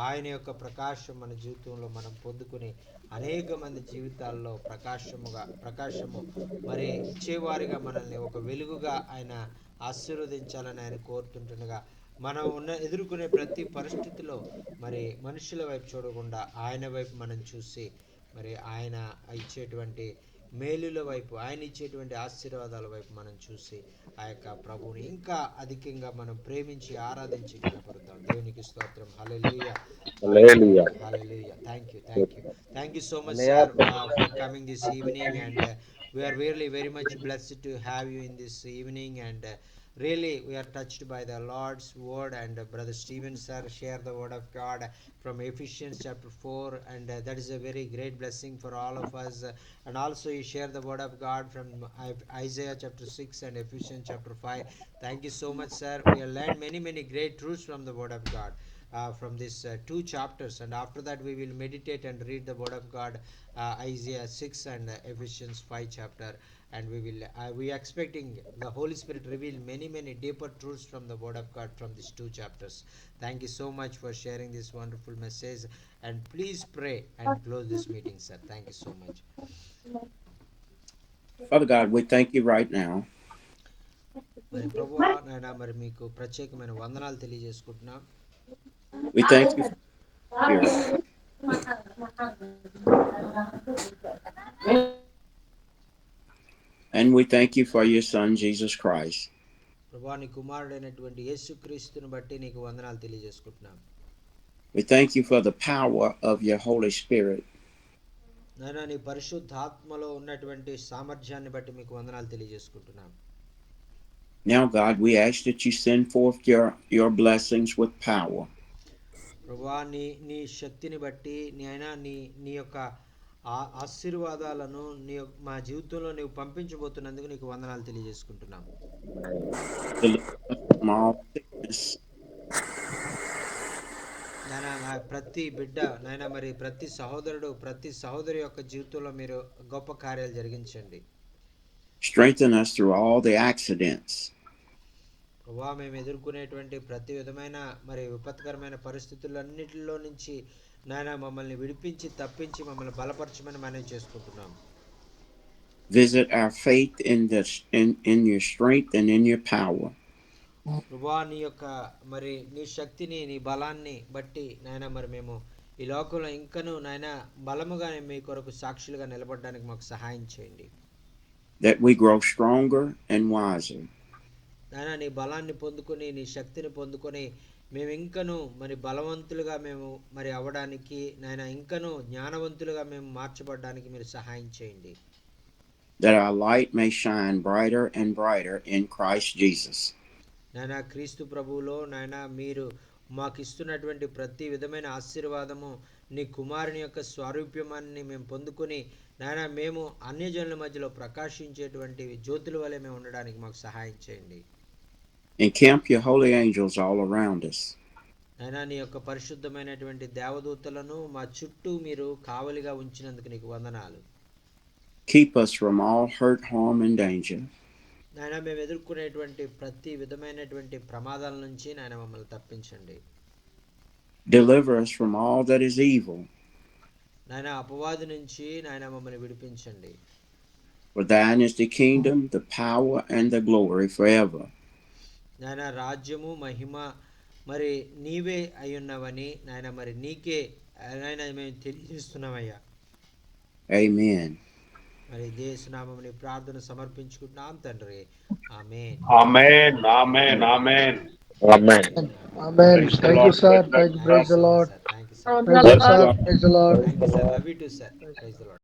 ఆయన యొక్క ప్రకాశం మన జీవితంలో మనం పొందుకుని అనేక మంది జీవితాల్లో ప్రకాశము మరి ఇచ్చేవారిగా మనల్ని ఒక వెలుగుగా ఆయన ఆశీర్వదించాలని ఆయన కోరుతుంటుండగా, మనం ఎదుర్కొనే ప్రతి పరిస్థితిలో మరి మనుషుల వైపు చూడకుండా ఆయన వైపు మనం చూసి మరి ఆయన ఇచ్చేటువంటి మేలుల వైపు, ఆయన ఇచ్చేటువంటి ఆశీర్వాదాల వైపు మనం చూసి ఆ యొక్క ప్రభువుని ఇంకా అధికంగా మనం ప్రేమించి ఆరాధించి కనపడతాం. దేవునికి స్తోత్రం. Hallelujah, hallelujah. Hallelujah. Thank you so much sir for coming this evening, and we are really very much blessed to have you in this evening, and really we are touched by the Lord's word, and brother Stephen sir share the word of God from Ephesians chapter 4, and that is a very great blessing for all of us, and also you share the word of God from Isaiah chapter 6 and Ephesians chapter 5. Thank you so much sir. We have learned many great truths from the word of God, from these two chapters, and after that we will meditate and read the word of God, Isaiah 6 and Ephesians 5 chapter, and we are expecting the Holy Spirit reveal many deeper truths from the word of God from these two chapters. Thank you so much for sharing this wonderful message, and please pray and close this meeting sir. Thank you so much. Father God, we thank you right now. మరి ప్రభువా నాయన మరి మీకు ప్రత్యేకమైన వందనాలు తెలియజేసుకుంటున్నాం. We thank you for your Spirit. And we thank you for your Son, Jesus Christ. ప్రభువా నీ కుమారుడైనటువంటి యేసుక్రీస్తుని బట్టి నీకు వందనాలు తెలియజేసుకుంటున్నాం. We thank you for the power of your Holy Spirit. నాయన నీ పరిశుద్ధాత్మలో ఉన్నటువంటి సామర్థ్యాన్ని బట్టి మీకు వందనాలు తెలియజేసుకుంటున్నాం. Now God, we ask that you send forth your blessings with power. ప్రభువా నీ శక్తిని బట్టి నీ యొక్క ఆశీర్వాదాలను మా జీవితంలో నీవు పంపించబోతున్నందుకు నీకు వందనాలు తెలియజేసుకుంటున్నాం. నాయన ప్రతి బిడ్డ నాయన మరి ప్రతి సహోదరుడు ప్రతి సహోదరి యొక్క జీవితంలో మీరు గొప్ప కార్యాలు జరిగించండి. Strengthen us through all the accidents. ప్రభువా మేము ఎదుర్కొనేటువంటి ప్రతి విధమైన మరి విపత్కరమైన పరిస్థితులన్నిటిలో నుంచి నాయన మమ్మల్ని విడిపించి తప్పించి మమ్మల్ని బలపరచమని మనం చేసుకుంటున్నాం. Visit our faith in your strength and in your power. ప్రభువా నీ యొక్క మరి నీ శక్తిని నీ బలాన్ని బట్టి నాయన మరి మేము ఈ లోకంలో ఇంకనూ నాయన బలముగా మీ కొరకు సాక్షులుగా నిలబడడానికి మాకు సహాయం చేయండి. That we grow stronger and wiser. నాయన నీ బలాన్ని పొందుకొని నీ శక్తిని పొందుకొని మేము ఇంకనూ మరి బలవంతులుగా మేము మరి అవ్వడానికి నాయన ఇంకనూ జ్ఞానవంతులుగా మేము మార్చబడడానికి మీరు సహాయం చేయండి. That our light may shine brighter and brighter in Christ Jesus. నాయన క్రీస్తు ప్రభువులో నాయన మీరు మాకు ఇస్తున్నటువంటి ప్రతి విధమైన ఆశీర్వాదము నీ కుమారుని యొక్క స్వారూప్యమాన్ని మేము పొందుకొని నాయన మేము అన్యజనుల మధ్యలో ప్రకాశించేటువంటి జ్యోతుల వలె మేము ఉండడానికి మాకు సహాయం చేయండి. Encamp your holy angels all around us. నాయనా నీ యొక్క పరిశుద్ధమైనటువంటి దేవదూతలను మా చుట్టూ మీరు కావలిగా ఉంచినందుకు నీకు వందనాలు. Keep us from all hurt, harm, and danger. నాయన మేము ఎదుర్కొనేటువంటి ప్రతి విధమైనటువంటి ప్రమాదాల నుంచి నాయన మమ్మల్ని తప్పించండి. Deliver us from all that is evil. నాయన అపవాది నుంచి నాయన మమ్మల్ని విడిపించండి. For thine is the kingdom, the power, and the glory forever. నాయన రాజ్యము మహిమ మరి నీవే అయ్యున్నవని నాయన మరి నీకే నాయన మేము తెలియజేస్తున్నామయ్యా. Amen. మరి దేశనామముని ప్రార్థన సమర్పించుకుంటున్నాం తండ్రి. ఆమేన్. Amen amen amen Amen. Amen. Thank you, sir. Thank you. Praise the Lord. Thank you sir. Praise the Lord. Praise the Lord. Thank you sir. Love you too sir. Praise the lord.